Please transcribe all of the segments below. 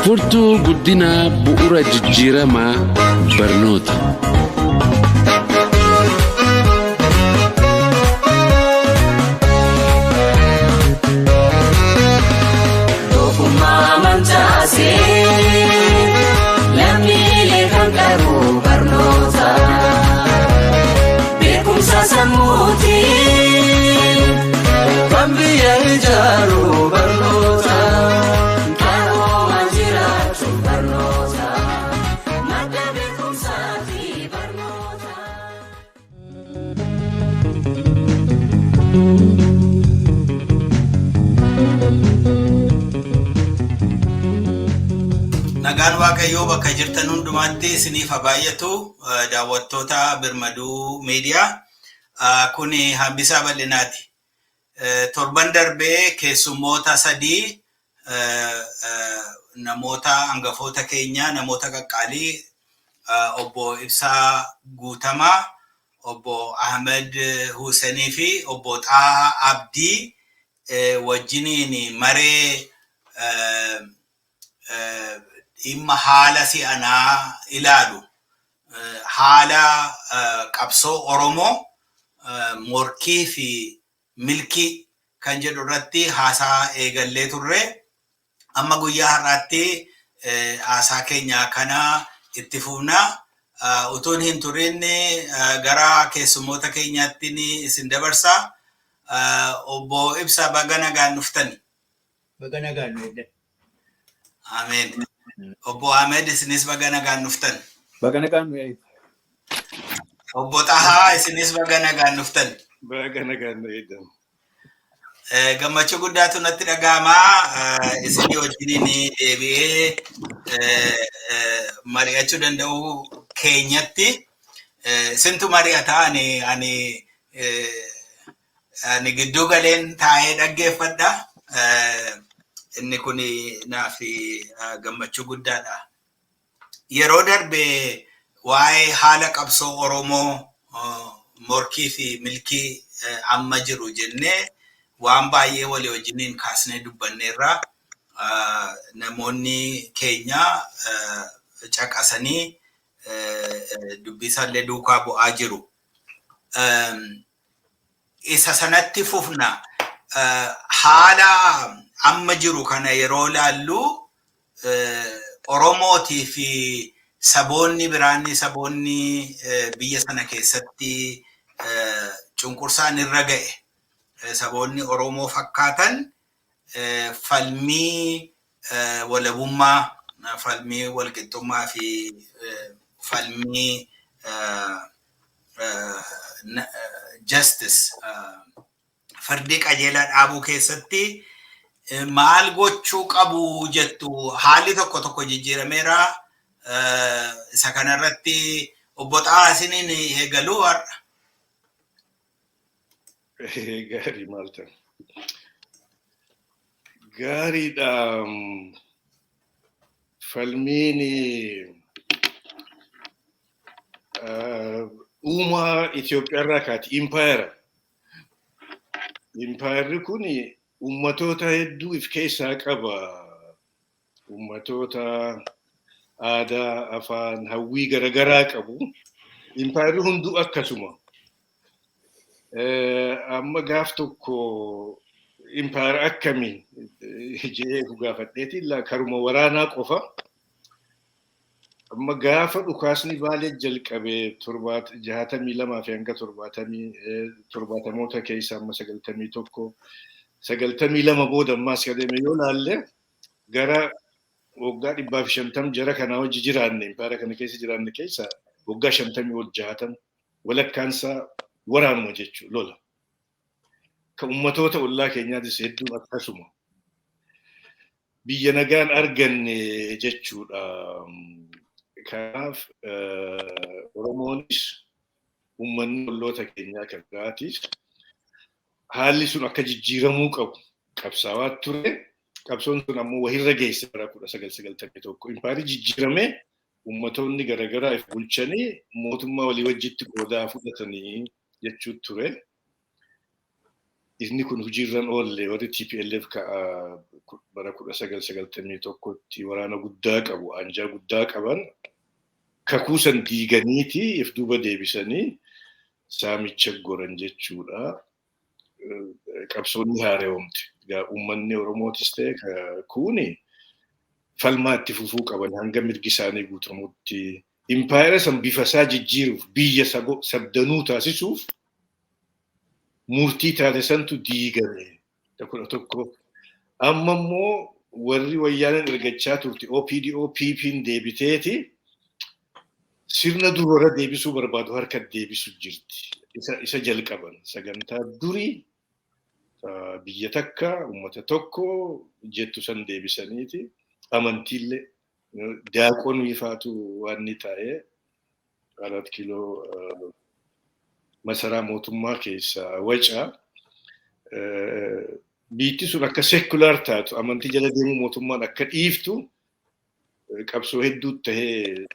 Furtuu guddinaa bu'uura jijjiiramaa barnoota. Nagaan Waaqayyoo bakka jirtan hundumaatti isiniif haa baay'atu daawwattoota Birmaduu Miidiyaa. Kuni hambisaa bal'inaati. Torban darbee keessummoota sadii namoota hangafoota keenya, namoota qaqqaalii obbo Ibsaa Guutamaa, obbo Ahmed Huseenii fi obbo Xaa Abdii wajjiniin maree dhimma haala si'anaa ilaalu. Haala qabsoo Oromoo Morkii fi Milkii kan jedhu irratti haasaa eegallee turre. Amma guyyaa har'aatti haasaa keenya kana itti fufnaa. Utuun hin turin gara keessummoota keenyaatti isin dabarsaa. Obbo Ibsaa baga nagaan dhuftani. Baga nagaan dhuftan. Ameen. Obbo Ahmed isinis baga nagaan dhuftan. Baga nagaan dhuftan. Obbo Xahaa isinis baga nagaan dhuftan. Baga nagaan dhuftan. Gammachuu guddaatu natti dhaga'amaa. Isinii wajjiniin deebi'ee mari'achuu danda'u keenyatti. Isintu mari'ata ani gidduu galeen taa'ee dhaggeeffadha. Inni kun naaf gammachuu guddaadha. Yeroo darbe waa'ee haala qabsoo Oromoo Morkii fi Milkii amma jiru jennee waan baay'ee walii wajjiniin kaasnee dubbanneerra. Namoonni keenya caqasanii dubbisallee duukaa bu'aa jiru. Isa sanatti fufna. Haala amma jiru kana yeroo laallu Oromootii fi saboonni biraan saboonni biyya sana keessatti cunqursaan irra ga'e. Saboonni Oromoo fakkaatan falmii walabummaa, falmii walqixxummaa fi falmii justice fardii qajeelaa dhaabuu keessatti maal gochuu qabu jettu. Haalli tokko tokko jijjiirameera. Isa kanarratti obbo Xaa isiniin eegaluu har'a. Gaarii maal ta'e? Gaariidha. Falmiin uumaa Itoophiyaa irraa kaati impaayera. Impaayerri kun ummatoota hedduu of keessaa qaba. Ummatoota aadaa, afaan, hawwii garaagaraa qabu. Impaayerri hunduu akkasuma. Amma gaaf tokko impaayera akkamii jedhee gaafadheeti karuma waraanaa qofa. Amma gaafa dhukaasni Baalee jalqabee 62 fi hanga 70 keessa amma 92 booda ammaas kadhame yoo laalle gara waggaa 150 jara kana wajji jiraanne impaayera kana keessa jiraanne keessa waggaa 50 ol 60 walakkaansaa waraanuma jechuun lola. Kan ummatoota ollaa keenyaatis hedduun akkasuma. Biyya nagaan arganne jechuudha. Kanaaf Oromoonis uummanni olloota keenyaa kan biraatis haalli sun akka jijjiiramuu qabu qabsaawaa ture. Qabsoon sun ammoo wahirra geesse bara 1991. Impaayerri jijjiiramee ummatoonni garaagaraa if bulchanii mootummaa walii wajjitti qoodaa fudhatanii jechuu ture. inni kun hojiirran oolle warri TPLF bara 1991tti waraana guddaa qabu, anjaa guddaa qaban kakuu san diiganiiti if duuba deebisanii saamicha goran jechuudha. Qabsoonni haareewamte. Uummanni Oromootis ta'e kuni falmaatti fufuu qaban hanga mirgi isaanii guutamutti impaayera san bifa isaa jijjiiruuf biyya sabdanuu taasisuuf murtii taate santu diigame. Tokko amma immoo warri wayyaaneen ergachaa turte OPDO PP'n deebiteeti sirna durora deebisuu barbaadu harka deebisu jirti. Isa jalqaban sagantaa durii biyya takka uummata tokko jettu san deebisaniiti amantiillee daaqoon wiifaatu waan ni ta'e 4 kiiloo masaraa mootummaa keessa wacaa biitti sun akka secular taatu amantii jala deemu mootummaan akka dhiiftu qabsoo hedduu tahee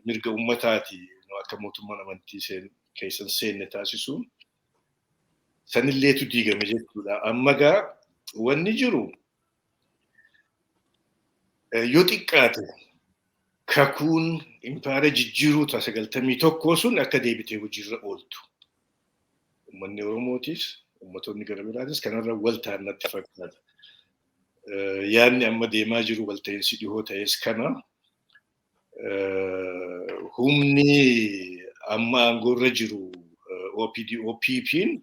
mirga uummataati akka mootummaan amantii keessan seenne taasisuun sanilleetu diigame jechuudha. Amma gaa wanni jiru yoo xiqqaate kakuun impaayera jijjiiruu ta'a 91 sun akka deebitee hojiirra ooltu. Uummanni Oromootis uummatonni gara biraatis kanarra wal ta'an natti fakkaata. Yaadni amma deemaa jiru walta'iinsi dhihoo ta'es kana humni amma aangoorra jiru OPDO PP'n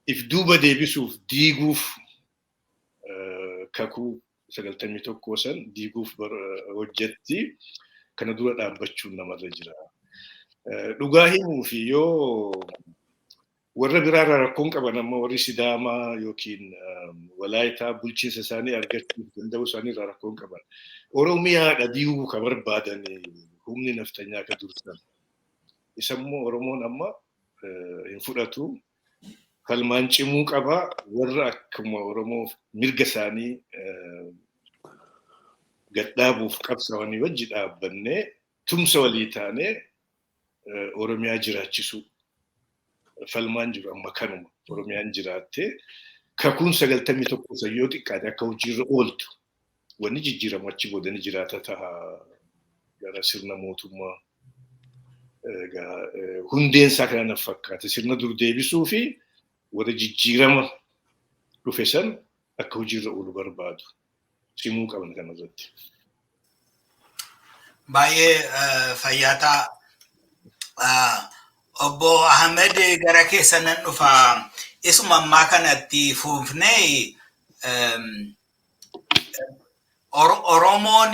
if duuba deebisuuf diiguuf kakuu 91 san diiguuf hojjetti kana dura dhaabbachuun namarra jira. Dhugaa himuu fi yoo warra biraarraa rakkoon qaban amma warri Sidaamaa yookiin Walaayitaa bulchiinsa isaanii argachuuf danda'u isaaniirraa rakkoon qaban. Oromiyaadha diiguu ka barbaadan humni naftanyaa ka dursan. Isammoo Oromoon amma hin fudhatu. Falmaan cimuu qaba warra akkuma Oromoof mirga isaanii gadhaabuuf qabsaa'anii wajji dhaabbannee tumsa walii taanee Oromiyaa jiraachisu. Falmaan jiru amma kanuma Oromiyaan jiraattee kakuun 91 sayyoo xiqqaate akka hojiirra ooltu wanni jijjiiramu achi boodani jiraata ta'a gara sirna mootummaa hundeen isaa kana naaf fakkaate sirna dur deebisuu fi warra jijjiirama dhufe san akka hojiirra oolu barbaadu simuu qaban kanarratti. Baay'ee fayyaataa Obbo Ahmed gara keessa nan dhufa isuma ammaa kanatti fuufnee Oromoon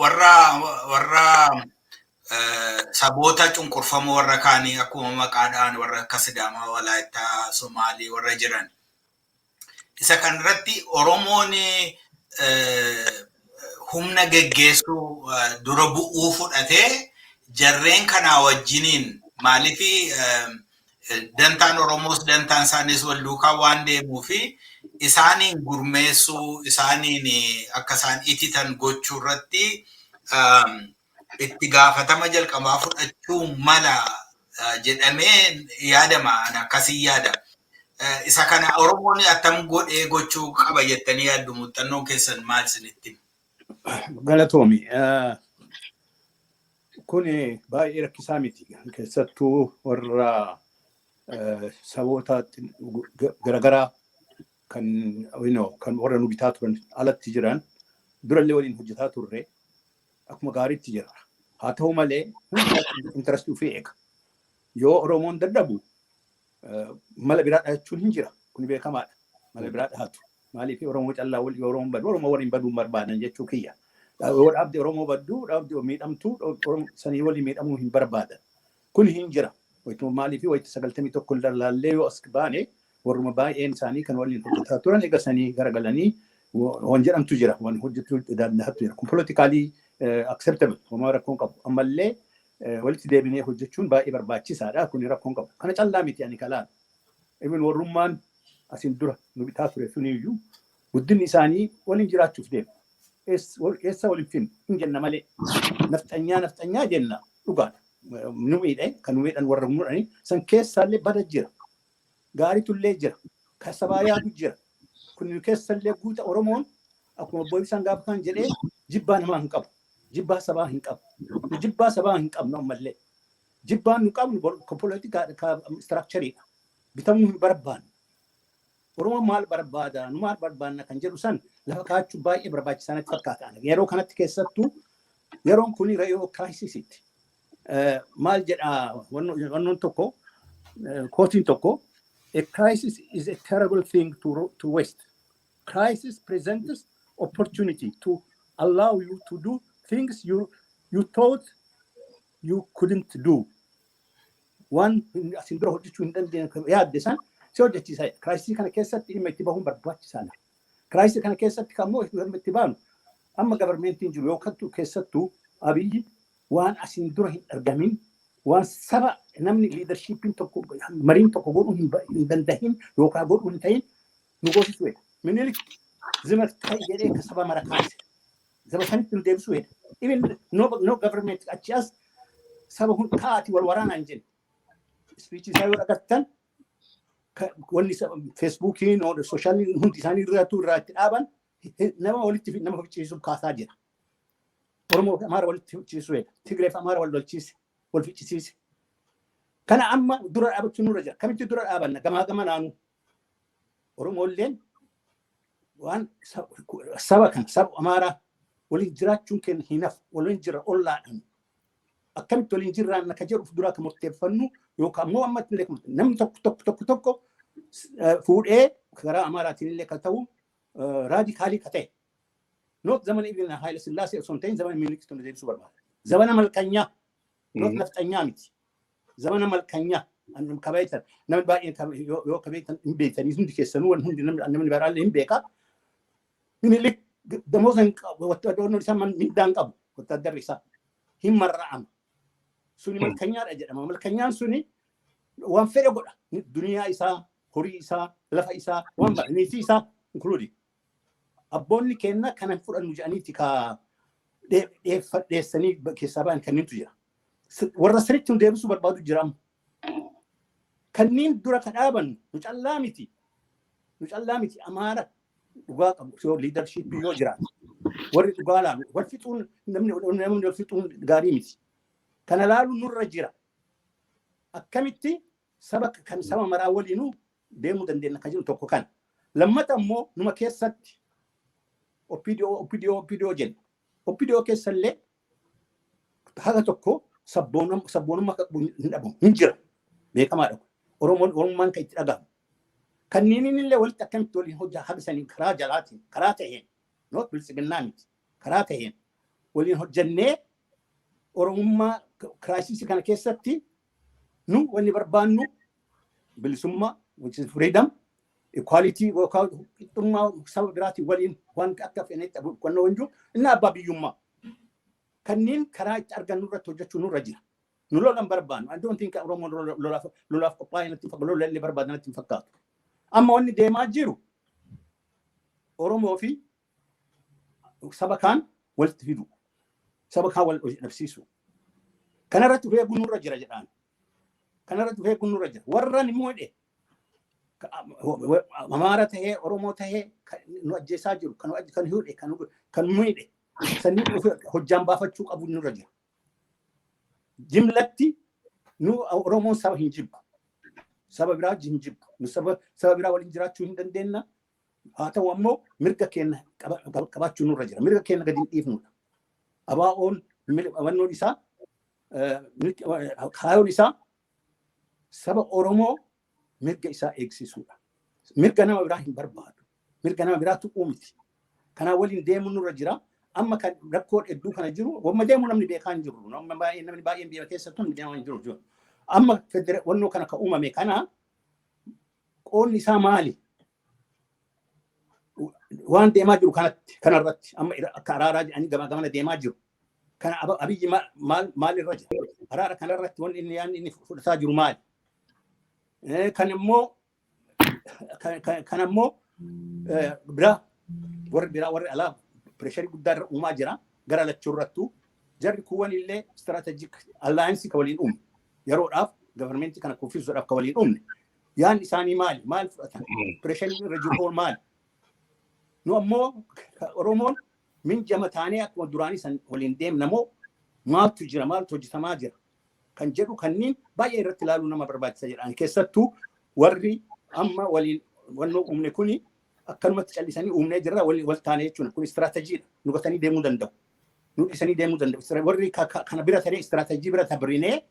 warra saboota cunqurfamoo warra kaanii akkuma maqaadhaan warra akka Sidaamaa, Walaayittaa, Somaalii warra jiran. Isa kanarratti Oromoon humna geggeessuu dura bu'uu fudhatee jarreen kanaa wajjiniin maalifi dantaan Oromoos dantaan isaanis wal duukaa waan deemuu fi isaaniin gurmeessuu isaaniin akka isaan ititan gochuu irratti itti gaafatama jalqabaa fudhachuu mala jedhamee yaadama akkasii yaada. Isa kana Oromoon attam godhee gochuu qaba jettanii yaaddu muuxannoo keessan maal isinitti? Galatoomi. Kun baay'ee rakkisaa miti. Keessattuu warra saboota garagaraa kan warra nu bitaa turan alatti jiran durallee waliin hojjetaa turre akkuma gaariitti jira. Haa ta'u malee intarastii ofii eega. Yoo Oromoon dadhabu mala biraa dhahachuun hin jira. Kun beekamaadha. Mala biraa dhahatu. Maaliif Oromoo callaa Oromoon badu Oromoo waliin baduu barbaadan jechuu kiyya. Dhaabdi Oromoo badduu dhaabdi miidhamtuu sanii waliin miidhamuu hin barbaadan. Kun hin jira. Maaliif wayitti 91 laallee yoo as baane warruma baay'een isaanii kan waliin hojjetaa turan egaa sanii garagalanii waan jedhamtu jira. Waan hojjetuu danda'atu jira. Kun politikaalii acceptable. Homaa rakkoon qabu. Ammallee walitti deebinee hojjechuun baay'ee barbaachisaadha. Kun rakkoon qabu. Kana callaa miti ani kalaan. Even warrummaan asin dura nu bitaa ture suniyyuu guddinni isaanii waliin jiraachuuf deemu. Eessa waliin fin hin jenna malee nafxanyaa jenna dhugaadha. Nu miidhee kan nu miidhan warra mudhanii san keessaallee bada jira. Gaariitullee jira. كسبايا بجرا كن يكسر لجوت أورمون أكو بوي سانغاب كان جلي جبان ما هنكب جبا سبا هنكب جبا سبا هنكب نوم ملء جبان نكب كبوليتيكا كستراكشري بتمو بربان Oromo maal barbaada nu maal barbaadna kan jedhu san lafa kaachuu baay'ee barbaachisaanitti fakkaata. Yeroo kanatti keessattuu yeroon kun yeroo crisisitti maal jedha wannoon tokko kootiin tokko a crisis is a terrible thing to waste. Crisis presents opportunity to allow you to do things you thought you couldn't do. One asin dura hojjechuu hin dandeenye yaadde san so that is a crisis kana keessatti dhimma itti bahuun barbaachisaadha. Crisis kana keessatti kammoo dhimma itti baanu amma governmentiin jiru yookaan keessattuu abiyyi waan asin dura hin argamin waan saba namni leadershipin tokko mariin tokko godhuu hin dandahin yookaan godhuu hin ta'in nu goosisuu jedha. Minilik zimar ta'e jedhee ka saba mara kaase. Zaba sanitti nu deebisuu jedha. Even no government achi as saba hun kaati wal waraanaan jenna. Speech isaa yoo dhagartan wanni Facebookiin oo social hundi isaanii irratti dhaaban nama walitti nama fichiisuuf kaasaa jira. Oromoo Amaara walitti fichiisuu jedha. Tigree fi Amaara wal fichisiise. Kana amma dura dhaabachuu nurra jira. Kamitti dura dhaabanna gamaa gama naanuu. Oromoolleen waan saba kan saba Amaaraa waliin jiraachuun kenna hinaaf waliin jira ollaadhaan. Akkamitti waliin jirraan akka jedhuuf dura akka murteeffannu yookaan immoo ammatti illee namni tokko fuudhee karaa Amaaraatiin illee kan ta'u raadikaalii ka ta'e. Noot zaman ibn Haayile Sillaasee osoo hin ta'in zaman Minilikii tun deebisuu barbaada. Zamana malkanyaa noot nafxanyaa miti. Zamana malkanyaa kabeetan namni baay'een yoo kabeetan hin beekanii hundi keessanuu hundi namni baraallee hin beekaa. Minilik damooza hin qabu wattaadoon isaa mindaan qabu wattaadarri isaa hin marra'amu. Suni malkanyaadha jedhama. Malkanyaan suni waan fedhe godha. Duniyaa isaa, horii isaa, lafa isaa, waan niitii isaa including. Abboonni kenna kanan fudhannu jedhaniiti ka dheessanii keessaa ba'an kanniintu jira. Warra sanitti nu deebisuu barbaadu jira. Kanniin dura ka dhaaban nu callaa miti. Nu callaa miti Amaara dhugaa qabu yoo leadership yoo jiraatu. Warri dhugaa laalu wal fixuun namni wal fixuun gaarii miti. Kana laalu nurra jira. Akkamitti saba kan saba maraa waliinuu deemuu dandeenya kan jiru tokko kan. Lammata immoo numa keessatti Opidio jenna. Opidio keessallee haga tokko sabboonummaa hin dhabamu hin jira. Beekamaadha. Oromummaan kan itti dhagahamu. Kanniin illee walitti akkamitti waliin hojjaa habisanii karaa jalaatiin karaa ta'een noot bilisiginnaa miti karaa ta'een waliin hojjannee Oromummaa crisis kana keessatti nu wanni barbaannu bilisummaa which is freedom equality qixxummaa saba biraati waliin waan akka feenetti qonnoo wanju inni abbaa biyyummaa kanniin karaa itti argannu irratti hojjechuu nurra jira. Nu lolan barbaannu. I don't think Oromoo lolaaf qophaa'ee natti fakkaatu lollee barbaada natti fakkaatu. Amma wanni deemaa jiru Oromoo fi saba kaan walitti fidu. Saba kaan wal dhabsiisu. Kanarratti reebuun nurra jira jedhaan. Kanarratti reebuun nurra jira. Warra ni muudhe. Amaara tahee Oromoo tahee nu ajjeesaa jiru kan hiudhe kan muudhe sanni hojjaan baafachuu qabu nurra jira. Jimlatti nu Oromoon saba hin jibbu. Saba biraa hin jibbu. Nu saba biraa waliin jiraachuu hin dandeenna. Haa ta'u ammoo mirga keenya qabaachuu nurra jira. Mirga keenya gadi hin dhiifnudha. Abaa'oon wannoon isaa kaayoon isaa saba Oromoo mirga isaa eegsisuudha. Mirga nama biraa hin barbaadu. Mirga nama biraa tuquu miti. Kanaa waliin deemuu nurra jira. Amma kan rakkoo hedduu kana jiru wamma deemuu namni beekaa hin jiru. Namni baay'een biyya keessattuu namni deemaa hin jiru. Amma wannoo kana ka uumame kana qoonni isaa maali? Waan deemaa jiru kanarratti amma akka araaraa jedhanii gamana deemaa jiru. Kana abiyyi maal irra jira? Araara kanarratti wanni inni fudhataa jiru maali? Kan immoo warri alaa pireesharii guddaa irra uumaa jira. Gara lachuu irrattuu jarri kuwwan illee strategic alliance ka waliin uume. Yeroodhaaf governmentii kana kuffisuudhaaf ka waliin uumne. Yaan isaanii maal fudhatan? Pireeshanii irra jiru maali? Nu ammoo Oromoon min jama taanee akkuma duraanii san waliin deemnamoo maaltu jira maaltu hojjetamaa jira kan jedhu kanniin baay'ee irratti ilaaluu nama barbaachisa jedhaan keessattuu warri amma waliin wannoo uumne kuni akkanumatti callisanii uumnee jirra wal taanee jechuudha. Kun istiraatejii nu gatanii deemuu danda'u. Nu dhisanii deemuu danda'u. Warri kana bira taree istiraatejii bira tabrinee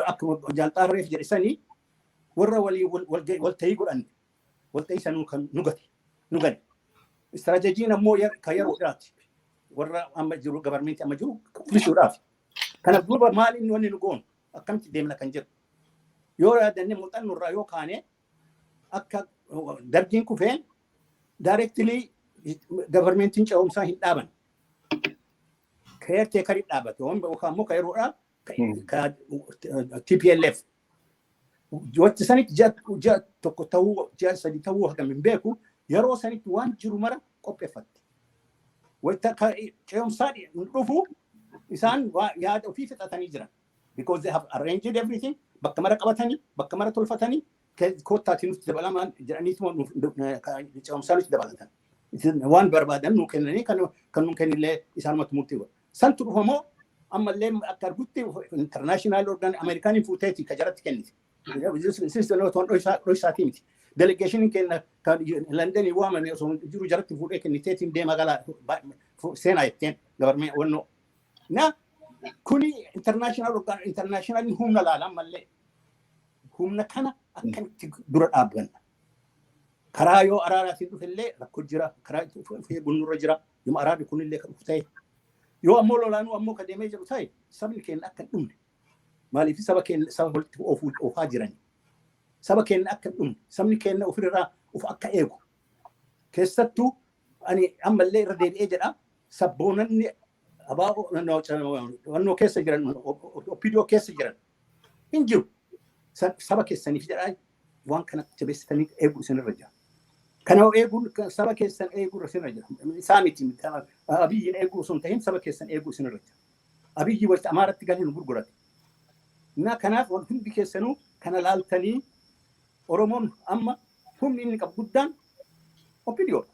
akkuma jaalxaarreef jedhisanii warra walii wal ta'ii godhan wal ta'ii sanuu kan nu gane. Istiratejiin ammoo kan yeroodhaati. Warra amma jiru gabarmenti amma jiru kuffisuudhaaf. Kanaaf duuba maal inni wanni nu goonu akkamitti deemna kan jedhu. Yoo yaadannee muuxannoo irraa yoo kaane akka dargiin kufeen directly gabarmentiin ce'umsaa hin dhaaban. Keertee kari dhaabate yookaan ammoo kan yeroodhaa ka TPLF. Wacce sanitti ji'a tokko ta'uu ji'a sadii ta'uu hagam hin beeku yeroo sanitti waan jiru mara qopheeffatti. Wayita ce'umsaa dhufu isaan yaada ofii fixatanii jiran. Because they have arranged everything. Bakka mara qabatanii, bakka mara tolfatanii, koottaatiin nuti dabalamaan jedhaniituma ce'umsaa nuti dabalatan. Waan barbaadan nuu kennanii kan nuu kennillee isaanumatti murtii godha. Santu dhufamoo ammallee akka argutti international organ Amerikaaniin fuuteeti ka jaratti kenniti. Dhoysaatii miti. Delegation kenna kan London waamame osoo jiru jaratti fuudhee kenniteetiin deema galaa seenaa jetteen gabarmee wannoo. Na kuni international humna laalaan mallee humna kana akkamitti dura dhaabbanna. Karaa yoo araaraatiin dhufellee rakkoo jira karaa eegunnurra jira yoo araarri kunillee kan dhufu ta'e yoo ammoo lolaanuu ammoo ka deemee jiru ta'e sabni keenya akka hin dhumne maaliif saba keenya saba walitti oofaa jirani. Saba keenya akka hin dhumne sabni keenya ofirraa of akka eegu keessattuu ani ammallee irra deebi'ee jedha sabboonanni abaaboo wannoo keessa jiran oppidoo keessa jiran hin jiru saba keessaniif jedhaa waan kana jabeessitanii eeguu isinirra jira. Kana eeguun saba keessan eeguu isinirra jira. Isaaniitiin abiyyiin eeguu osoo hin ta'in saba keessan eeguu isinirra jira. Abiyyi walitti amaaratti galee nu gurgurate. Na kanaaf wanti hundi keessanuu kana laaltanii Oromoon amma humni inni qabu guddaan oppidoo.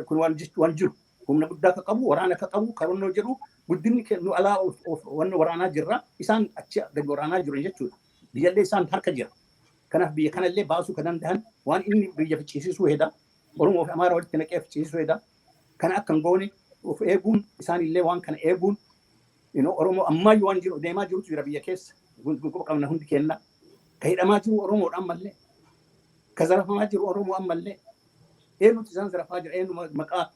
Kun waan jiru. Humna guddaa ka qabu, waraana ka qabu, karonnoo jedhu guddinni nu alaa wanna waraanaa jirra. Isaan achi gadi waraanaa jiru jechuudha. Biyyallee isaan harka jira. Kanaaf biyya kanallee baasuu kan danda'an waan inni biyya ficcisiisuu heda. Oromoo fi Amaara walitti naqee ficcisiisuu heda. Kana akka hin goone of eeguun isaanillee waan kana eeguun Oromoo ammayyuu waan jiru deemaa jirutu jira biyya keessa. Gunquma qabna hundi kenna. Ka hidhamaa jiru Oromoodhaan mallee. Ka zarafamaa jiru Oromoo ammallee. Eenyutu isaan zarafaa jira eenyu maqaa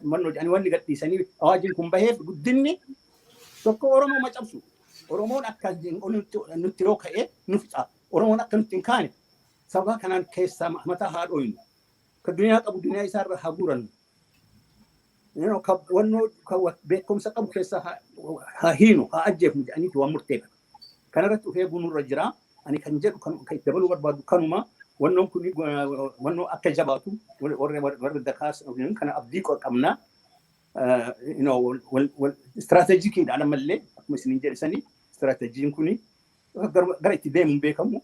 mannoo jedhanii wanni gadhiisanii awaajiin kun baheef guddinni tokko Oromoo macabsu. Oromoon akka nutti yoo ka'e nu fixa. Oromoon akka nutti hin kaane sababa kanaan keessaa mataa haa dhooynu. Ka duniyaa qabu duniyaa isaarra haa guurannu. Wannoo beekumsa qabu keessaa haa hiinu haa ajjeefnu jedhaniitu waan murteeffatu. Kanarratti of eeguu nurra jira. Ani kan jedhu kan dabaluu barbaadu kanuma. Wannan kuni wannan akka jabaatu warra dakaas kana abdii qabna strategic dhaan mallee akkuma isin jedhani strategiin kuni gara itti deemuun beekamu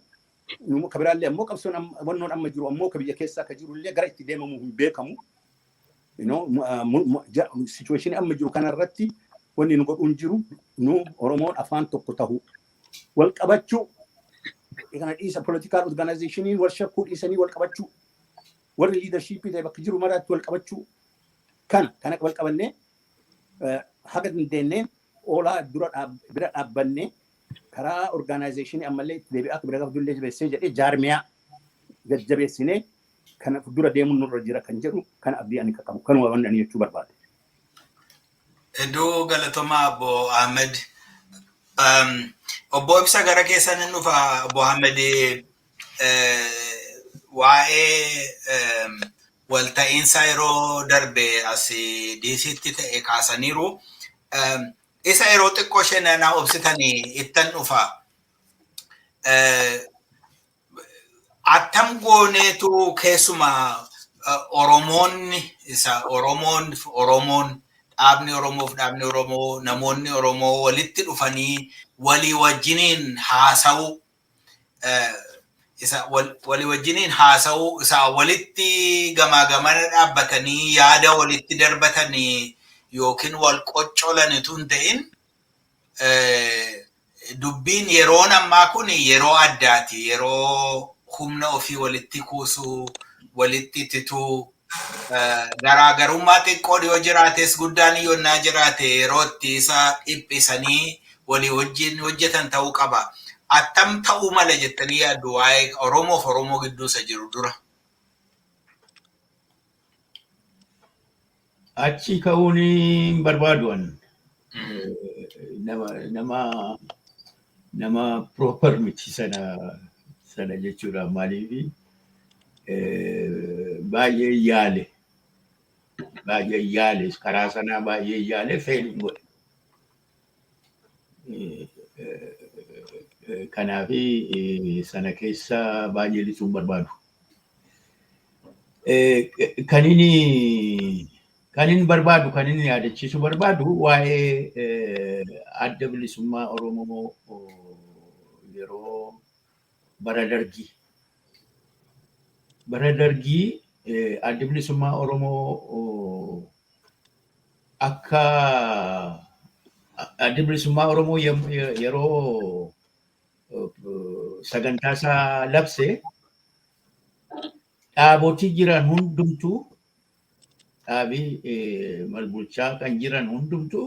nu kabiraallee ammoo qabsoon wannan amma jiru ammoo kabiyya keessa ka jirullee gara itti deemamu hin beekamu situation amma jiru kanarratti wanni nu godhuun jiru nu Oromoon afaan tokko ta'u wal qabachuu kana isa political organization wal shakkuu isanii wal qabachuu warri leadership ta'e bakka jiru maraatti wal qabachuu kana wal qabannee haga dindeennee oolaa bira dhaabbannee karaa organization ammallee itti deebi'aa akka bira gafdullee jabeessee jedhee jaarmiyaa jajjabeessinee kana dura deemuun nurra jira kan jedhu kana abdii ani qabu kanuma waan ani jechuu barbaade. Eddoo galatomaa Obbo Ahmed. Obbo Ibsa gara keessan hin dhufa Obbo Ahmed waa'ee walta'iinsa yeroo darbe asii DC'tti ta'e kaasaniiru. Isa yeroo xiqqoo isheen naa obsitanii ittan dhufa. Attam gooneetu keessumaa Oromoonni isa Oromoon dhaabni Oromoof dhaabni Oromoo namoonni Oromoo walitti dhufanii walii wajjiniin haasa'u isa walii wajjiniin haasa'uu isa walitti gamaa gamana dhaabbatanii yaada walitti darbatanii yookiin wal qoccolanitu hin ta'in dubbiin yeroon ammaa kun yeroo addaati. Yeroo humna ofii walitti kuusuu, walitti tituu, garaagarummaa xiqqoo dhiyoo jiraates guddaan iyyonnaa jiraate yeroo itti isa dhiphisanii walii wajjin hojjetan ta'uu qaba. Attam ta'uu mala jettanii yaaddu waa'ee Oromoof Oromoo gidduu isa jiru dura? Achi ka'uun hin barbaaduan. Nama proper miti sana jechuudha. Maaliif baay'ee yaale karaa sanaa baay'ee yaale failin godhe. Kanaaf sana keessa baay'ee lisuun barbaadu. Kan inni barbaadu, kan inni yaadachiisu barbaadu waa'ee adda bilisummaa Oromoo yeroo bara dargii. Bara dargii adda bilisummaa Oromoo akka adda bilisummaa Oromoo yeroo sagantaa isaa labse dhaabotii jiran hundumtuu dhaabii malbulchaa kan jiran hundumtuu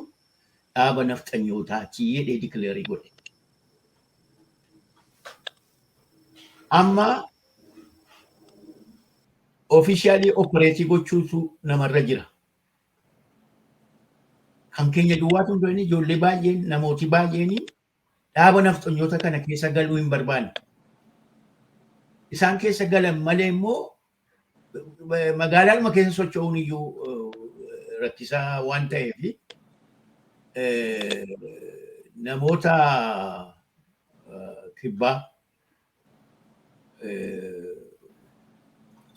dhaaba nafxanyootaa jedhee dikileerii godhe. Amma officially opereetii gochuutu namarra jira. Kan keenya duwwaatu hin ijoollee baay'een namooti baay'een dhaaba nafxanyoota kana keessa galuu hin barbaanne. Isaan keessa galan malee immoo magaalaa keessa socho'uun iyyuu rakkisaa waan ta'eef namoota kibbaa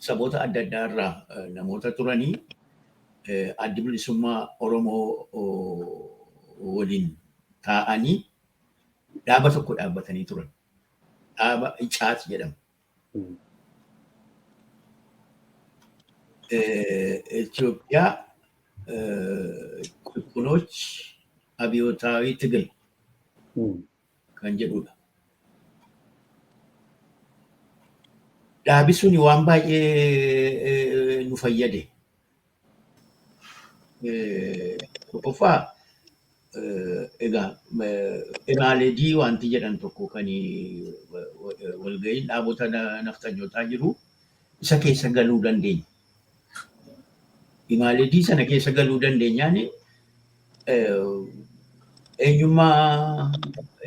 saboota adda addaa irraa namoota turanii adda bilisummaa Oromoo waliin taa'anii dhaaba tokko dhaabbatanii turan. Dhaaba Icaat jedhama. ኢትዮጵያ ቁልቁሎች አብዮታዊ ትግል ከንጀዱላ ዳቢሱን ዋን ባዬ ኑፈየደ ቆፋ ኤጋ ኤማሌዲ ዋንቲ ጀዳን ቶኮ ከኒ ወልገይ ዳቦታ ነፍጠኞታ ጅሩ ኢሳ ኬሰ ገሉ ደንዴኝ Imaledi sana keessa galuu dandeenyaan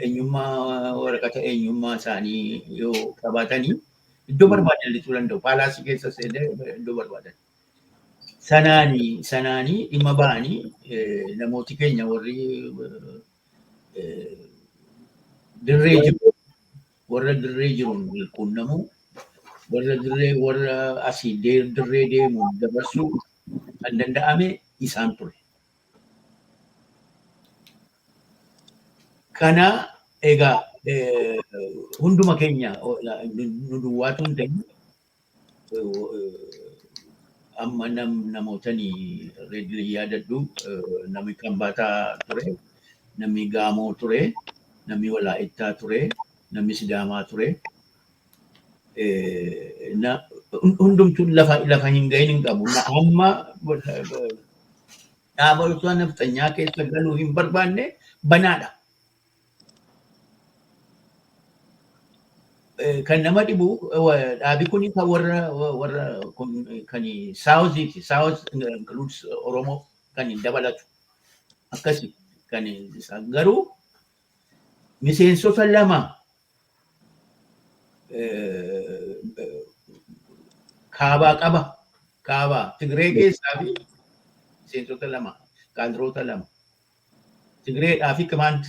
eenyummaa waraqata eenyummaa isaanii yoo qabaatanii iddoo barbaadan lixuu danda'u. Paalaasii keessa seenee iddoo barbaadan. Sanaanii dhimma ba'anii namooti keenya warri dirree jiruun quunnamuu warra asii dirree deemuun dabarsuu kan danda'ame isaan ture. Kana egaa hunduma keenya nu duwwaatu hin ta'in amma namootni reedii yaadadhu namni Kambaataa ture, namni Gaamoo ture, namni Walaayittaa ture, namni Sidaamaa ture. Hundumtuu lafa hin gahin hin qabu. Amma dhaabota nafxanyaa keessa galuu hin barbaanne banaadha. Kan nama dhibu dhaabi kun kan warra kan Saawuziiti. Saawuz includes Oromoo kan hin dabalatu. Akkasi kan isaan garuu miseensota lama kaabaa qaba. Kaabaa Tigree keessaa fi miseensota lama, kaadiroota lama. Tigreedhaa fi Qimaant.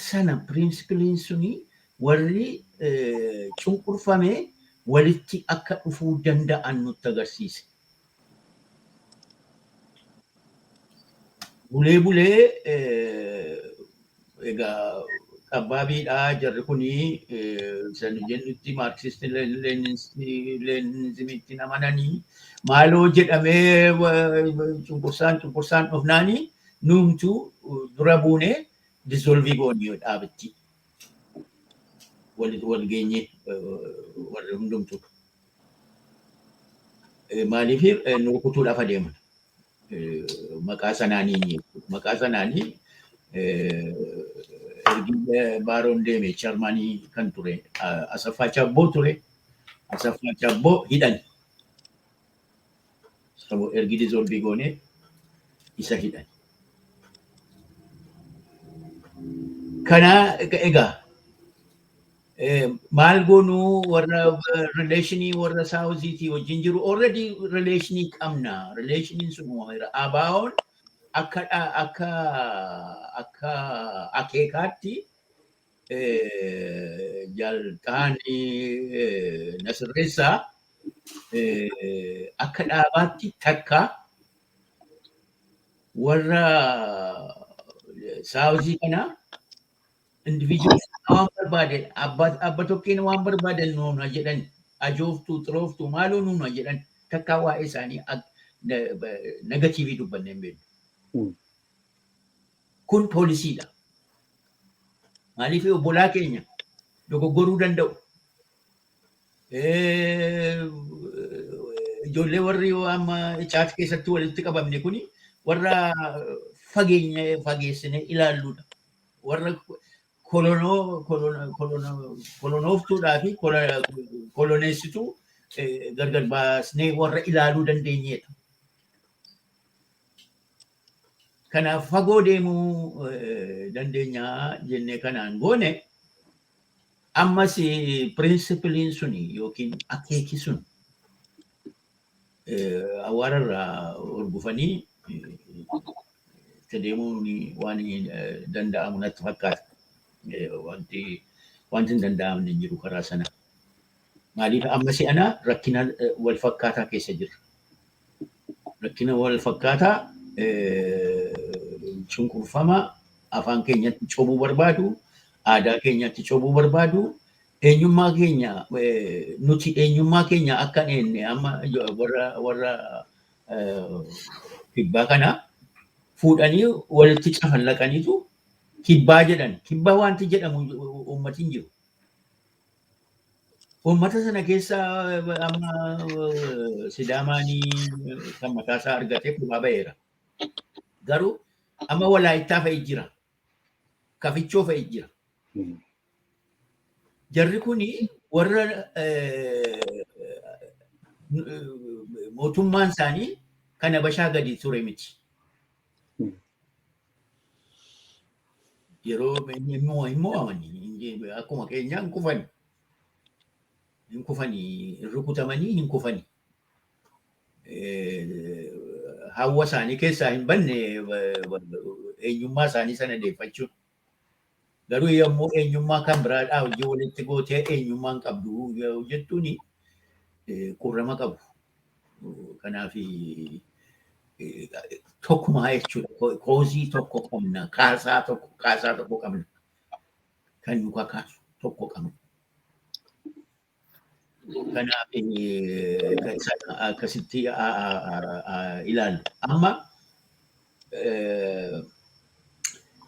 Pirinsipiliin suni warri cunqurfame walitti akka dhufuu danda'an nutti agarsiise. bulee egaa qabaabiidhaa jarri kunii san jennutti maarksist leenizimitti amananii maaloo jedhamee cunqursaan dhufnaanii nuumtu dura buunee disolvii goonii dhaabitti wal geenye warri hundumtu maaliif nu kutuudhaaf adeeman maqaa sanaanii ergi baaroon deeme charmanii kan ture Asaffaa Chabboo ture. Asaffaa Chabboo hidhan. Sabo ergi disolvii goone isa hidhan. Kana egaa maal goonuu warra relationii warra saawuziitii wajjin jiru already relationii qabna. Relationiin sun abaawoon akka akeekaatti jalqaanii nasirreessaa akka dhaabaatti takka warra saawuzii kana individuals waan barbaadan abba tokkeen waan barbaadan nuuna jedhan ajooftuu xirooftuu maaloo nuuna jedhan takka waa'ee isaanii negatiivii dubbanne hin beeknu. Kun poolisiidha. Maaliif obbolaa keenya dogoggoruu danda'u. Ijoollee warri amma chaat keessatti walitti qabamne kuni warra fageessine ilaalluudha. Warra kolonooftuudhaa fi koloneessituu gargar baasnee warra ilaaluu dandeenyedha. Kanaaf fagoo deemuu dandeenyaa jennee kanaan goone ammas pirinsipiliin suni yookiin akeeki sun awwaararraa hordofanii deemuun waan danda'amu natti fakkaata. Wanti hin danda'amne hin jiru karaa sana. Maaliif amma si'ana rakkina wal fakkaataa keessa jirra. Rakkina wal fakkaataa cunqurfama afaan keenyatti cobuu barbaadu, aadaa keenyatti cobuu barbaadu, eenyummaa keenya nuti eenyummaa keenya akka enne amma warra kibbaa kana fuudhanii walitti cafallaqaniitu kibbaa jedhan. Kibbaa wanti jedhamu uummati hin jiru. Uummata sana keessa amma Sidaamaanii kan mataasaa argatee kubbaa ba'eera. Garuu amma Walaayittaa fa'i jira. Kafichoo fa'i jira. Jarri kuni warra mootummaan isaanii kan Habashaa gadi ture miti. Yeroo immoo amanii akkuma keenyaa hin kufani. Hin kufanii, rukutamanii hin kufanii. Hawwa isaanii keessaa hin banne eenyummaa isaanii sana deeffachuun. Garuu yommuu eenyummaa kan biraadhaa hojii walitti gootee eenyummaan qabdu jettuun qurrama qabu. Kanaaf tokkumaa jechuudha. Koozii tokko qabna, kaasaa tokko qabna. Kan nu kakaasu tokko qabna. Kanaaf akkasitti ilaallu. Amma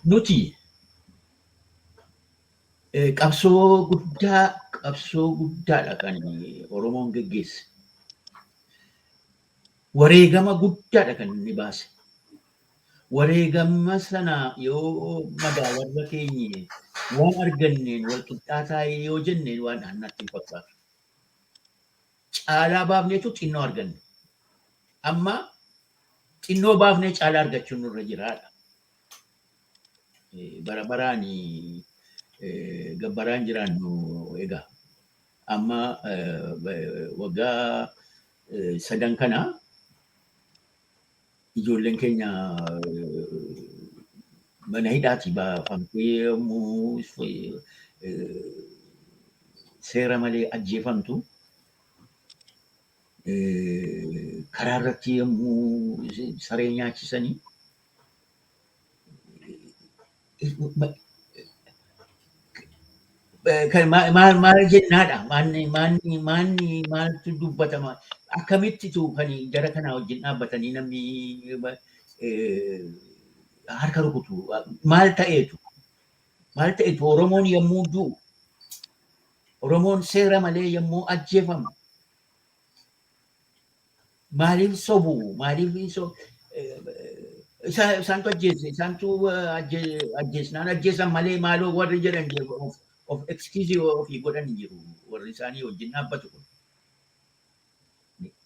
nuti qabsoo guddaadha kan Oromoon geggeesse. Wareegama guddaadha kan inni baase. Wareegama sana yoo madaalarra keenye waan arganneen wal qixxaataa yoo jenneen waan natti hin fakkaatu. Caalaa baafneetu xinnoo arganne. Amma xinnoo baafnee caalaa argachuun nurra jiraadha. Bara baraan gabbaraan jiraannu egaa. Amma waggaa 3 kana ijoolleen keenya mana hidhaati baafamtee yommuu seera malee ajjeefamtu. Karaa irratti yommuu saree nyaachisanii kan maal jennaadha maaltu dubbatama akkamitti tu kan jara kana wajjin dhaabbatanii namni harka rukutu maal ta'eetu Oromoon yommuu du'u Oromoon seera malee yommuu ajjeefamu maaliif sobu maaliif isaantu ajjeese isaantu ajjeesnaan ajjeesan malee maaloo warri jedhan of excuse ofii godhan jiru warri isaanii wajjin dhaabbatu kun.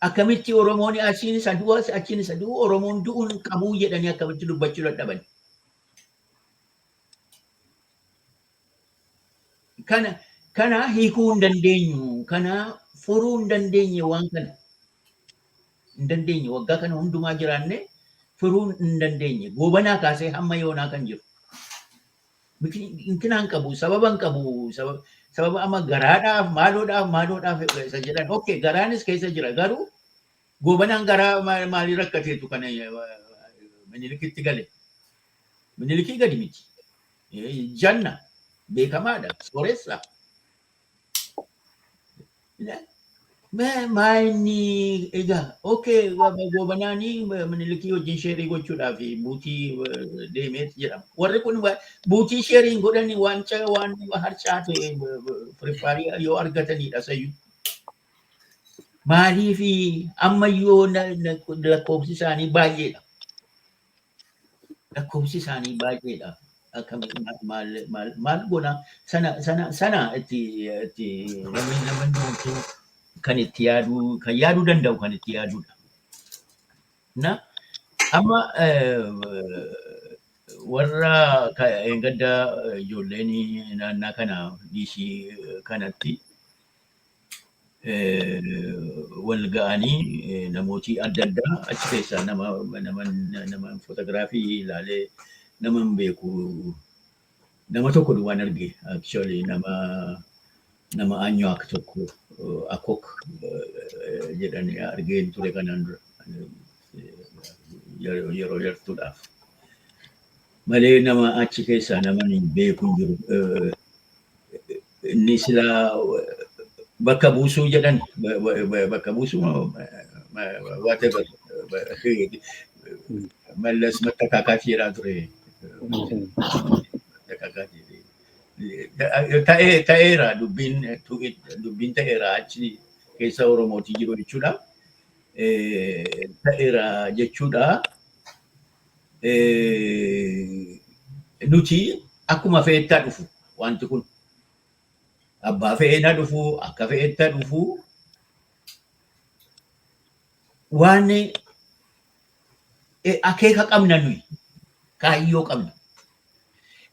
Akkamitti Oromoon achiin isa du'u Oromoon du'uun qabuu jedhanii akkamitti dubbachuu dadhaban. Kana hiikuu hin dandeenyu kana furuu hin dandeenye waan kana hin dandeenye waggaa kana hundumaa jiraanne furuu hin dandeenye goobanaa kaasee hamma yoonaa kan jiru. Hinkinaan qabu sababan qabu sababa amma garaadhaaf maaloodhaaf isa jedhan okay garaanis keessa jira garuu goobanaan garaa maalii rakkateetu kana Minilikitti gale Minilikii gadi miti janna beekamaadha sooressa maayini egaa okay goobanaanii Minilikii wajjin sheerii gochuudhaaf buutii deemeet jedhama warri kun buutii sheeriin godhanii waan harcaate firifaarii yoo argatanidha sayyuu maaliif ammayyoo lakkoofsi isaanii baay'eedha maal gona sana itti namni kan itti yaaduu danda'u kan itti yaaduudha. Na amma warra gadda ijoolleen naannaa kana dhiishii kanatti wal ga'anii namooti adda addaa achi keessaa nama fotoogiraafii ilaalee nama hin beeku nama tokko duwwaan arge actually nama aanyo akka tokko akok jedhanii argeen ture kanaan dura yeroo yartuudhaaf malee nama achi keessaa nama hin beeku jiru inni silaa bakka buusuu jedhan bakka buusuu whatever mallas mattakaakaati jedhaa ture ta'eera dubbiin ta'eera achi keessa Oromootii jiru jechuudha. Ta'eera jechuudha. Nuti akkuma fe'ettaa dhufu wanti kun abbaa fe'eenaa dhufu akka fe'ettaa dhufu waan akeeka qabna nuyi kaayyoo qabna.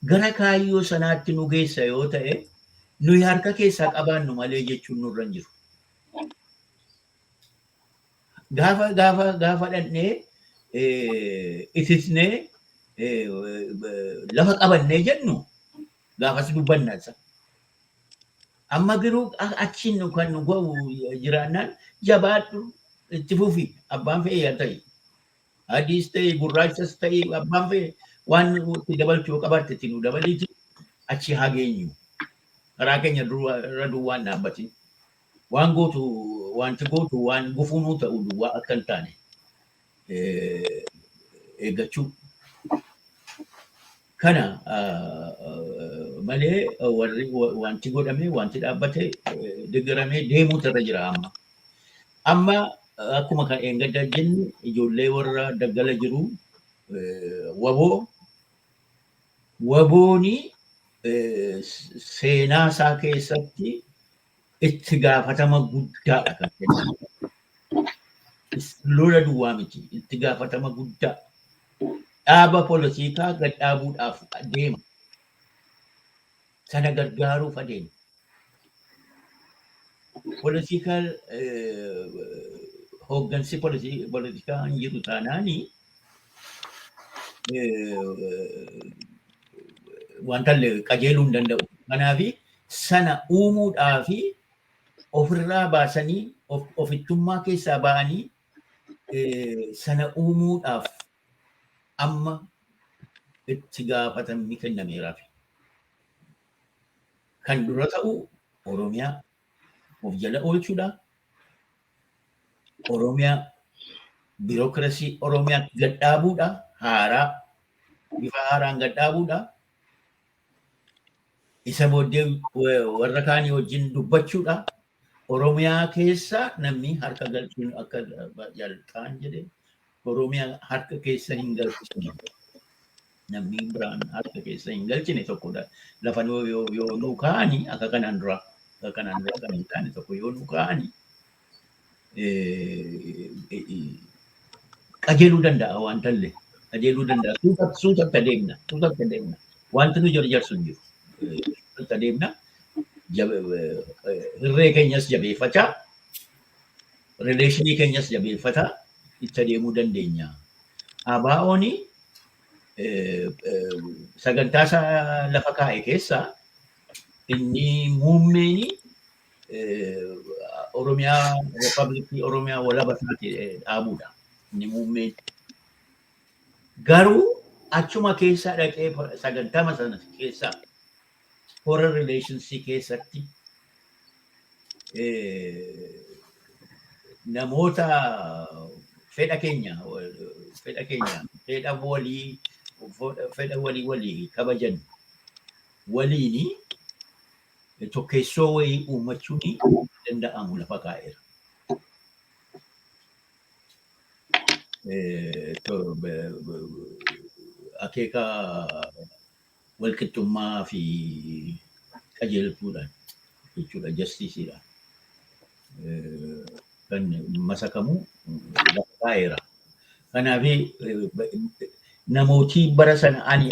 Gara kaayyoo sanaatti nu geessa yoo ta'e nuyi harka keessaa qabaannu malee jechuun nurra hin jiru. Gaafa dhannee itisnee lafa qabannee jennu gaafas dubbannaasa. Amma garuu achiin kan nu ga'u jiraannaan jabaadhu itti fufi abbaan fe'ee yaa ta'e adiis ta'e gurraachas ta'e abbaan fe'ee waan itti dabalchuu qabaatte itti nu dabaliiti achi haa geenyu. Karaa keenya irra duwwaan dhaabbatin wanti gootu waan gufuunuu ta'u duwwaa akka hin taane eeggachuu. Kana malee wanti godhame wanti dhaabbate deeggaramee deemuutu irra jira amma. Amma akkuma kan eeggaddaa jennu ijoollee warra daggala jiru wabooni seenaa isaa keessatti itti gaafatama guddaadha kan kennamu. Lola duwwaa miti itti gaafatama guddaa. Dhaaba poolitikaa gad dhaabuudhaaf adeema. Sana gargaaruuf adeema. Poolitikaa hooggansi poolitikaa hin jiru taanaani wanta qajeeluu hin danda'u. Kanaaf sana uumuudhaaf ofirraa baasanii ofittummaa keessaa ba'anii sana uumuudhaaf amma itti gaafatamni kennameeraaf. Kan dura ta'u Oromiyaa of jala oolchuudha. Oromiyaa biirokrasii Oromiyaa gadhaabuudha. Haaraa bifa haaraan gadhaabuudha. Isa booddee warra kaanii wajjin dubbachuudha. Oromiyaa keessa namni harka galchuun akka jalqaan jedhe Oromiyaa harka keessa hin galchine. Namni biraan harka keessa hin galchine tokkodha. Lafa yoo nuu kaanii akka kanaan dura kan hin taane tokko yoo nuu kaanii qajeeluu danda'a waan ta'e. Qajeeluu danda'a. Suutatti adeemna. Wanti nu jarjarsu hin jiru. Suutatti adeemna. Hirree keenyas jabeeffachaa. Rileeshinii keenyas jabeeffataa. Itti adeemuu dandeenya. ABO'n sagantaa lafa kaa'e keessaa inni muummeen Oromiyaa Ripaabilikii Oromiyaa walaba isaati dhaabuudha. Inni muummeen garuu achuma keessaa dhaqee sagantaa sana keessaa foreign relations keessatti namoota fedha walii kabajan waliini tokkeessoo wayii uummachuun danda'amu lafa kaa'eera. Akeeka walqixxummaa fi qajeeltuudhaan jechuudha jastiisiidhaan kan masakamu lafa kaa'eera. Kanaaf namooti bara sana ani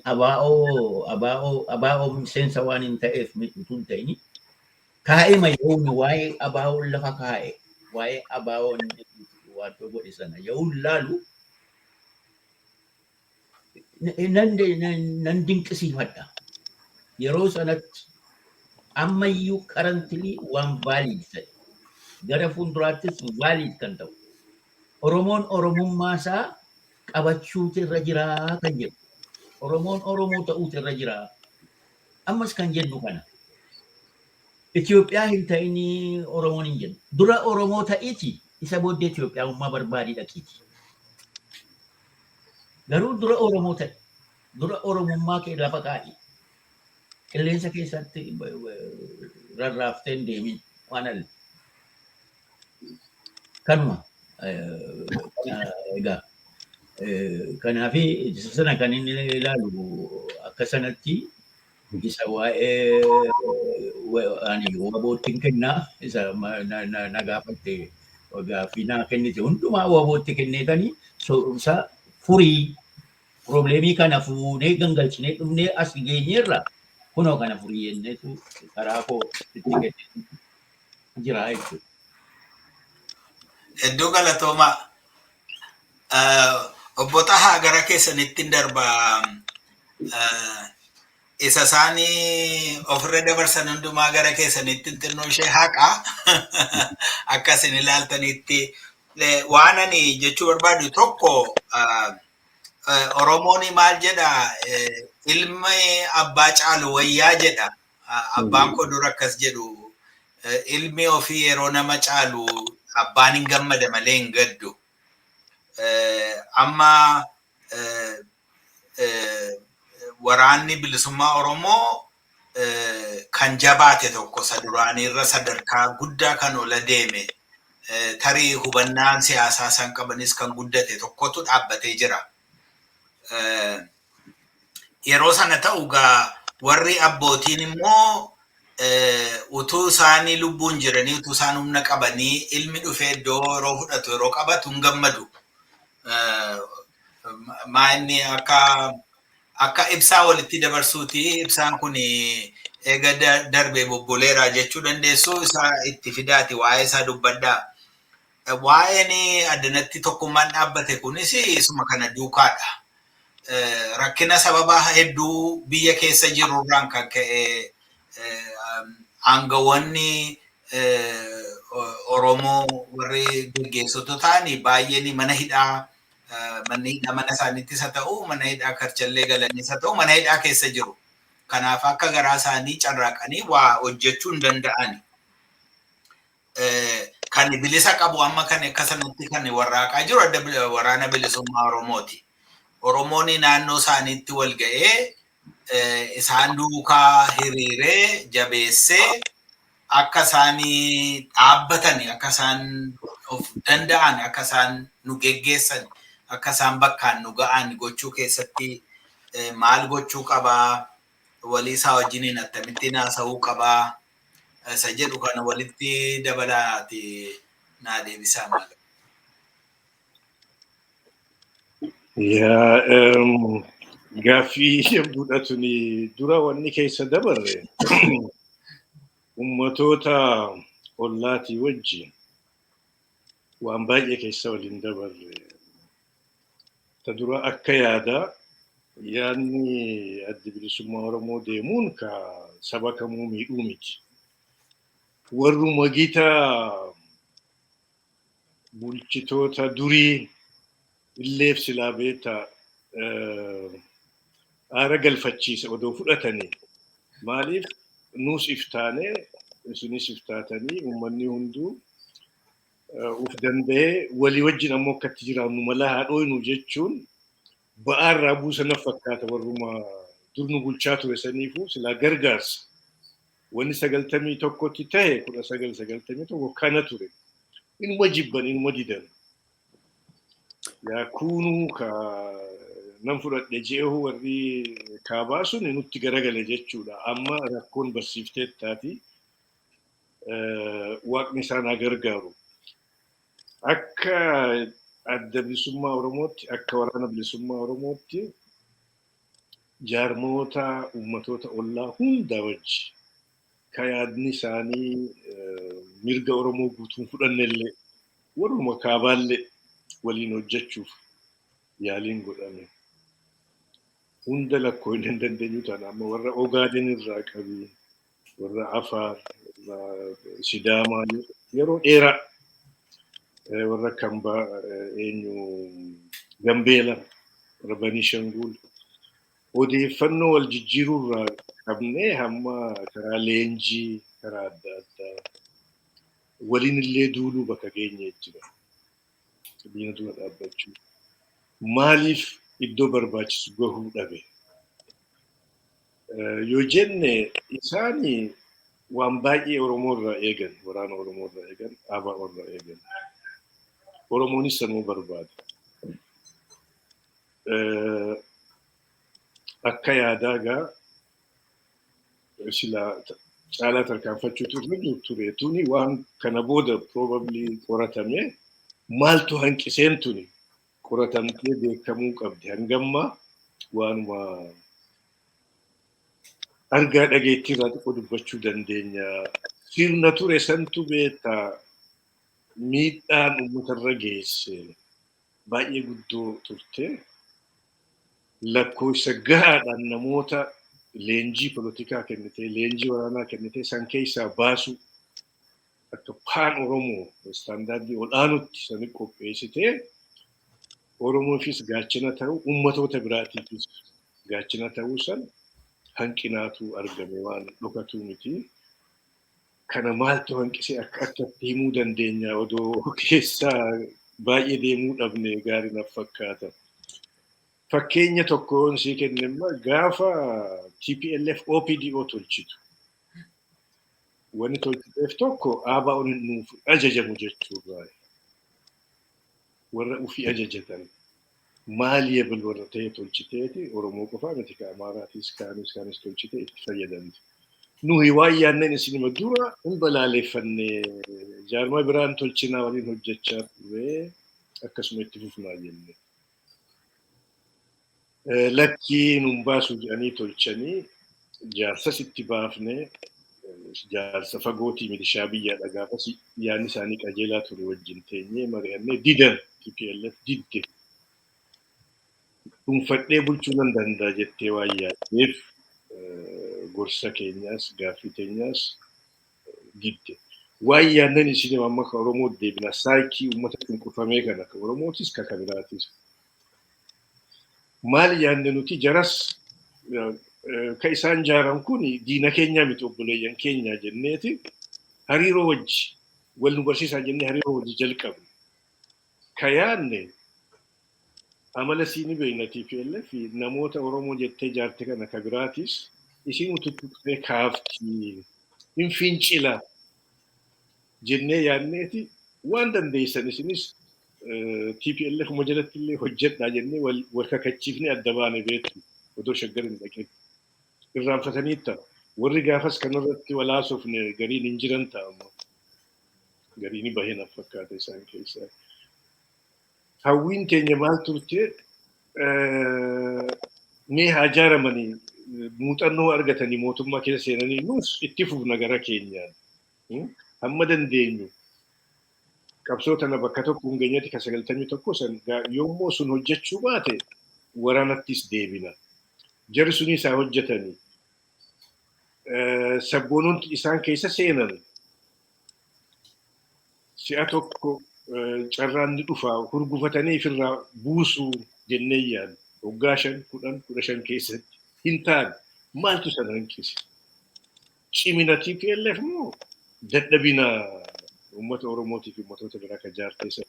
ABO miseensa waan hin ta'eef utuu hin ta'in kaa'ee mayyuun waa'ee ABO lafa kaa'e waa'ee ABO waantota godhe sana yoo laalu nan dinqisiifadha. Yeroo sanatti ammayyuu karantilii waan vaalid ta'e gara fuulduraattis vaalid kan ta'u Oromoon Oromummaa isaa qabachuutu irra jiraa kan jedhu. Oromoon Oromoo ta'uutu irra jiraa. Ammas kan jennu kana. Itoophiyaa hin ta'in Oromoon hin jennu. Dura Oromoo ta'iiti isa booddee Itoophiyaa'ummaa barbaadii dhaqiiti. Garuu dura Oromoo ta'e dura Oromummaa kee lafa kaa'i. Qilleensa keessatti rarraaftee hin deemin waan alle. Kanuma egaa kanaaf sana kan inni ilaalu akka sanatti isa waa'ee ani wabootti kennaa isa na gaafatte gaaffii naa kennite hundumaa wabootti kenneetanii soorumsa furii probleemii kana fuunee gangalchinee dhufnee as geenyeerra kunoo kana furii jenneetu karaa koo itti kennee jira jechuudha. Iddoo galatoomaa obbo Tahaa gara keessanitti darba isa isaanii ofirra dabarsan hundumaa gara keessanitti xinnoo ishee haqa akkasin ilaaltanitti waan ani jechuu barbaadu tokko Oromoon maal jedha ilma abbaa caalu wayyaa jedha. Abbaan koo dur akkas jedhu ilmi ofii yeroo nama caalu abbaan hin gammada malee hin gaddu. Amma waraanni bilisummaa Oromoo kan jabaate tokko saduraanii irra sadarkaa guddaa kan ola deeme tarii hubannaan siyaasaa san qabanis kan guddate tokkotu dhaabbatee jira. Yeroo sana ta'u gaa warri abbootiin immoo utuu isaanii lubbuun jiranii utuu isaan humna qabanii ilmi dhufee iddoo yeroo fudhatu yeroo qabatu hin gammadu. Maanni akka ibsaa walitti dabarsuuti ibsaan kun eega darbee bobboleeraa jechuu dandeessu isaa itti fidaati waa'ee isaa dubbadhaa. Waa'een addanatti tokkummaan dhaabbate kunis isuma kana duukaadha. Rakkina sababa hedduu biyya keessa jirurraan kan ka'e aangawoonni Oromoo warri gaggeessitoota ta'anii baay'een mana hidhaa manni hidhaa mana isaaniittis haa ta'u, mana hidhaa karchallee galanis haa ta'u, mana hidhaa keessa jiru. Kanaaf akka garaa isaanii carraaqanii waa hojjechuu hin danda'ani. Kan bilisa qabu amma kan akkasanatti kan warraaqaa jiru adda waraana bilisummaa Oromooti. Oromoon naannoo isaaniitti wal ga'ee isaan duukaa hiriiree jabeessee akka isaanii dhaabbatani, akka isaan of danda'an, akka isaan nu geggeessan, akka isaan bakkaan nu ga'an gochuu keessatti maal gochuu qabaa, walii isaa wajjiniin akkamittiin haasa'uu qabaa, isa jedhu kana walitti dabalaati naa deebisaa maal. Gaaffii fudhatuni dura wanni keessa dabarre ummatoota ollaatii wajjin waan baay'ee keessa waliin dabarre. Ta dura akka yaadni adda bilisummaa Oromoo deemuun ka saba kamuu miidhuu miti. Warruma gita bulchitoota durii illeef silaa beeta aara galfachiisa odoo fudhatanii maaliif nuus iftaanee isinis iftaatanii uummanni hunduu uf danda'ee walii wajjin ammoo akkatti jiraannu mala haadhoynu jechuun ba'aarraa buusana fakkaata warruma dur nu bulchaa ture saniifuu silaa gargaarsa. Wanni 91tti ta'e 1991 kana ture. Inuma jibban inuma didan. Yaa kunuu ka nam fudhadhe jeehu warri kaabaa sun nutti garagale jechuudha. Amma rakkoon barsiifteettaati waaqni isaan gargaaru. Akka adda bilisummaa Oromootti, akka waraana bilisummaa Oromootti jaarmoota ummatoota ollaa hunda wajji ka yaadni isaanii mirga Oromoo guutuun fudhannellee warruma kaabaallee waliin hojjechuuf yaaliin godhame. Hunda lakkoo hin dandeenyu taana amma warra Ogaaden irraa qabii, warra Afaar, warra Sidaamaa yeroo dheeraa warra Kambaa eenyu Gambeela, warra Benishangul odeeffannoo wal jijjiirurraa qabnee hamma karaa leenjii karaa adda addaa waliin illee duuluu bakka geenye jira. Biyya dura dhaabbachuu maaliif iddoo barbaachisu gahuu dhabe? Yoo jenne isaanii waan baay'ee Oromoo irraa eegan, waraana Oromoo irraa eegan, ABO irraa eegan. Oromoonis sanuu barbaada. Akka yaadaa gaa silaa caalaa tarkaanfachuutu ture tuni waan kana booda probably qoratame maaltu hanqiseen tuni qoratamtee beekamuu qabdi. Hangamma waanuma argaa dhageettii irraa xiqqoo dubbachuu dandeenya. Sirna ture santu beektaa miidhaan uummatarra geesse baay'ee guddoo turte. Lakkoofsa gahaadhaan namoota leenjii polotikaa kennitee, leenjii waraanaa kennitee san keessaa baasu akka paan Oromoo istaandaardii ol'aanutti sani qopheessitee Oromoofis gaachana ta'u, uummatoota biraatiifis gaachana ta'uu san hanqinaatu argame waan dhokatu miti. Kana maaltu hanqisee akka himuu dandeenya odoo keessaa baay'ee deemuu dhabne gaarii naaf fakkaata. Fakkeenya tokkoon sii kennema gaafa TPLF OPDO tolchitu. Wanni tolchiteef tokko ABO'n nuuf ajajamu jechuudha. Warra ufii ajajatan maal yebal warra ta'e tolchiteeti Oromoo qofaa miti ka Amaaraatis kaanis tolchitee itti fayyadamti. Nuyi waan yaannan isinima dura hin balaaleffanne jaarmaa biraan tolchinaa waliin hojjechaa ture akkasuma itti fufnaa jenne. Lakkii nun baasu jedhanii tolchanii jaarsas itti baafne jaarsa fagootii milishaa biyyaadha gaafas yaanni isaanii qajeelaa ture wajjin teenyee mari'annee didan TPLF didde. Dhuunfadhee bulchuu nan danda'a jettee waan yaaddeef gorsa keenyaas gaaffii keenyaas didde. Waan yaannan isin amma ka Oromoo deebina saayikii uummata cunqurfamee kana ka Oromootis ka kabiraatis. maal yaadne nuti jaras ka isaan jaaran kun diina keenya miti obboleeyyan keenya jenneeti hariiroo wajji wal nu barsiisaa jennee hariiroo wajji jalqabne. Ka yaadne amala siini beeynatii fi namoota Oromoo jettee jaarte kana ka biraatis isiin ututtuqee kaaftii hin fincila jennee yaadneeti waan dandeessan isinis TPLF jalatti illee hojjedhaa jennee wal kakachiifnee adda baane beektu odoo shaggar hin dhaqin. Irraanfatanii ta'a. Warri gaafas kanarratti walaasofne gariin hin jiran ta'a. Gariin bahee fakkaata isaan keessaa. Hawwiin keenya maal turte mee haa jaaramanii muuxannoo argatanii mootummaa keessa seenanii nus itti fufna gara keenyaan. Hamma dandeenyu qabsoo tana bakka tokko hin geenyetti ka 91 san yommuu sun hojjechuu baate waraanattis deebina. Jarri suni isaa hojjetanii sabboonoon isaan keessa seenan si'a tokko carraan ni dhufa hurgufatanii ofirraa buusuu jennee yaadna. Waggaa 10-15 keessatti hin taane maaltu sana hanqise? Cimina TPLF moo dadhabina uummata Oromootii fi uummattoota biraa ka jaarteessa?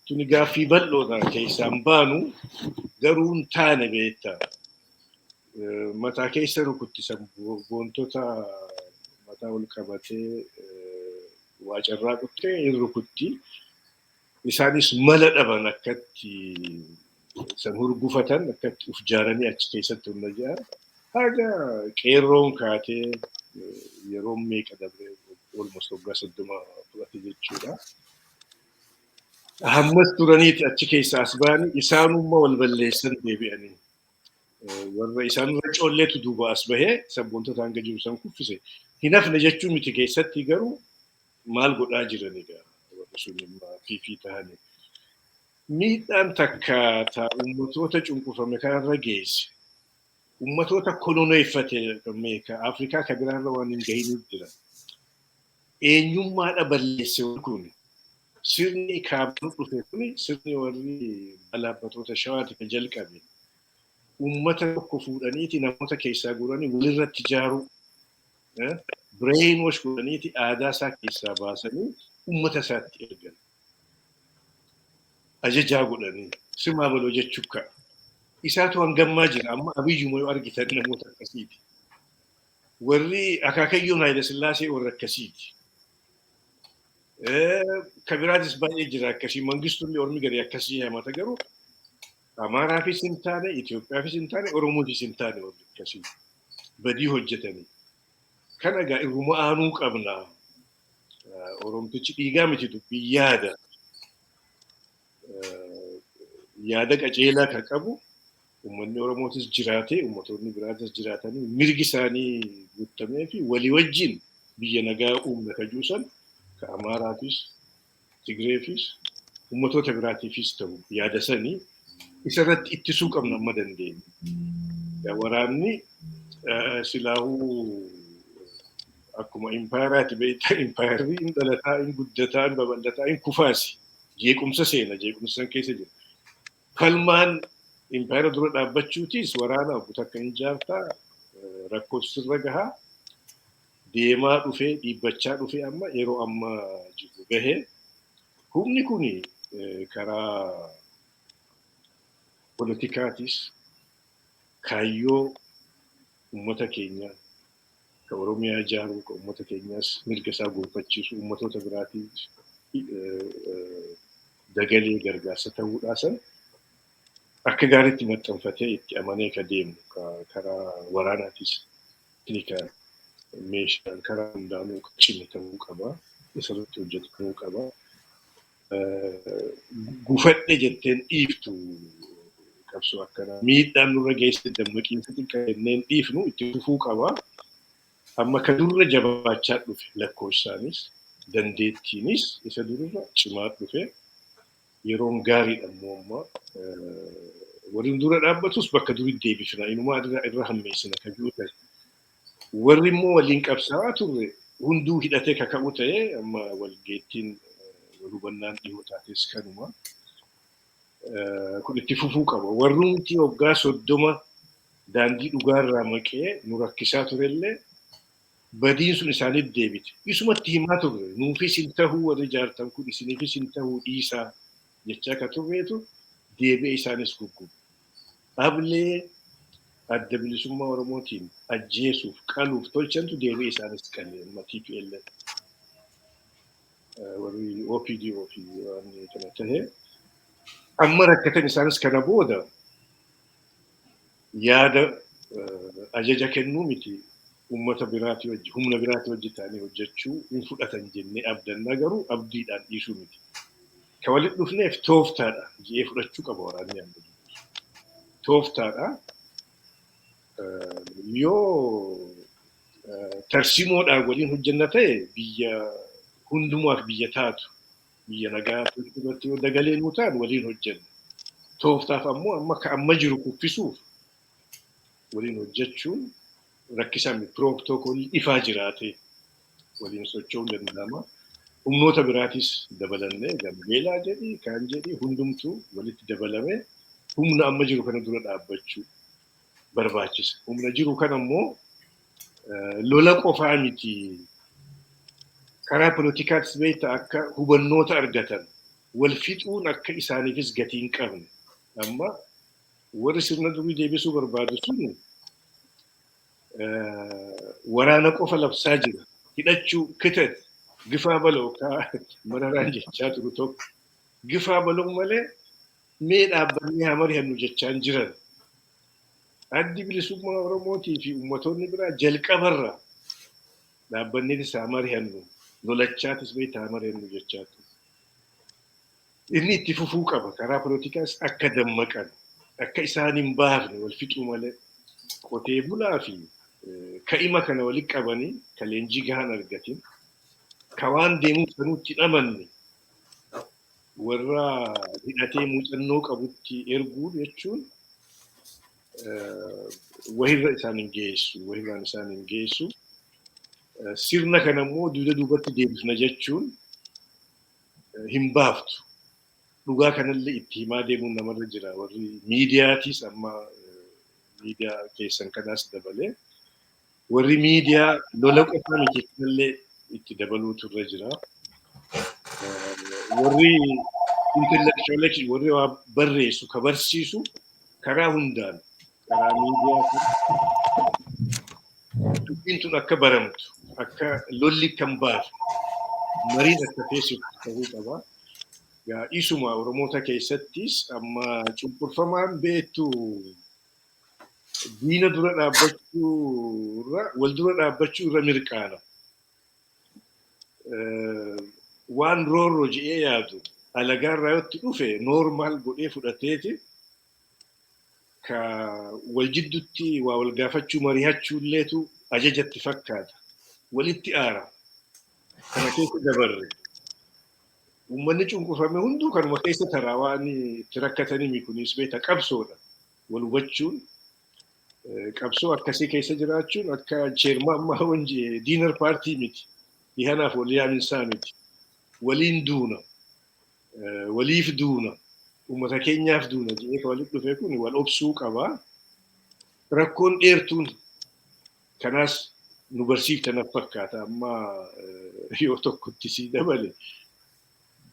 Tuni gaaffii bal'oodha keessaan baanu garuu hin taane beektaa. Mataa keessa rukuttisan wantoota mataa ol qabatee waa carraa quttee hin rukutti. Isaanis mala dhaban akkatti san hurgufatan akkatti uf jaaranii achi keessatti hunda jaa. Haga qeerroon kaatee yeroo meeqa dabre almost waggaa 30 fudhate jechuudha. Hammas turaniiti achi keessa as ba'anii isaanummaa wal balleessan deebi'anii. Warra isaanirra coolleetu duuba as bahee sabboontota hanga jiru san kuffise. Hin hafne jechuun miti keessatti garuu maal godhaa jiran egaa warra sun fiifii ta'anii. Miidhaan takka ta'a ummatoota cunqurfame kanarra geesse. Ummatoota koloneeffate ka Afrikaa ka biraarra waan hin gahin jira. Eenyummaadha balleesse kun sirni kaabaan dhufe kun sirni warri balaabbatoota shawaati ka jalqabe. Ummata tokko fuudhaniiti namoota keessaa guuranii walirratti ijaaruu. Brain wash godhaniiti aadaa isaa keessaa baasanii ummata isaatti ergan. Ajajaa godhanii simaa baloo jechuuf ka'a. Isaatu hangammaa jira amma abiyyuma yoo argitan namoota akkasiiti. Warri akaakayyoon Haayile Sillaasee warra akkasiiti. Ka biraatis baay'ee jira akkasii mangistuun ormi garii akkasii hamata garuu Amaaraafis hin taane, Itoophiyaafis hin taane, Oromoofis hin taane warri akkasii badii hojjetanii. Kana egaa irruma aanuu qabna. Oromtichi dhiigaa miti dubbii yaada. Yaada qajeelaa kan qabu uummanni Oromootis jiraatee uummattoonni biraatis jiraatanii mirgi isaanii guutamee fi walii wajjin biyya nagaa uumna ka juusan ka Amaaraafis, Tigreefis, uummattoota biraatiifis ta'u yaada sanii isarratti ittisuu qabna amma dandeenye. Waraanni silaahuu akkuma impaayiraati beektaa impaayirri hin dhalataa, hin guddataa, hin babal'ataa, hin kufaasi. Jeequmsa seena, jeequmsa san keessa jira. Falmaan impaayira dura dhaabbachuutis waraana obbo takka hin jaartaa rakkoo sirra gahaa deemaa dhufee dhiibbachaa dhufee amma yeroo amma jiru gahee humni kuni karaa politikaatis kaayyoo uummata keenyaa ka Oromiyaa ijaaruu ka uummata keenyaas mirga isaa gonfachiisu uummattoota biraatiif dagalee gargaarsa ta'uudhaasan akka gaariitti maxxanfatee itti amanee ka deemu karaa waraanaatis tiknikaa meeshaan karaa hundaanuu cimee ta'uu qaba. Isarratti hojjetamuu qaba. Gufadhe jetteen dhiiftu qabsoo akkanaa miidhaan nurra geesse dammaqiinsa xiqqaanneen dhiifnu itti fufuu qaba. Amma ka durra jabaachaa dhufe lakkoofsaanis dandeettiinis isa durra cimaa dhufe yeroon gaariidha immoo amma warri dura dhaabbatus bakka durii deebifna inumaa irra hammeessina kan jiru ta'e. Warri immoo waliin qabsaa'aa turre hunduu hidhatee kaka'u ta'ee amma walgeettiin hubannaan dhihoo taates kanuma. kun itti fufuu qaba. Warrumti waggaa 30 daandii dhugaarraa maqee nu rakkisaa turellee badiin sun isaaniif deebite. Isumatti himaa turre nuufis hin tahuu warri jaartan kun isiniifis hin tahuu dhiisaa jechaa akka turreetu deebi'ee isaanis guggubu. Ablee adda bilisummaa Oromootiin ajjeesuuf qaluuf tolchantu deebi'ee isaanis qalee TPLF warri OPDO fi waan kana ta'e. Amma rakkatan isaanis kana booda yaada ajaja kennuu miti ummata biraatii wajji humna biraatii wajji ta'anii hojjechuu hin fudhatan jennee abdanna garuu abdiidhaan dhiisuu miti. Ka walitti dhufneef tooftaadha jedhee fudhachuu qaba waraanni amma. Tooftaadha. Yoo tarsiimoodhaan waliin hojjenna ta'e biyya hundumaaf biyya taatu biyya nagaa irratti yoo dagalee nuu ta'an waliin hojjenna. Tooftaaf ammoo amma jiru kuffisuuf waliin hojjechuun rakkisaami pirootokoolii ifaa jiraate waliin socho'uu danda'ama. Humnoota biraatis dabalannee gambeelaa jedhi kaan jedhi hundumtuu walitti dabalame humna amma jiru kana dura dhaabbachuu barbaachisa. Humna jiru kana immoo lola qofaa miti. Karaa poolitikaattis beektaa akka hubannoota argatan wal fixuun akka isaaniifis gatii hin qabne. Amma warri sirna durii deebisuu barbaadu sun waraana qofa labsaa jira. Hidhachuu kitat gifaa baloo mararaan jechaa turu tokko. Gifaa baloo malee mee dhaabbannee haa mari'annu jechaan jiran. Addi bilisummaa Oromootii fi uummattoonni biraa jalqabarra dhaabbannee isaa mari'annu lolachaatis beektaa mari'annu jechaatu. Inni itti fufuu qaba karaa poolitikaas akka dammaqan akka isaan hin baafne wal fixuu malee qotee bulaa fi ka'ima kana walitti qabanii ka leenjii gahaan argatin ka waan deemuuf sanuutti amanne warra hidhatee muuxannoo qabutti erguu jechuun wahirra isaan hin geessu. Sirna kana immoo duubatti deebisna jechuun hin baaftu. Dhugaa kanallee itti himaa deemuun namarra jira. Warri miidiyaatis amma miidiyaa keessan kanaas dabalee warri miidiyaa lola qofaa miti kanallee itti dabaluutu irra jira. Warri intellectual warri waa barreessu ka barsiisu karaa hundaan karaa miidiyaa dubbiin tun akka baramtu akka lolli kan baasu mariin akka teessu ta'uu qaba. Isuma Oromoota keessattis amma cunqurfamaan beektu diina dura wal dura dhaabbachuu irra mirqaana. Waan roorroo je'ee yaadu alagaarraa yotti dhufe noormaal godhee fudhateeti ka wal jidduutti waa wal gaafachuu mari'achuu illeetu ajajatti fakkaata. Walitti aara. Kana keessa dabarre. Uummanni cunqurfame hunduu kanuma keessa taraa waan itti rakkatanii kunis beektaa qabsoodha. Wal hubachuun qabsoo akkasii keessa jiraachuun akka cheermaa ammaa wanjee diinar paartii miti. Dhihanaaf wal yaaminsaa miti. Waliin duuna. Waliif duuna. Uummata keenyaaf duuna jedhee ka walitti dhufe kun wal obsuu qabaa. Rakkoon dheertuun kanaas nu barsiiftan fakkaata amma yoo tokkotti sii dabale.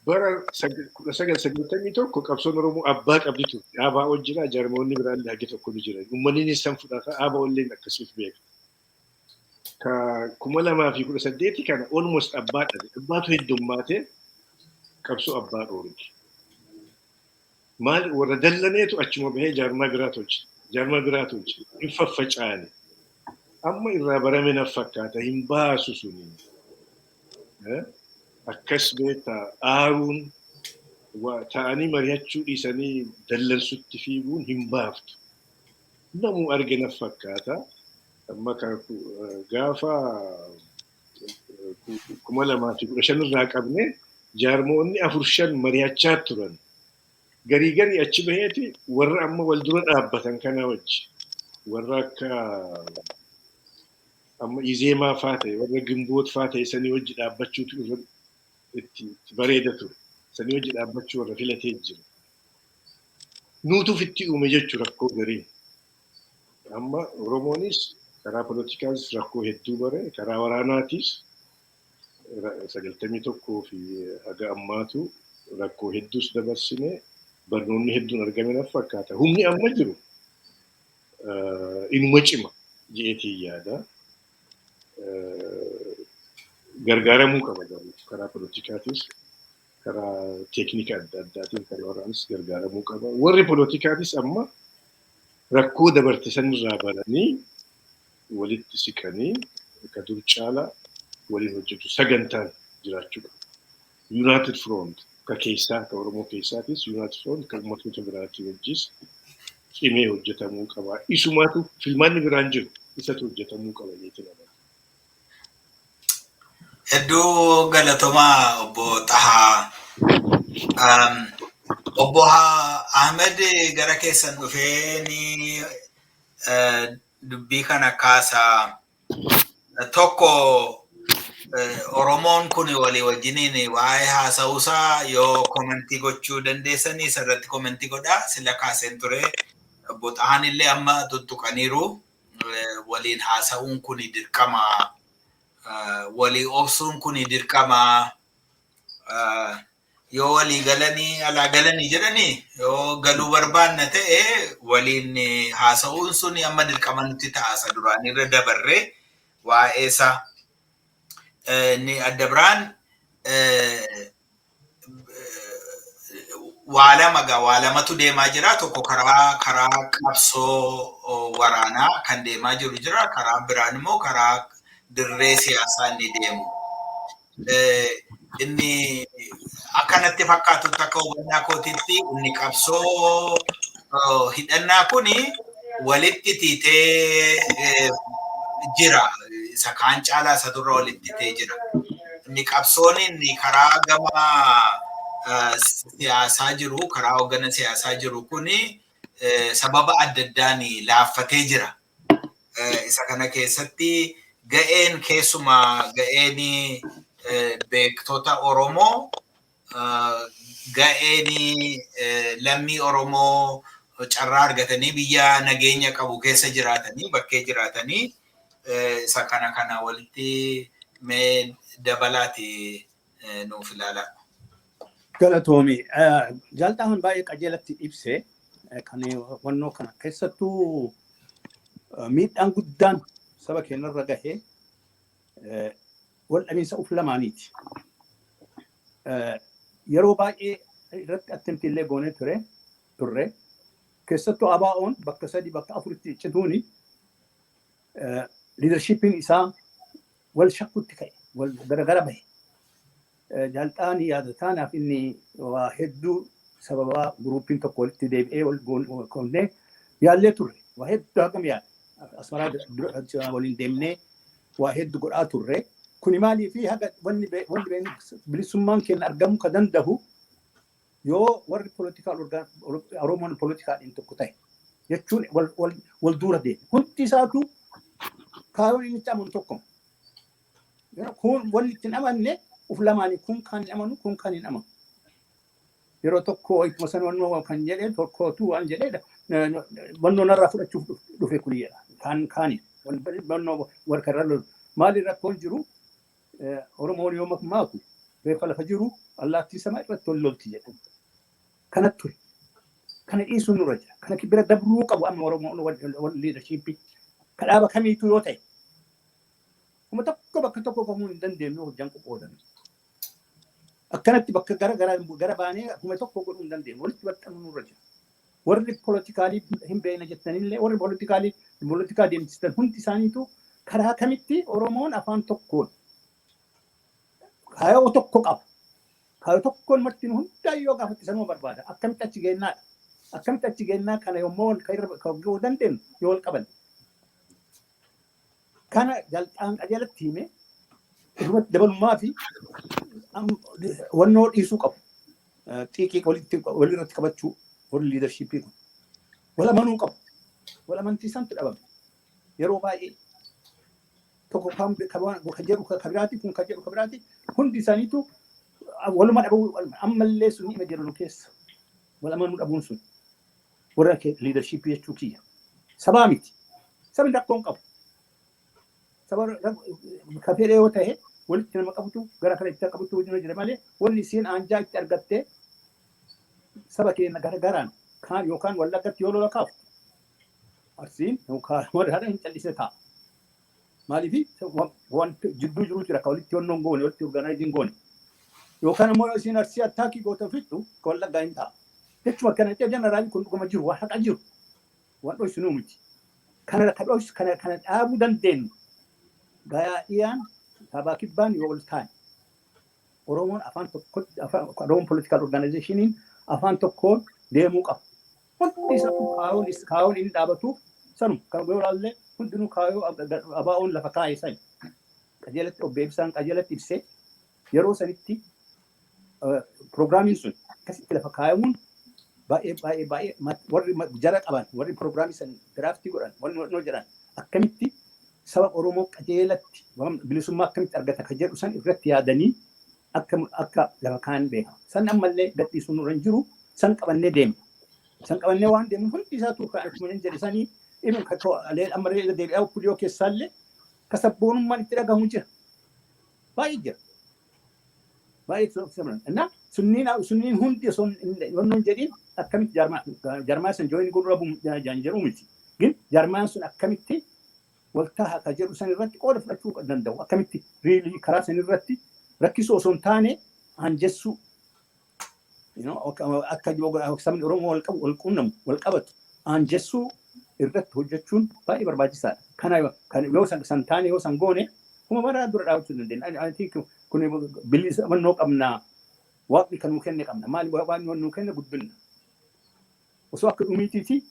Bara 1991 qabsoon Oromoo abbaa qabdi turte. Aabaa ol jira jaarmoonni biraallee hagi tokko ni jira. Uummanni isaan fudhata aabaa olleen akkasiif beeka. Ka 2018 kana almost abbaa dhabe. Abbaatu heddummaatee qabsoo abbaa dhoorge. Maal warra dallaneetu achuma bahee jaarmaa biraa tolche. Hin faffacaane. Amma irraa barame na fakkaata hin baasu suni. Akkas beektaa aaruun ta'anii mari'achuu dhiisanii dallansutti fiiguun hin baaftu. Namuu arge na fakkaata. Amma gaafa 2015 irraa qabne jaarmoonni 4-5 mari'achaa turan. Garii achi baheeti warra amma wal dura dhaabbatan kana wajji. Warra akka amma izeemaa faa ta'e warra gimboot faa ta'e sanii wajji dhaabbachuutu irra itti bareeda ture. Sanii wajji dhaabbachuu warra filatee jira. nuutu fitti uume jechuudha rakkoo gariin. Amma Oromoonis karaa poolitikaas rakkoo hedduu bare, karaa waraanaatis 91 fi haga ammaatu rakkoo hedduus dabarsine barnoonni hedduun argameef fakkaata. Humni amma jiru inuma cima jeetii yaada. Gargaaramuu qaba karaa poolitikaatis, karaa teeknika adda addaatiin karaa waraanis gargaaramuu qaba. Warri poolitikaatis amma rakkoo dabarte sanirraa baranii walitti siqanii akka dur caalaa waliin hojjetu sagantaan jiraachuu qaba. United Front ka keessaa ka Oromoo keessaatis United Front ka uummattoota biraatii wajjis cimee hojjetamuu qaba. Isumaatu filmaanni biraan jiru isatu hojjetamuu qaba jechuudha. Hedduu galatomaa obbo Tahaa. Obbo Ahmed gara keessan dhufee ni dubbii kana kaasaa tokko Oromoon kun walii wajjiniin waa'ee haasa'uusaa yoo komentii gochuu dandeessanii sirratti komentii godhaa sila kaaseen ture. Obbo Tahaan illee amma tuttuqaniiru waliin haasa'uun kun dirqama. Walii obsuun kun dirqama. Yoo walii galanii alaa galanii jedhanii yoo galuu barbaanna ta'e waliin haasa'uun sun amma dirqama nuti taasa duraan irra dabarree waa'ee isaa ni adda biraan waa lamatu deemaa jira. Tokko karaa qabsoo waraanaa kan deemaa jiru jira. Karaa biraan immoo karaa dirree siyaasaa inni deemu. Inni akkanatti fakkaatu akka hubannaa kootiitti inni qabsoo hidhannaa kuni walitti tiitee jira. Isa kaan caalaa isa durra walitti tiitee jira. Inni qabsoon inni karaa gama siyaasaa jiru, karaa hoggana siyaasaa jiru kuni sababa adda addaan laaffatee jira. Isa kana keessatti ga'een keessumaa ga'een beektota Oromoo ga'een lammii Oromoo carraa argatanii biyya nageenya qabu keessa jiraatanii bakkee jiraatanii isa kana walitti mee dabalaati nuuf ilaalaa. Galatoomi jaaltahan baay'ee qajeelatti ibse kan wannoo kana keessattuu miidhaan guddaan saba keenyarra gahee wal dhabiinsa uf lamaaniiti. Yeroo baay'ee irratti attemtillee goonee turre keessattuu ABO'n bakka 3 bakka 4 cituuni leadershipiin isaa wal shakkutti ka'e wal garagara bahe. Jaaltaan yaadataanaaf inni waa hedduu sababa guruupiin tokko walitti deebi'ee wal goonee yaallee turre. Waa hedduu hagam yaada. Asmaraa waliin deemnee waa hedduu godhaa turre. Kuni maalii fi haga wanni bilisummaan keenya argamuu ka danda'u yoo warri Oromoon poolitikaadhaan tokko ta'e jechuun wal dura deeme. Hundi isaatu kaayyoon inni itti amanu tokko. Kun wanni itti hin amanne uf lamaanii kun kan hin amanu kun kan hin amanu. Yeroo tokko ittuma san wannoo kan jedhee tokkootu waan jedheedha. Wannoo narraa fudhachuuf dhufe kuniyedha. Kaani wannoo warkarra lolu. Maali rakkoon jiru Oromoon yoo maaku reefa lafa jiru allaattii sama irratti wal lolti jedhamu. Kanatti ture. Kana dhiisuun nurra jira. Kana bira dabruu qabu amma Oromoon wal leadershipii. Kadhaaba kamiitu yoo ta'e. Kuma tokko bakka tokko bahuu hin dandeenyu hojjaan qophoodan. Akkanatti bakka gara baanee kuma tokko godhuu hin dandeenyu. Walitti baxxanuu nurra jira. Warri poolitikaalii hin beekne jettanillee warri poolitikaa deemsisan hundi isaaniitu karaa kamitti Oromoon afaan tokkoon kaayyoo tokko qaba. Kaayyoo tokkoon marti hundaa yoo gaafatti sanuma barbaada. Akkamitti achi geennaadha. Akkamitti achi geennaa kana yommuu kan ga'uu dandeenyu yoo wal qaban. Kana jalqaan qajeelatti hime irratti dabalummaa fi wannoo dhiisuu qabu. Xiiqii walirratti qabachuu warri leadershipii kun. Wal amanuu qabu. Wal amantiisantu dhabame. Yeroo baay'ee tokko kan jedhu kabiraati kun kan jedhu kabiraati hundi isaaniitu waluma dhabuu ammallee sun ima jiran keessa wal amanuu dhabuun sun. warra leadership jechuu kiyya. Sabaa miti. Sabni rakkoon qabu. Saba kafeedha yoo ta'e walitti nama qabutu gara kana itti qabutu wajjin jira malee wanni isiin aanjaa itti argattee saba keenya garaan kaan yookaan wallaggatti yoo lola kaaftu arsiin yookaan warra hin callisee ta'a. Maaliif wanti jidduu jiruutu rakka walitti yoon goone walitti organizing goone yookaan immoo isiin arsii attaakii goota fixu wallaggaa hin ta'a. Jechuun akkana ta'e jeneraaliin kun dhuguma jiru waan haqa jiru waan dho'isinuu miti. Kana dhaabuu dandeenyu gaa'iyaan sabaa kibbaan yoo ol ta'an Oromoon afaan tokko Oromoon political organizationiin afaan tokkoon deemuu qaba. Hundi isaa kaayyoon inni dhaabatu sanuma kan biraallee hundinuu kaayyoo abaa'oon lafa kaa'e sani qajeelatti obbeebsaan qajeelatti ibsee yeroo sanitti pirogiraamiin sun akkasitti lafa kaayamuun baay'ee warri jara qaban warri pirogiraamii san diraaftii godhan wanni jedhan akkamitti saba Oromoo qajeelatti bilisummaa akkamitti argata kan jedhu san irratti yaadanii akka lafa kaan beekama. San ammallee gadhiisuun nurra hin jiru san qabannee deemna. San qabannee waan deemu hundi isaa tuukaa akkuma hin jedhisanii ibn ammallee deebi'aa okkudiyoo keessaallee kasabboonummaan itti dhagahamu jira. Baay'ee jira. Baay'ee sabran. Innaa sunniin hundi osoo hin jedhin akkamitti jaarmaa san jooyin gurrabu jaan jedhu miti. Gin jaarmaan sun akkamitti waltaa haqa jedhu san irratti qooda fudhachuu danda'u. Akkamitti riilii karaa san irratti rakkisoo osoo hin taane aanjessuu. Akka sabni Oromoo wal quunnamu wal qabatu aanjessuu irratti hojjechuun baay'ee barbaachisaadha. Kana yoo san taane yoo san goone kuma bara dura dhaabachuu dandeenya. I think kun bilisa mannoo qabnaa waaqni kan nuu kenne qabna. Maali waaqni nuu kenne guddinna. Osoo akka dhumiitiiti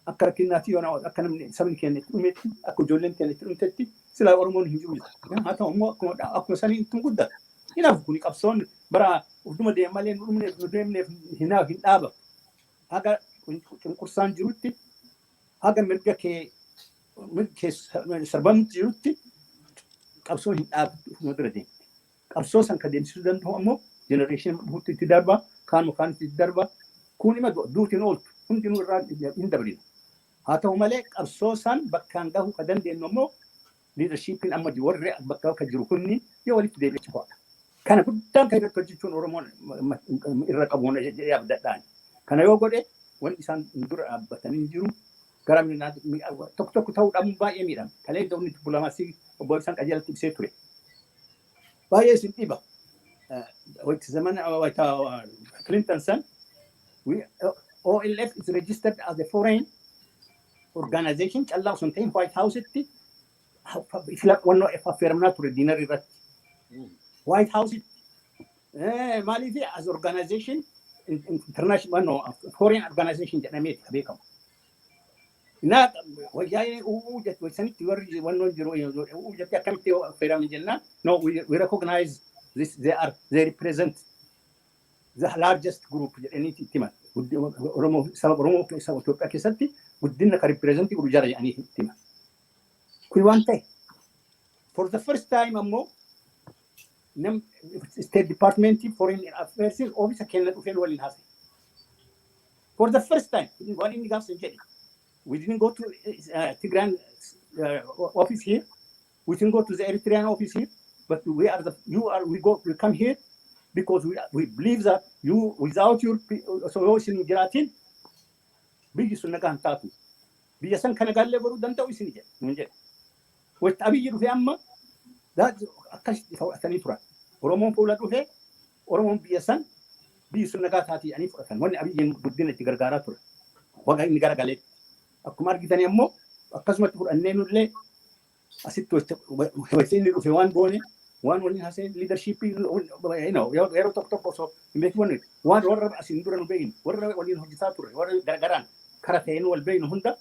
akka rakkinaati yoo akka namni sabni keenya itti dhumeetti akka ijoolleen keenya itti dhumeetti silaa Oromoon hin jiru. Haa ta'u immoo akkuma sanii itti guddata. Hinaaf kun qabsoon bara urduma deemalee nu deemneef hin dhaaba. Haga cunqursaan jirutti haga mirga kee sarbamutti jirutti qabsoon hin dhaabatu nu bira deemti. Qabsoo san kan deemsisuu danda'u ammoo jenereeshinii dhufuutti itti darba kaan itti darba kun ima duutiin ooltu hundinuu irraa hin dabalina. Haa ta'u malee qabsoo san bakkaan gahuu kan dandeenyu ammoo liidarshiipiin amma warri bakka jiru kunni yoo walitti deebi'ee qofa. Kana guddaan kan irratti hojjechuun Oromoon irra qabuun yaabdadhaan. Kana yoo godhe wanti isaan dura dhaabbatanii jiru gara tokko ta'uu dhabuun baay'ee miidhama. Kalee ta'uun itti bulamaasii obbo isaan qajeelatti ibsee ture. Baay'ee isin dhiba. Wanti zaman Clinton san OLF is registered as a foreign organization callaa osoo hin ta'in White House-itti wannoo affeeramnaa ture diinar irratti. White House maaliif as organization international foreign organization jedhamee beekamu. Naa wayyaa'ee jettu sanitti warri wannoo jiru jettee akkamitti affeeraman jennaan no we recognize this they represent the largest group jedhanii itti himan. Oromoo saba Itoophiyaa keessatti guddina kan representii gurra jara jedhanii itti himan. Kun waan ta'e for the first time ammoo State Department Foreign Affairs Office Kenya dhufeen waliin haasa'e. For the first time, waan inni gaafsan jedhe. We didn't go to Tigran office here. We didn't go to the Eritrean office here. But we come here because we believe that you, without your solution jiratin, biyyi sun nagaan taatu. Biyya san kana gaallee godhuu danda'u isin jedhe. Wayita abiyyi dhufe amma akkasitti fudhatanii turan. Oromoon fuula dhufe Oromoon biyya san biyyi sun nagaa taatii jedhanii fudhatan. Wanni abiyyiin guddina itti gargaaraa ture. Waga inni garagalee. Akkuma argitanii ammoo akkasumatti fudhannee nullee asitti wayita inni dhufe waan goone waan waliin haasa'e liidarshiippii yeroo tokko osoo hin beekifanne waan warra asiin dura nu beeknu warra waliin hojjetaa ture warra gargaraan kara ta'een wal beeknu hunda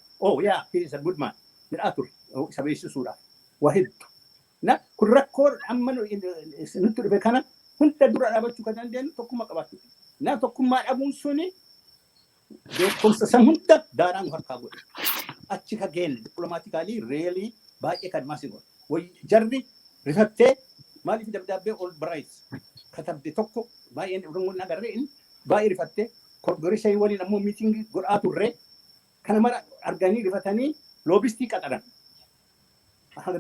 he is a good man jedhaa ture isa beeksisuudhaaf waa hedduu. Na kun rakkoo amma nutti dhufe kana hunda dura dhaabachuu kan dandeenyu tokkummaa qabaachuu. Na tokkummaa dhabuun suni beekumsa san hunda daaraan harkaa godhe. Achi ka geenne dippiloomaatikaali reelii baay'ee kan maasii godhe. Jarri rifattee maaliif dabdaabbee ol biraayis katabde tokko baay'een Oromoon agarree baay'ee rifattee korporeeshinii waliin ammoo miitingii godhaa turre kana mara arganii rifatanii loobistii qaxaran.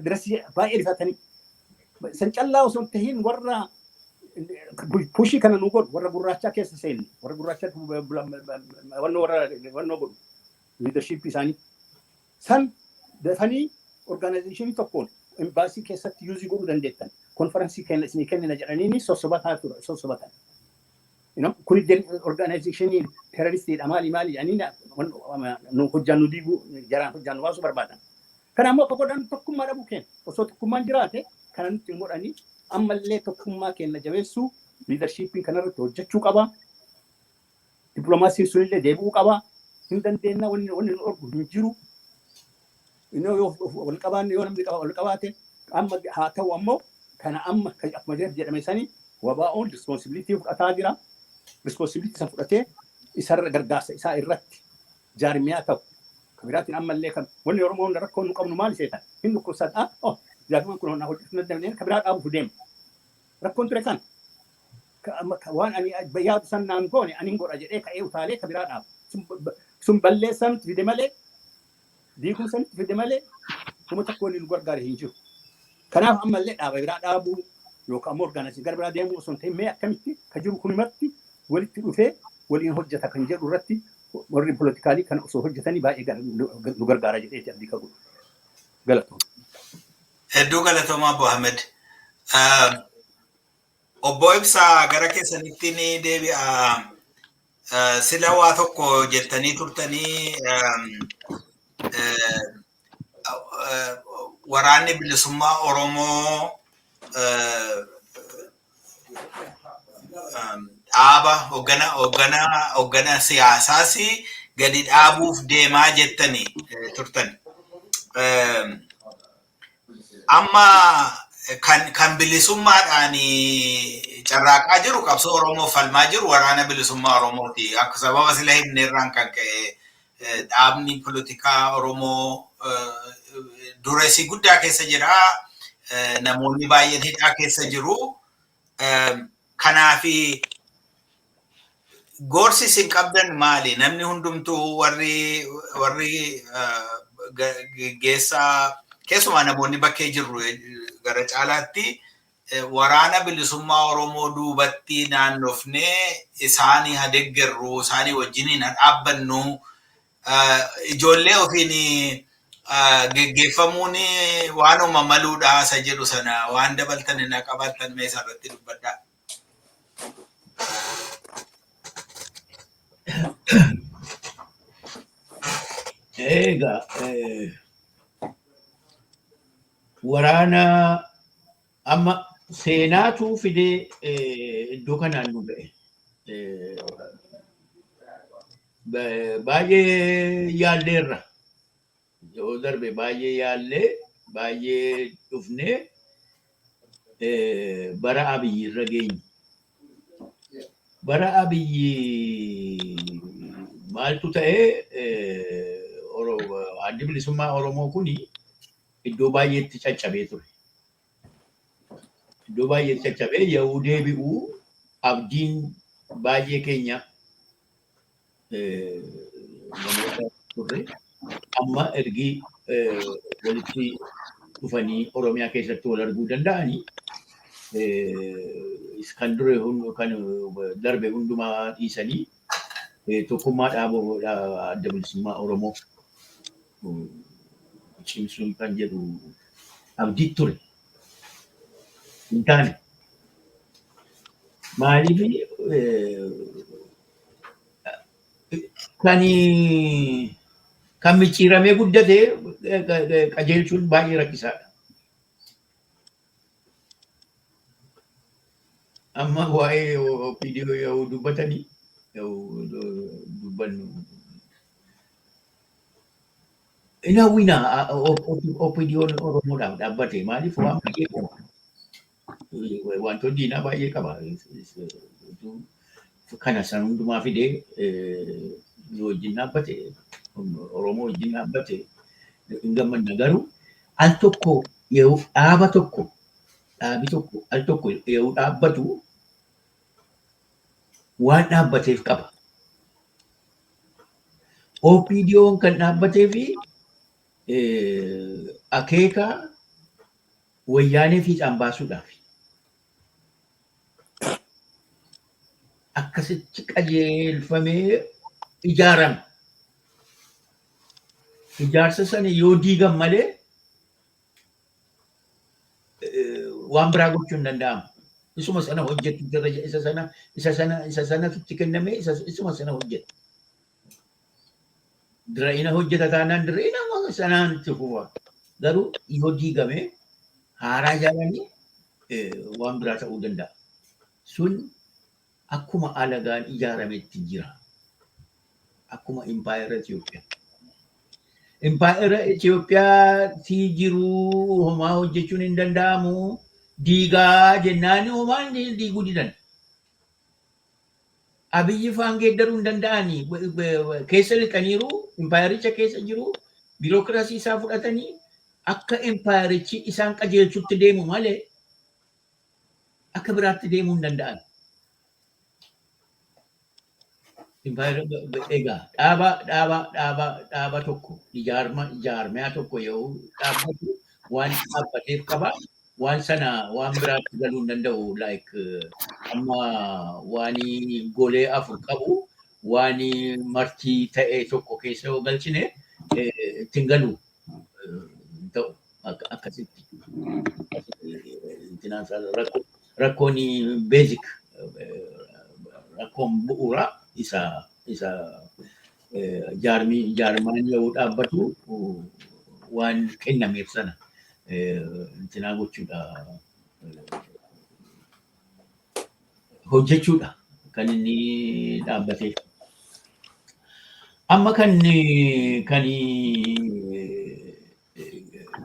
Dirasii baay'ee rifatanii. San callaa osoo tahiin warra pushii kana nu godhu warra gurraachaa keessa seenni warra gurraachaa wannoo godhu leadership isaanii. San dafanii organizationii tokkoon embaasii keessatti yuuzii godhuu dandeettan. Konferansii isinii kennina jedhanii sossobataa ture sossobatan. Kun organizationii terroristiidha maali jedhanii nu hojjaan nu diiguu jaraan hojjaan nu baasuu barbaadan. Kana ammoo akka godhan tokkummaa dhabuu kenna. Osoo tokkummaan jiraate kana nutti hin godhanii ammallee tokkummaa kenna jabeessuu leadershipiin kanarratti hojjechuu qaba. Dippiloomaasiin sunillee deebi'uu qaba. Hin dandeenna wanni nu orgu hin jiru. Wal qabaanne yoo namni wal qabaate amma haa ta'u ammoo kana amma akkuma jedhame sanii wabaa'oon responsibilitii fudhataa jira. Responsibilitii san fudhatee isarra gargaarsa isaa irratti jaarmiyaa ta'u. Kabiraatiin ammallee kan wanni Oromoon rakkoo nu qabnu maali seetan? Hin dhukkubsadhaa. Jaarmaan kun honnaa hojjetu dandeenye kabiraa dhaabuuf deema. Rakkoon ture kan waan ani yaadu san naan goone ani godha jedhee ka'ee utaalee kabiraa dhaabu. Sun balleessan fide malee diikuun san fide malee kuma tokko nu gargaare hin jiru. Kanaaf ammallee dhaaba biraa dhaabuu yookaan ammoo orgaanasii gara biraa deemuu osoo hin ta'in mee akkamitti ka jiru kunumatti walitti dhufee waliin hojjeta kan jedhu irratti warri politikaalii kan osoo hojjetanii baay'ee nu gargaara jedhee abdii qabu. Galatooma. Hedduu galatooma Obbo Ahmed. Obbo Ibsaa gara keessanitti ni deebi'a. Sila waa tokko jettanii turtanii waraanni bilisummaa Oromoo dhaaba hoggana siyaasaas gadi dhaabuuf deemaa jettanii turtan. Amma kan bilisummaadhaan carraaqaa jiru qabsoo Oromoo falmaa jiru waraana bilisummaa Oromooti. Akka sababa sila himneerraan kan ka'e dhaabni politikaa Oromoo dureessi guddaa keessa jira. Namoonni baay'een hidhaa keessa jiru. Kanaafi gorsi isin qabdan maali? Namni hundumtuu warri geessaa keessumaa namoonni bakkee jirru gara caalaatti waraana bilisummaa Oromoo duubatti naannofnee isaanii hadeggerru isaanii wajjiniin dhaabbannu ijoollee ofiin geggeeffamuun waanuma maluudha isa jedhu sana waan dabaltan hin qabaatan mee isarratti dubbadhaa. Egaa waraana amma seenaatu fidee iddoo kanaan nu ga'e. Baay'ee yaalleerra. Yoo darbe baay'ee yaallee baay'ee dhufnee bara Abiyyi irra geenye. Bara Abiyyi maaltu ta'ee addi bilisummaa Oromoo kuni iddoo baay'eetti caccabee ture. Iddoo baay'eetti caccabee yoo deebi'u abdiin baay'ee keenya namoota turre amma ergi walitti dhufanii Oromiyaa keessatti wal arguu danda'anii kan dure kan darbe hundumaa dhiisanii tokkummaa dhaaboo adda bilisummaa Oromoo cimsuun kan jedhu abdii ture. Hin taane maaliif kan micciiramee guddate qajeelchuun baay'ee rakkisaadha. Amma waa'ee viidiyoo yoo dubbatanii dubbannu inawina opinion Oromoodhaaf dhaabbate maaliif waan baay'ee qaba. Wantoonni diinaa baay'ee qaba. Kana san hundumaa fidee wajjin dhaabbate Oromoo wajjin dhaabbate hin gammanna garuu al tokko yoo dhaaba tokko dhaabi tokko al tokko yoo dhaabbatu waan dhaabbateef qaba. OPDO'n kan dhaabbatee fi akeeka wayyaanee fiixaan baasuudhaaf. Akkasitti qajeelfamee ijaarame. Ijaarsa sana yoo diigan malee waan biraa gochuu hin danda'amu. Isuma sana hojjetu daraja isa sanatti kenname isuma sana hojjetu. Diraa'ina hojjeta taanaan diraa'ina sanaan itti fufa. Garuu yoo diigame haaraa ijaaranii waan biraa ta'uu danda'a. Sun akkuma alagaan ijaarametti jira. Akkuma impaayera Itoophiyaa. Impaayera Itoophiyaatti jiru homaa hojjechuun hin danda'amu. Diigaa jennaan homaa diiguu didan. Abiyyi faan geeddaruu hin danda'anii keessa lixaniiru impaayericha keessa jiru biirokiraasii isaa fudhatanii akka impaayerichi isaan qajeelchutti deemu malee akka biraatti deemuu hin danda'an. Egaa dhaaba tokko ijaarmiyaa tokko yoo dhaabbatu waan dhaabbateef qaba. Waan sana waan biraatti galuu hin danda'u. Like amma waan golee afur qabu waan martii ta'e tokko keessa yoo galchine ittiin galu ta'u akkasitti. Rakkoon basic rakkoon bu'uuraa isa jaarmaan yoo dhaabbatu waan kennameef sana intinaa gochuudha hojjechuudha kan inni dhaabbatee. Amma kan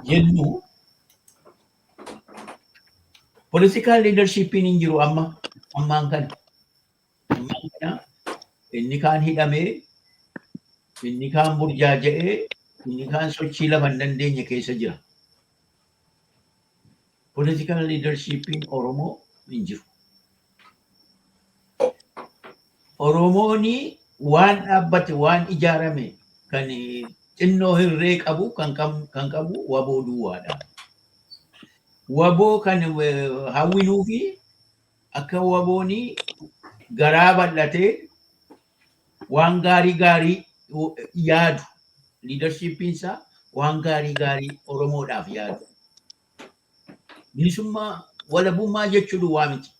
jennu political leadershipiin hin jiru ammaan kana inni kaan hidhamee inni kaan burjaaja'ee inni kaan sochii lafa hin dandeenye keessa jira. Political leadership in Oromo hin jiru. Oromooni waan dhaabbate waan ijaarame kan xinnoo hirree qabu kan qabu waboo duwwaadha. Waboo kan hawwinuu fi akka wabooni garaa bal'atee waan gaarii yaadu leadership isaa waan gaarii Oromoodhaaf yaadu. Bilisummaa walabummaa jechuun waa miti.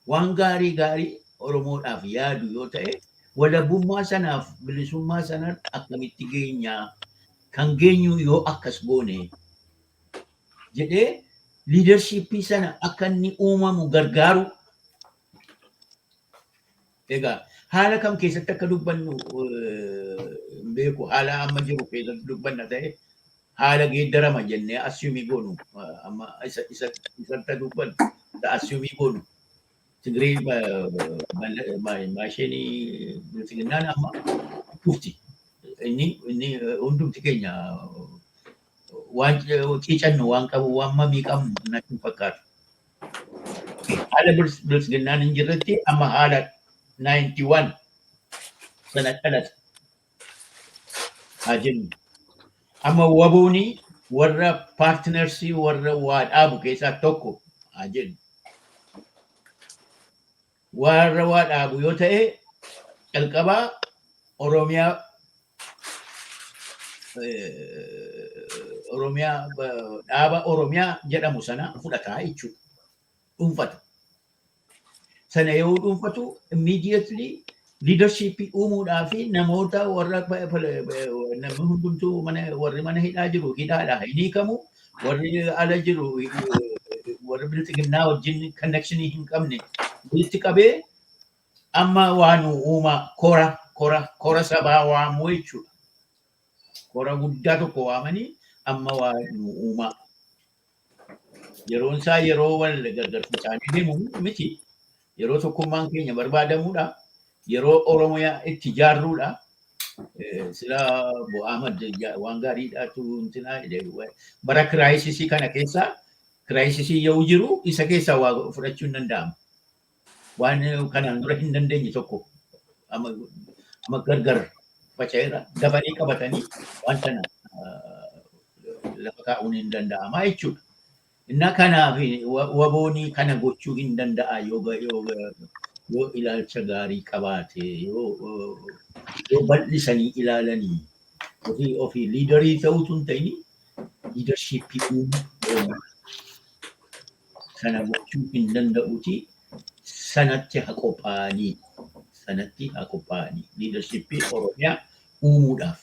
Waan gaarii Oromoodhaaf yaadu yoo ta'e walabummaa sanaaf bilisummaa sanaan akkamitti geenyaa kan geenyu yoo akkas goone jedhee leadershipii sana akka inni uumamu gargaaru. Egaa haala kam keessatti akka dubbannu beeku haala amma jiru keessatti dubbanna ta'e haala geeddarama jennee assume goonu amma isa dubbannu assume goonu. Tigrii maashinii bilisiginnaan amma dhufti. Inni hundumti keenya waan ciicannu waan qabu waan mamii qabnu natti hin fakkaatu. Haala bilisiginnaan hin jirretti amma haala 91 sana dhalata. Haa jennu. Amma wabooni warra paartinarsii warra waa dhaabu keessaa tokko haa jennu. Warra waa dhaabu yoo ta'e calqabaa dhaaba Oromiyaa jedhamu sana fudhataa jechuudha. Dhuunfata. Sana yoo dhuunfatu immediately leadership uumuudhaa fi namoota warra namni hundumtuu warri mana hidhaa jiru hidhaadhaa hin hiikamu. Warri ala jiru warri bilisiginnaa wajjin connectionii hin qabne walitti qabee amma waan uumaa kora sabaa waamuu jechuudha. Kora guddaa tokko waamanii amma waan uumaa. Yeroon isaa yeroo wal gargar ficaanii deemu miti. Yeroo tokkummaan keenya barbaadamuudha. Yeroo Oromiyaa itti ijaarruudha. Sila Ahmad waan gaariidhaatu intinaa bara kiraayisisii kana keessa kiraayisisii yoo jiru isa keessaa waa fudhachuu hin danda'amu. Waan kanaan dura hin dandeenye tokko amma gargar faca'eera dabalee qabatanii waan kana lafa kaa'uun hin danda'ama jechuudha. Inna kanaaf waboonii kana gochuu hin danda'a yoo ilaalcha gaarii qabaate yoo bal'isanii ilaalanii ofii liidarii ta'uutu hin ta'in liidarshiippii uumuu sana gochuu hin danda'uuti sanatti haa qophaa'anii liidarshiippii Oromiyaa uumuudhaaf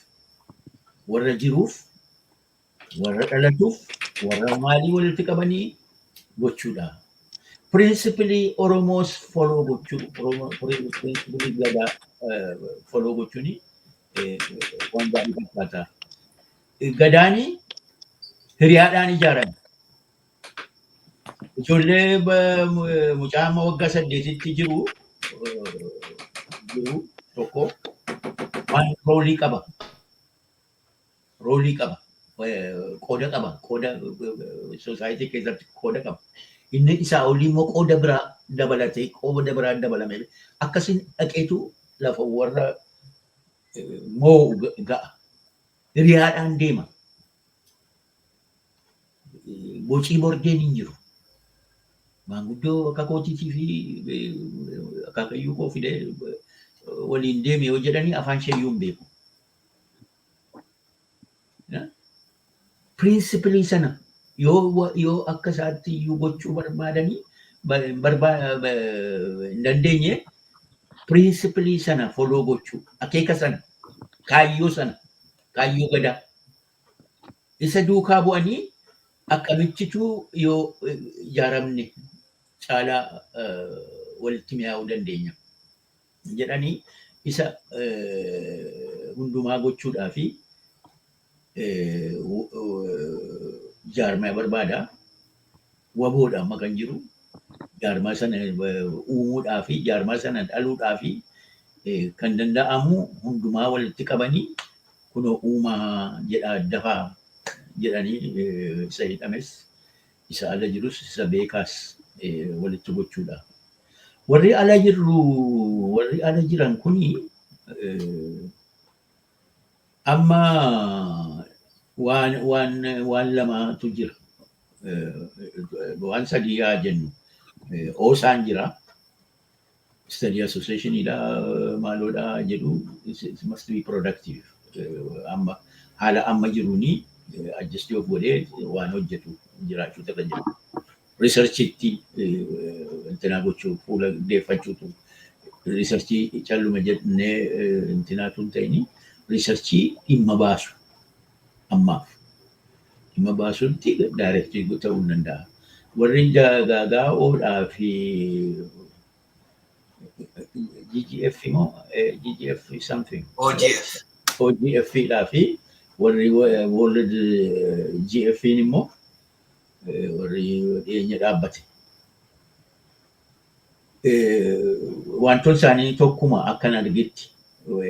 warra jiruuf warra dhalatuuf warra maalii walitti qabanii gochuudha. Principally Oromos follow gochuu principally Gadaa follow gochuuni waan gaarii fakkaata. Gadaani hiriyaadhaan ijaarame. Ijoollee mucaa amma waggaa 8tti jiru tokko waan roolii qaba. Qooda society keessatti qooda qaba. Inni isaa olii immoo qooda biraa dabalame akkasiin dhaqeetu lafa warra moo ga'a. Hiriyaadhaan deema. Bocii bordeen hin jiru. Maanguddoo akka kootiitii fi akaakayyuu koo fidee waliin deeme yoo jedhanii afaan sheeyyuu hin beeku. Principally sana yoo akka isaatti iyyuu gochuu barbaadanii hin dandeenye principally sana follow gochuu akeeka sana kaayyoo Gadaa isa duukaa bu'anii akkamichitu yoo ijaaramne caalaa walitti mi'aawuu dandeenya jedhanii isa hundumaa gochuudhaa fi jaarmaa barbaada. Waboodha amma kan jiru jaarmaa sana uumuudhaa fi jaarmaa sana dhaluudhaa fi kan danda'amu hundumaa walitti qabanii kunoo uumaa jedhaa dafaa jedhanii isa hidhames isa ala jirus isa beekaas walitti gochuudha. Warri ala jiran kuni amma waan lamatu jira. Waan sadii yaa jennu oosaan jira. Study association maaloodha jedhu it must be productive. Amma haala amma jiruni adjust of godhee waan hojjetu jiraachuu irra jira. Researchitti intina gochuu fuula deeffachuutu researchii calluma jennee intinaatu hin ta'ini researchii dhimma baasu ammaaf. Dhimma baasuutti daayirektii ta'uu hin danda'a. Warri gaagaa'oodhaa fi GGF immoo GGF something. OGF dhaa fi warri World GF immoo warri dhiyeenya dhaabbate. Wantoonni isaanii tokkuma akkan argetti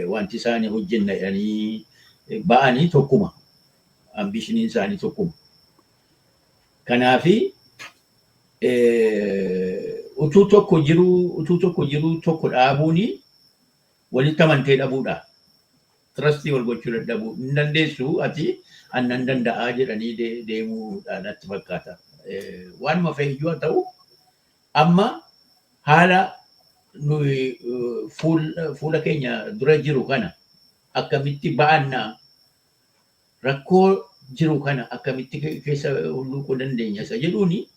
wanti isaanii hojjenna jedhanii ba'anii tokkuma. Ambishiniin isaanii tokkuma. Kanaafi utuu tokko jiru tokko dhaabuuni walitti amantee dhabuudha. Trustii wal gochuu dadhabuu hin dandeessu ati annan danda'aa jedhanii deemuudhaan natti fakkaata. Waanuma fe'iyyuu haa ta'u amma haala nuyi fuula keenya dura jiru kana akkamitti ba'annaa rakkoo jiru kana akkamitti keessa hulluuquu dandeenya isa jedhuuni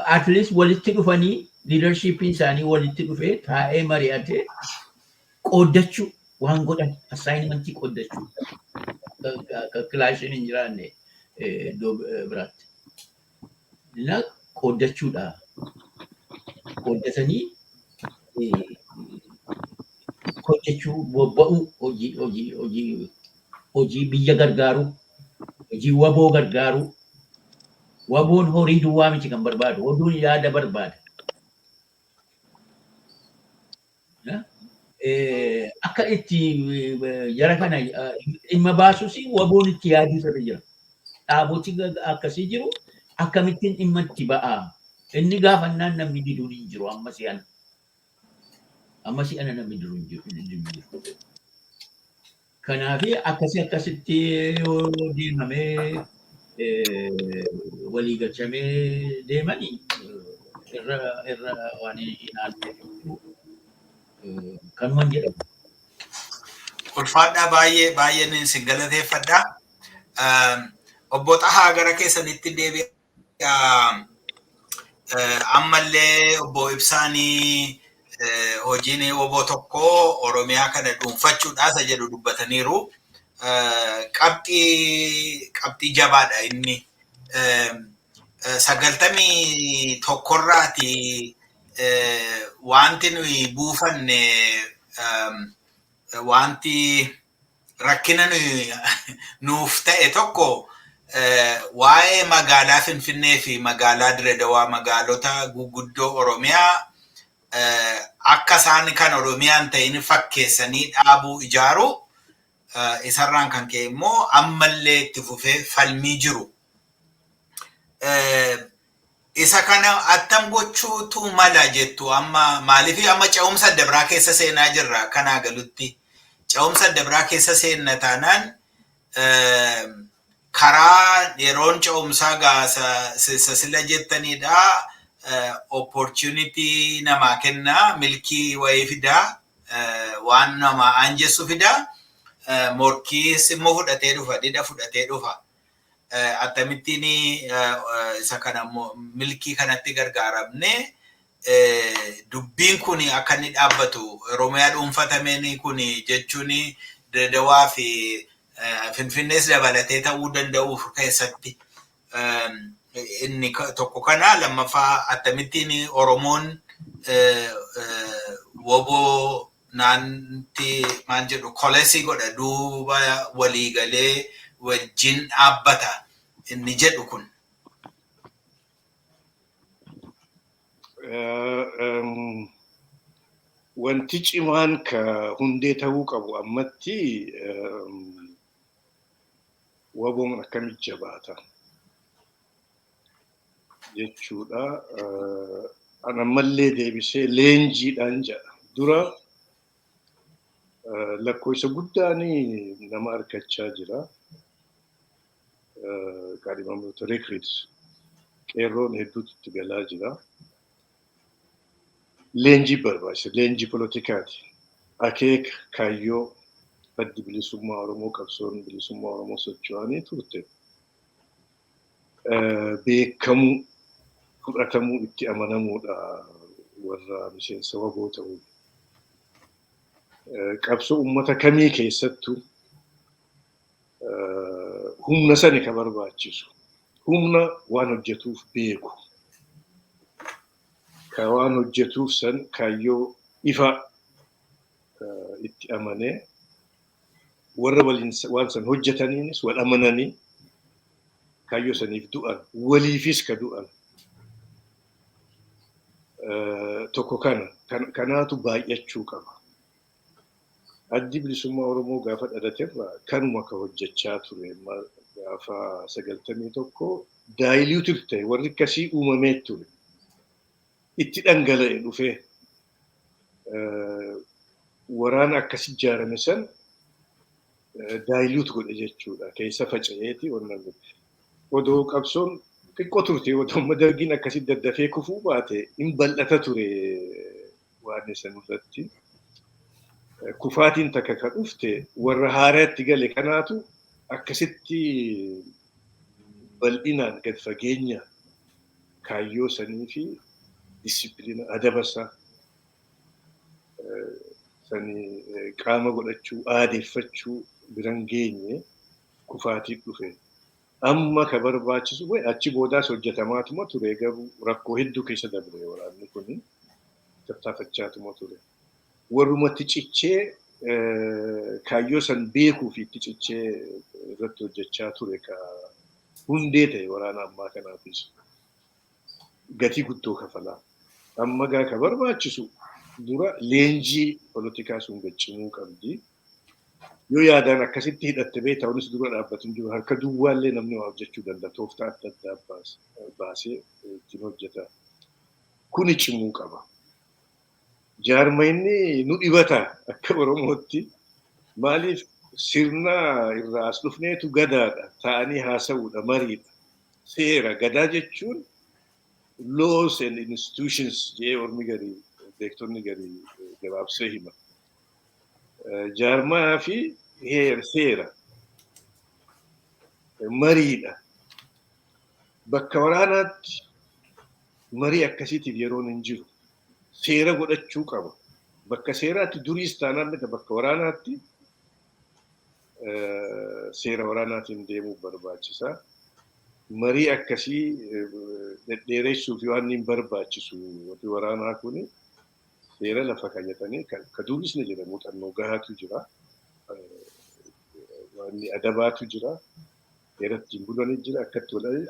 at least walitti dhufanii leadershipiin isaanii walitti dhufee taa'ee mari'atee qooddachuu waan godhan assignmentii qooddachuu kilaashiin hin jiraanne iddoo biraatti. Na qooddachuudha. Qooddatanii qooddachuu bobba'uu hojii biyya gargaaru, hojii waboo gargaaru. Waboon horii duwwaa miti kan barbaadu, oduun yaada barbaada. Akka itti jara kana dhimma baasus waboon itti yaaduu irra jira. Dhaaboti akkasii jiru akkamittiin dhimma itti ba'aa. Inni gaafannaan namni diduun hin jiru amma si'ana namni diduun hin jiru. Kanaafi akkasitti deemamee walii galchamee deemanii irra waan ilaaluu kanuman jedhamu. Ulfaadhaa baay'een isin galateeffadha. Obbo Xahaa gara keessanitti deebi'a. Ammallee obbo Ibsaanii hojiin obbo tokko Oromiyaa kana dhuunfachuudhaas jedhu dubbataniiru. Qabxii jabaadha inni. 91 wanti nuyi buufanne wanti rakkina nuuf ta'e tokko waa'ee magaalaa Finfinnee fi magaalaa Diredawaa magaalota guguddoo Oromiyaa akka isaan kan Oromiyaan ta'in fakkeessanii dhaabuu ijaaru isarraan kan ka'e immoo ammallee itti fufee falmii jiru. Isa kana attam gochuutu mala jettu amma maaliif amma ce'umsa adda biraa keessa seenaa jirra kanaa galutti. Ce'umsa adda biraa keessa seenna taanaan karaa yeroon ce'umsaa gaasa sila jettanidha. Opportunity namaa kenna milkii wayii fida waan namaa anjessu fida morkii immoo fudhatee dhufa dida fudhatee dhufa. Attamittiin isa kana milkii kanatti gargaaramne dubbiin kun akka inni dhaabbatu Oromiyaa dhuunfatameen kun jechuun Diredawaa fi Finfinnees dabalatee ta'uu danda'uuf keessatti inni tokko kana lammaffaa attamittiin Oromoon woboo naanti maal jedhu kolesii godha duuba waliigalee wajjin dhaabbata inni jedhu kun. Wanti cimaan ka hundee ta'uu qabu ammatti waboon akkamitti jabaata jechuudha. Anammallee deebisee leenjiidhaan jedha. Dura lakkoofsa guddaan nama argachaa jira. Qaadhimamoota recruits qeerroon hedduutu itti galaa jira. Leenjii barbaachisa. Leenjii poolitikaati. Akeeka kaayyoo addi bilisummaa Oromoo qabsoon bilisummaa Oromoo socho'anii turte. Beekamuu fudhatamuu itti amanamuudha warra miseensa waboo ta'uu. Qabsoo uummata kamii keessattuu humna sani ka barbaachisu. Humna waan hojjetuuf beeku. Ka waan hojjetuuf san kaayyoo ifa itti amanee warra waliin waan san hojjetaniinis wal amananii kaayyoo saniif du'an waliifis ka du'an tokko kanaatu baay'achuu qaba. Addi bilisummaa Oromoo gaafa dhalaterraa kanuma ka hojjechaa ture gaafa 91 daayiliitu ta'e warri akkasii uumamee ture. Itti dhangala'e dhufee waraana akkasii ijaarame san daayiliitu godhe jechuudha. Keessa faca'eeti wannan odoo qabsoon xiqqoo turte odoo madargiin akkasii daddafee kufuu baate hin bal'ata ture waan san irratti. Kufaatiin takka ka dhufte warra haaraatti gale kanaatu akkasitti bal'inaan gad fageenya kaayyoo sanii fi disipiliina adabasaa sanii qaama godhachuu aadeeffachuu biran geenye kufaatii dhufe. Amma ka barbaachisu way achi boodaas hojjetamaatuma ture garuu rakkoo hedduu keessa dabre waraanni kun tattaafachaatuma ture. Warrumatti cichee kaayyoo san beekuu fi itti cichee irratti hojjechaa ture ka hundee ta'e waraana ammaa kanaafis gatii guddoo kafalaa. Amma gaa ka barbaachisu dura leenjii poolitikaa sun gaccimuu qabdi. Yoo yaadaan akkasitti hidhatte bee ta'unis dura dhaabbatu jiru harka duwwaallee namni waa hojjechuu danda'a. Tooftaa adda addaa baasee ittiin hojjeta. Kuni cimuu qaba. Jaarmayni nu dhibata akka Oromootti maaliif sirna irraa as dhufneetu gadaadha ta'anii haasa'uudha mariidha. Seera gadaa jechuun laws and institutions jee ormi garii beektonni garii gabaabsee hima. Jaarmaa fi seera mariidha. Bakka waraanaatti marii akkasiitiif yeroon hin jiru. Seera godhachuu qaba. Bakka seeraatti duriis taanaan bakka waraanaatti seera waraanaatiin deemuu barbaachisaa. Marii akkasii dhedheeressuuf waan hin barbaachisu warri waraanaa kuni seera lafa kayyatanii ka duris ni jedhamu muuxannoo gahaatu jira. Waan adabaatu jira. Seeratti hin bulanii jira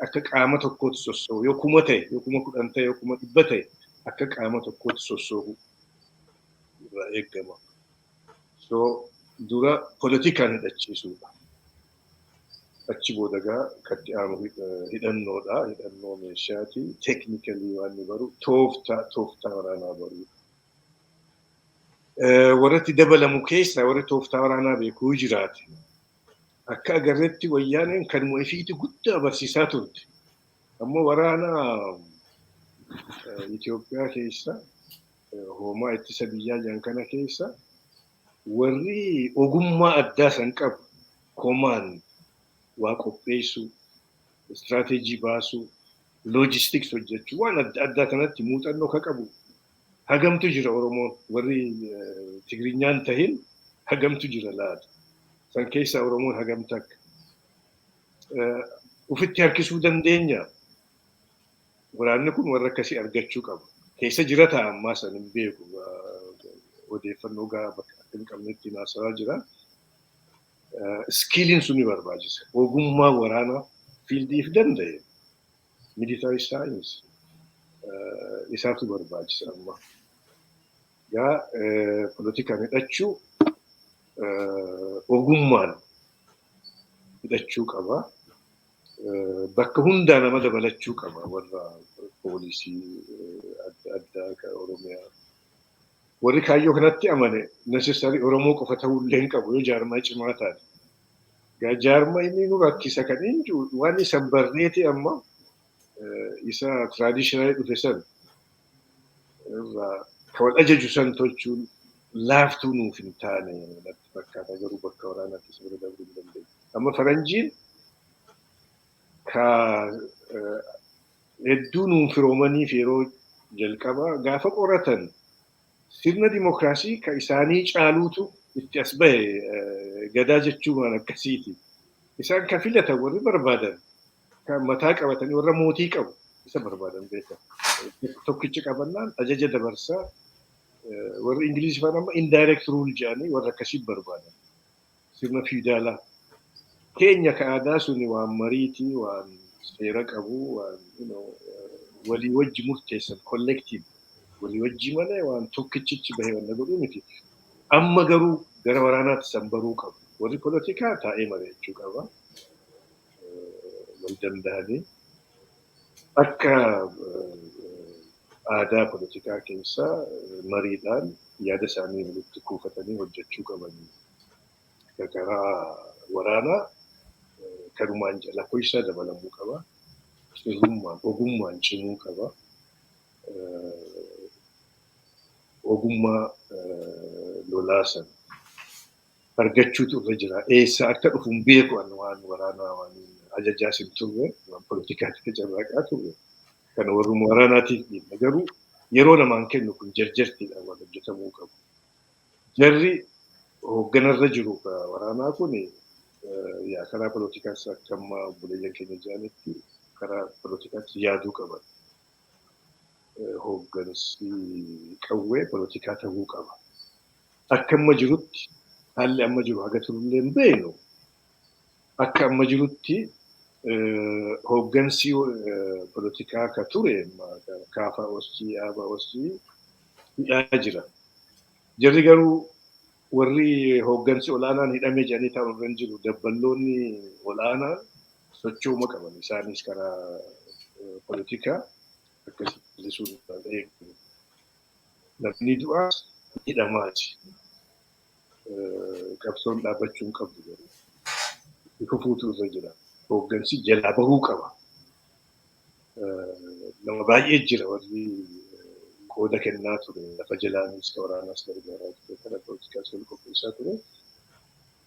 akka qaama tokkootti sossoo'u yoo kuma ta'e yoo kuma 10 ta'e yoo kuma 100 ta'e akka qaama tokkootti sossoo'u irraa eegama. So dura politikaan hidhachiisuudha. Achi boodagaa katti aamu hidhannoodha. Hidhannoo meeshaati. Teeknikalii waan ni baru tooftaa waraanaa baru. Warratti dabalamu keessaa warri tooftaa waraanaa beekuu jiraate. Akka agarreetti wayyaaneen kanuma ifiiti guddaa barsiisaa turte. Ammoo waraana Itoophiyaa keessa hoomaa ittisa biyyaa jiran kana keessa warri ogummaa addaa san qabu komaan waa qopheessuu, strategy baasuu, logistics hojjechuu waan addaa kanatti muuxannoo ka qabu hagamtu jira Oromoon warri Tigrinyaan tahin hagamtu jira laata. San keessa Oromoon hagamtu akka ufitti harkisuu dandeenya. Waraanni kun warra akkasii argachuu qaba. Keessa jira ta'a ammaa san hin beeku. Odeeffannoo gahaa bakka hin qabnetti naasaraa jira. Skilliin sun ni barbaachisa. Ogummaa waraanaa fiildiif danda'e. Military science isaatu barbaachisa amma. Yaa politikaan hidhachuu ogummaan hidhachuu qaba. Bakka hundaa nama dabalachuu qaba warra poolisii adda ka Oromiyaa. Warri kaayyoo kanatti amane necessary Oromoo qofa ta'uu illee hin qabu yoo jaarmaa cimaa taate. Gaa jaarmaa inni nu rakkisa kan hin jiru waan isa barneeti amma isa traditional dhufe san ka wal ajaju san tolchuun laaftuu nuuf hin taane natti fakkaata garuu bakka waraanaatti isa bira darbuu hin dandeenye. Amma faranjiin ka hedduu nuun firoomaniif yeroo jalqaba gaafa qoratan sirna dimokiraasii ka isaanii caaluutu itti as bahe gadaa jechuun waan akkasiiti. Isaan ka filatan warri barbaadan kan mataa qabatanii warra mootii qabu isa barbaadan beekan. Tokkicha qabannaan ajaja dabarsaa warri Ingiliizifaan amma indirect rule jedhanii warra akkasii barbaadan. Sirna fiidaalaa. Keenya ka aadaa suni waan mariitii waan seera qabu waan walii wajji murteessan collective walii wajji malee waan tokkichichi bahee waan godhu miti. Amma garuu gara waraanaatti san baruu qabu. Warri politikaa taa'ee mari'achuu qaba. Wal danda'anii akka aadaa politikaa keessaa mariidhaan yaada isaanii walitti kuufatanii hojjechuu qabanii. Karaa waraanaa kanumaan jala ho'isaa dabalamuu qaba. Sirrummaan ogummaan cimuu qaba. Ogummaa lolaasan argachuutu irra jira. Eessa akka dhufu hin beeku waan waraanaa waan ajajaas hin turre waan politikaatti carraaqaa turre. Kana warruma waraanaatiif dhiibna garuu yeroo namaan kennu kun jarjartiidhaan waan hojjetamuu qabu. Jarri hoogganarra jiru waraanaa kun karaa politikaas akka amma obboleeyyan keenya jedhanitti karaa politikaatti yaaduu qaban. Hooggansi qawwee politikaa ta'uu qaba. Akka amma jirutti haalli amma jiru haga turullee hin beeknu. Akka amma jirutti hooggansi politikaa ka ture kaafaa osii aabaa osii hidhaa jira. Jarri garuu warri hooggansi olaanaan hidhamee jedhanii taa'u irra hin jiru. Dabballoonni olaanaan sochooma qaban isaanis karaa politikaa akkasitti sun eegu. Namni du'aas hidhamaati. qabsoon dhaabbachuu hin qabdu garuu. Ifa fuutuu irra jira. Hooggansi jalaa bahuu qaba. Nama baay'ee jira warri qooda kennaa ture. Lafa jalaanis waraanaas gargaaraa ture. Kana poolitikaa sol qopheessaa ture.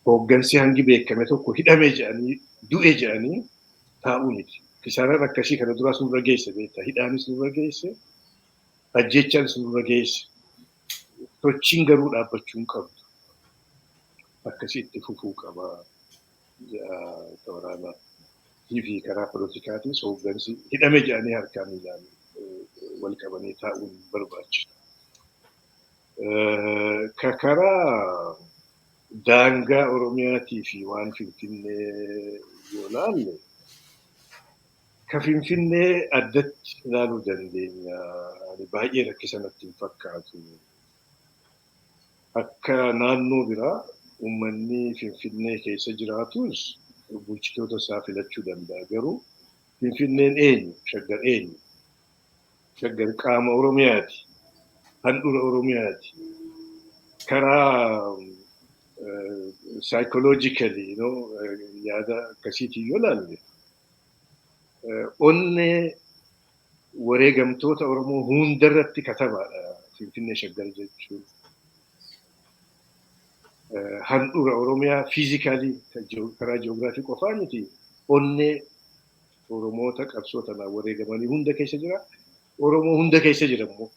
Hooggansi hangi beekame tokko hidhamee jedhanii du'e jedhanii taa'uu miti. Kisaaraan akkasii kana duraas nurra geesse beektaa. Hidhaanis nurra geesse. Ajjechaanis nurra geesse. Sochiin garuu dhaabbachuu hin qabdu. Akkasii itti fufuu qaba. Waraanaa fi karaa poolitikaatiin hooggansi hidhame jedhanii harkaa miilaan wal qabanii taa'uun barbaachisa. Karaa daangaa Oromiyaatii fi waan Finfinnee yoo ilaalle ka Finfinnee addatti ilaaluu dandeenya. Baay'ee rakkisa natti hin fakkaatu. Akka naannoo biraa uummanni Finfinnee keessa jiraatus bulchitoota isaa filachuu danda'a. Garuu Finfinneen eenyu? Shaggar eenyu? Shaggar qaama Oromiyaati. Handhuura Oromiyaati. Karaa psychologically yaada akkasiitiin yoo ilaalle onnee wareegamtoota Oromoo hundarratti katabaadha Finfinnee Shaggar jechuun. Handhuura Oromiyaa fiizikaalii karaa ji'oogiraafii qofaa miti. Onnee Oromoota qabsoo tanaan wareegamanii hunda keessa jira. Oromoo hunda keessa jira immoo.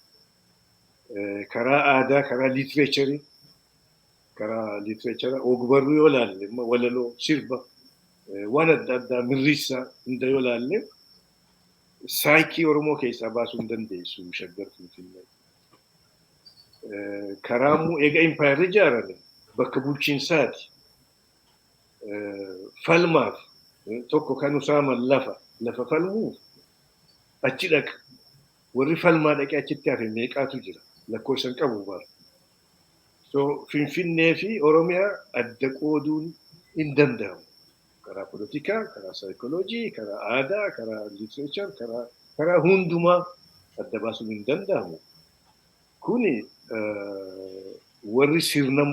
Karaa aadaa, karaa liitireecharii, ogbarruu yoo ilaalle, walaloo, sirba, waan adda addaa mirrisaa hunda yoo ilaalle, saayikii Oromoo keessaa baasuu hin dandeessu Shaggar Finfinnee. Karaa immoo eega impaayarri ijaarame bakka bulchiinsaati. Falmaaf tokko kan usaaman lafa falmuuf achi dhaqa. Warri falmaa dhaqee achitti hafe meeqaatu jira. Lakkoofsan qabu bara. So Finfinnee fi Oromiyaa adda qooduun hin danda'amu. Karaa poolitikaa, karaa saayikooloojii, karaa aadaa, karaa liitireechar, karaa hundumaa adda baasuun hin danda'amu. Kuni warri sirna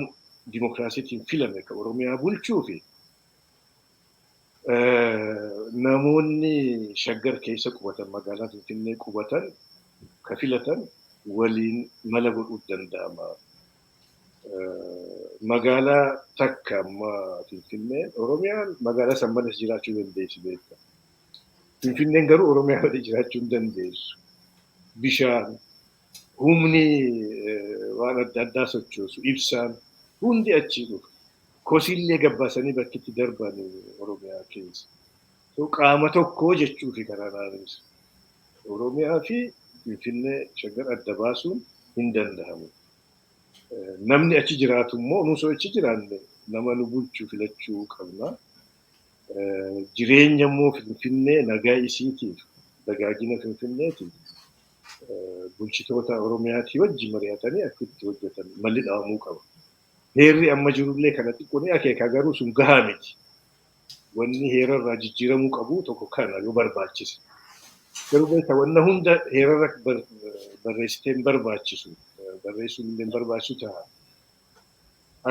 dimokiraasiitiin filame kan Oromiyaa bulchuu fi namoonni Shaggar keessa qubatan, magaalaa Finfinnee qubatan, ka filatan waliin mala godhuu danda'ama. Magaalaa takka amma Finfinnee Oromiyaan magaalaa san malas jiraachuu dandeessi beekta. Finfinneen garuu Oromiyaa malee jiraachuu hin dandeessu. Bishaan, humni waan adda addaa sochoosu, ibsaan hundi achi dhufu. Kosiillee gabbaasanii bakkitti darban Oromiyaa keessa. Qaama tokkoo jechuufi karaa naannoo. Oromiyaa fi Finfinnee Shaggar adda baasuun hin danda'amu. Namni achi jiraatu immoo nusoo achi jiraanne nama nu bulchuu filachuu qabna. Jireenya immoo Finfinnee nagaa isiitiif, dagaagina Finfinneetiif bulchitoota Oromiyaatii wajjin mari'atanii akka itti hojjetan malli dhaabamuu qaba. Heerri amma jirullee kanatti qonni akeekaa garuu sun gahaa miti. Wanni heerarraa jijjiiramuu qabu tokko kana yoo barbaachise. Garuu beektaa wanna hunda heerarra barreessitee hin barbaachisu. Barreessuun illee barbaachisu ta'a.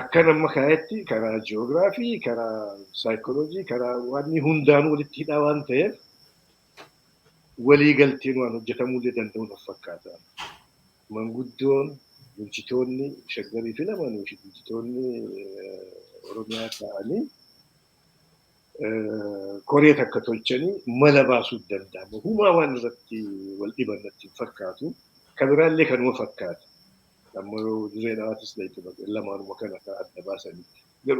Akka nama kaayetti karaa ji'oogiraafii, karaa saayikooloojii, karaa waan hundaan walitti hidhaa waan ta'eef walii galteen waan hojjetamuu illee danda'u na fakkaata. Manguddoon bulchitoonni Shaggarii filamanii fi bulchitoonni Oromiyaa ta'anii koree takka tolchanii mala baasuu danda'amu. Humaa waan irratti wal dhiban natti hin fakkaatu. Kan biraallee kanuma fakkaata. Amma dirree dhawaatis lamaanuma kana adda baasanii.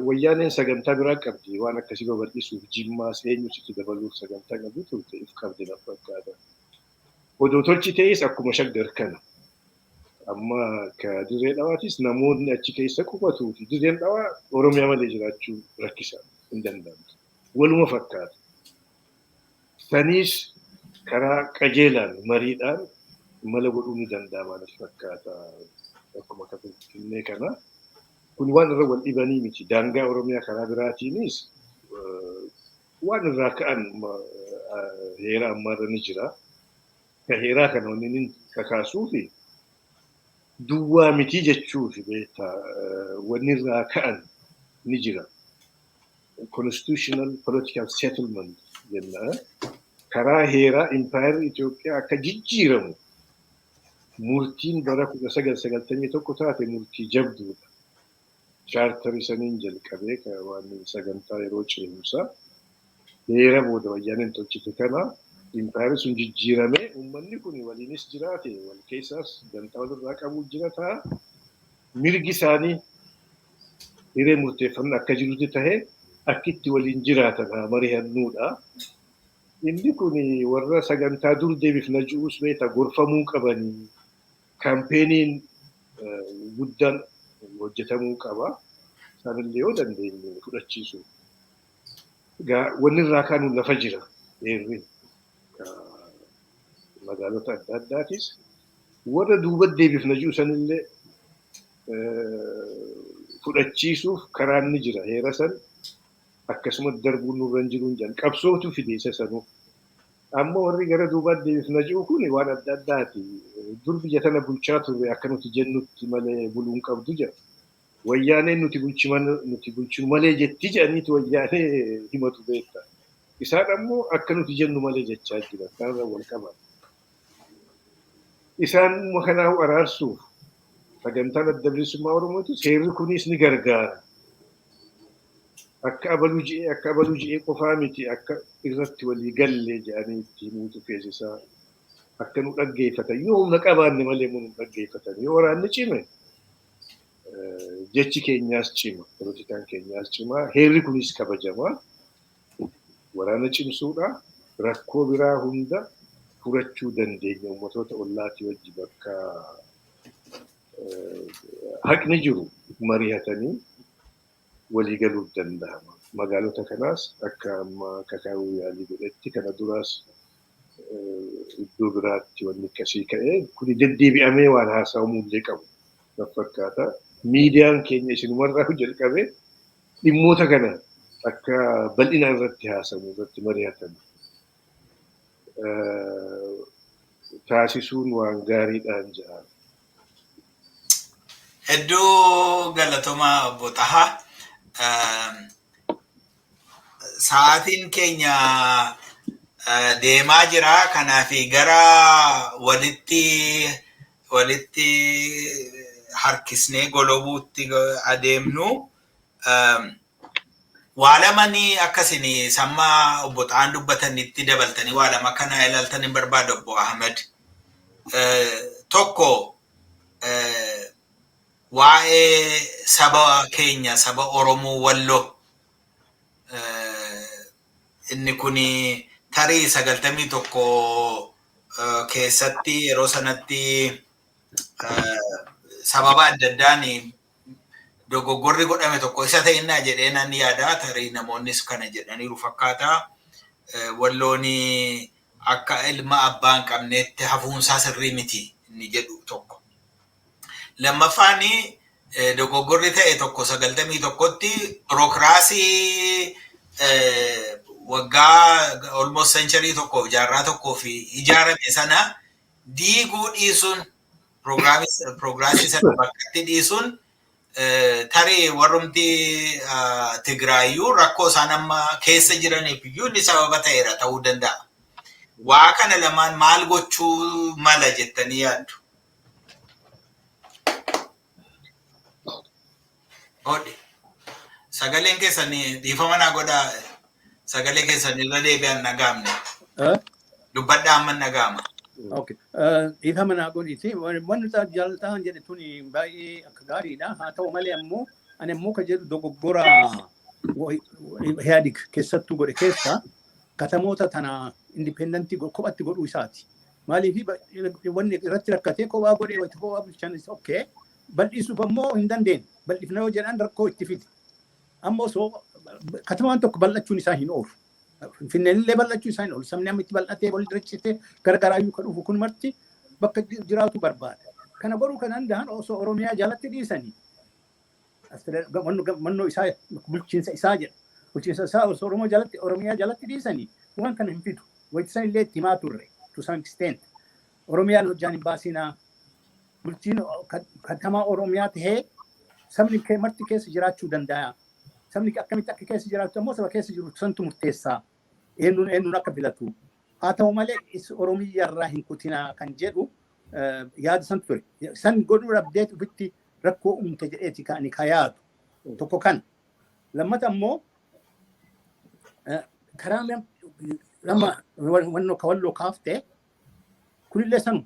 Wayyaaneen sagantaa biraa qabdi waan akkasii babal'isuuf jimmaas eenyus itti dabaluuf sagantaa qabdu turte if qabdi na fakkaata. Odoo tolchi ta'es akkuma Shaggar kana. Amma ka dirree dhawaatis namoonni achi keessa qubatuu fi dirreen dhawaa Oromiyaa malee jiraachuu rakkisa hin danda'amu. Waluma fakkaata. Saniis karaa qajeelaan mariidhaan mala godhuu ni danda'ama natti fakkaata. Akkuma akka Finfinnee kana. Kun waan irra wal dhibanii miti. Daangaa Oromiyaa karaa biraatiinis waan irraa ka'an heera ammaarra ni jira. Ka heeraa kana wanni kakaasuu fi duwwaa miti jechuufi beektaa wanni irraa ka'an ni jira. Constitutional political settlement jenna. Karaa heeraa impaayerri Itoophiyaa akka jijjiiramu murtiin bara 1991 taate murtii jabduudha. Chaartarii saniin jalqabee waan sagantaa yeroo ce'umsaa heera booda wayyaaneen tolchite kana impaayerri sun jijjiiramee uummanni kun waliinis jiraate wal keessaas dantaa walirraa qabu jiraata. Mirgi isaanii hiree murteeffannaa akka jirutti tahee akkitti waliin jiraatan haa mari'annuudha. Inni kun warra sagantaa dur deebifna jiruus beektaa gorfamuu qabanii kaampeenii guddaan hojjetamuu qaba. Isaanillee yoo dandeenye fudhachiisu. Wanni irraa kaanu lafa jira. Heerri magaalota adda addaatis warra duuba deebifna jiru sanillee fudhachiisuuf karaan ni jira. Heera san akkasumas darbuun nurra hin jiruun jedhan qabsootu fideessa sanuu. Amma warri gara duubaa deebifna jiru kun waan adda addaati. Dur biyya tana bulchaa turre akka nuti jennutti malee buluun qabdu jedha. Wayyaaneen nuti bulchinu malee jetti jedhaniitu wayyaanee himatu beekta. Isaan ammoo akka nuti jennu malee jechaa jira. Kanarra wal qaban. Isaan kanaaf araarsuuf sagantaan adda bilisummaa Oromootis heerri kunis ni gargaara. Akka abaluu ji'ee qofaa miti akka irratti walii gallee jedhanii itti himuutu keessisaa akka nu dhaggeeffatan yoo humna qabaanne malee nu dhaggeeffatan yoo waraanni cime jechi keenyaas cima politikaan keenyaas cima heerri kunis kabajamaa waraana cimsuudha rakkoo biraa hunda furachuu dandeenya ummatoota ollaatii wajji bakka haqni jiru mari'atanii walii galuuf danda'ama. Magaalota kanaas akka amma kakaa'uu yaalii godhetti kana duraas iddoo biraatti wanni akkasii ka'ee kuni deddeebi'amee waan haasa'amuu illee qabu. Fakkaata miidiyaan keenya isinumarraa jalqabee dhimmoota kana akka bal'ina irratti haasamu irratti mari'atan taasisuun waan gaariidhaan jedha. Hedduu galatooma obbo Tahaa. Sa'aatiin keenya deemaa jira. Kanaaf gara walitti harkisnee golobuutti adeemnu. Waa lamanii akkasini samma obbo Tahaan dubbatanitti dabaltanii waa lama kana ilaaltanii barbaadu obbo Ahmed. Tokko waa'ee saba keenya saba Oromoo Walloo inni kuni tarii 91 keessatti yeroo sanatti sababa adda addaan dogoggorri godhame tokko isa ta'inna jedhee nan yaada tarii namoonnis kana jedhaniiru fakkaata. Wallooni akka ilma abbaan qabneetti hafuunsaa sirrii miti inni jedhu tokko. Lammaffaan dogoggorri ta'e tokko 91tti pirokiraasii waggaa almost century tokkoof jaarraa tokkoof ijaarame sana diiguu dhiisuun pirogiraasii sana bakkatti dhiisuun tarii warrumti Tigraayyuu rakkoo isaan amma keessa jiraniif iyyuu inni sababa ta'eera ta'uu danda'a. Waa kana lamaan maal gochuu mala jettanii yaaddu? Sagaleen keessanii dhiifama naa godhaa sagalee keessanii irra deebi'an nagaamne. Dubbadhaa amma nagaama. Okay. Dhiifama naa godhiiti. Wanni jaalataan jedhe tuni baay'ee akka gaariidha. Haa ta'u malee ammoo ani ammoo ka jedhu dogoggora Ihaadig keessattuu godhe keessa katamoota tana indipendentii kophatti godhuu isaati. Maaliif wanni irratti rakkatee kophaa godhee wayita kophaa bulchanis okay. Bal'isuuf ammoo hin dandeenye. Bal'ifna yoo jedhan rakkoo itti fide. Ammoo soo katamaan tokko bal'achuun isaa hin oolu. Finfinneenillee bal'achuu isaa hin oolu. Sabni amma itti bal'atee wal dirrachitee gargaraayyuu kan dhufu kun marti bakka jiraatu barbaada. Kana godhuu kan danda'an osoo Oromiyaa jalatti dhiisanii. Mannoo isaa bulchiinsa isaa jedha. Bulchiinsa isaa osoo Oromiyaa jalatti dhiisanii waan kana hin fidu. Wayita sanillee itti himaa turre to some extent. Oromiyaan hojjaan hin baasinaa. bulchiin katamaa Oromiyaa tahee sabni kee marti keessa jiraachuu danda'a. Sabni akkamitti akka keessa jiraatu ammoo saba keessa jiru santu murteessaa. Eenyuun akka filatu. Haa ta'u malee Oromiyaa irraa hin kutinaa kan jedhu yaada san ture. San godhuu dhabdeet ofitti rakkoo uumte jedheeti kaani ka yaadu. Tokko kan. Lammata ammoo karaa lama wannoo kawalloo kaaftee kunillee sanu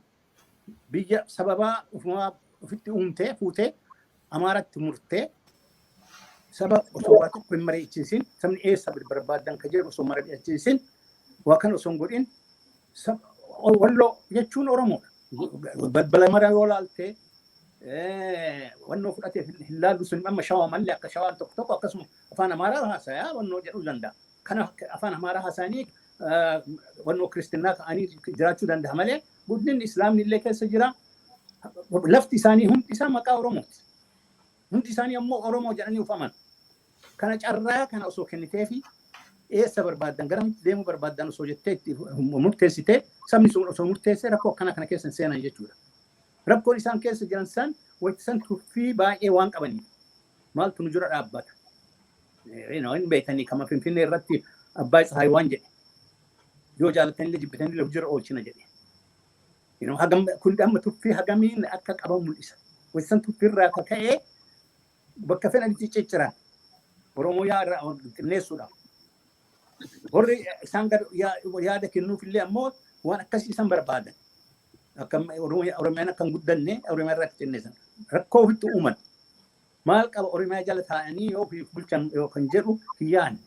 biyya sababaa ofitti uumtee fuutee Amaaratti murtee saba osoo waa tokko hin mari'achiisin sabni eessa barbaadan ka jedhu osoo mari'achiisin waa kan osoo hin godhin walloo jechuun Oromoo balbala mara yoo laaltee wannoo fudhatee hin laallu sun amma shawaa mallee akka shawaan tokko akkasuma afaan Amaaraa haasayaa wannoo jedhuu danda'a. Kana afaan Amaaraa haasanii wannoo Kiristinnaa ka'anii jiraachuu danda'a malee guddinni Islaamni illee keessa jira. Lafti isaanii hundi isaa maqaa Oromooti. Hundi isaanii ammoo Oromoo jedhanii ufaman. Kana carraa kana osoo kenniteefi eessa barbaadan garamitti deemuu barbaadan osoo jettee murteessitee sabni sun osoo murteessee rakkoo akkana kana keessa seenan jechuudha. Rakkoon isaan keessa jiran san wanti san tuffii baay'ee waan qabaniif maaltu nu jira dhaabbata. Hin beekanii kama Finfinnee irratti abbaa Tsahaay waan jedhe yoo jaalatanii jibbitanii hojii irra oolchina jedhe. Hagam kun amma tuffii hagamiin akka qaban mul'isa. Wanti san tuffii irraa akka ka'ee bakka fedhanitti cicciran Oromoo yaada xinneessuudhaaf. Warri isaan yaada kennuufillee ammoo waan akkasii isaan barbaadan. Akka Oromiyaan akka hin guddanne Oromiyaa irraa xinneessan. Rakkoo ofitti uuman. Maal qaba Oromiyaa jala taa'anii yoo bulchan kan jedhu hiyyaan.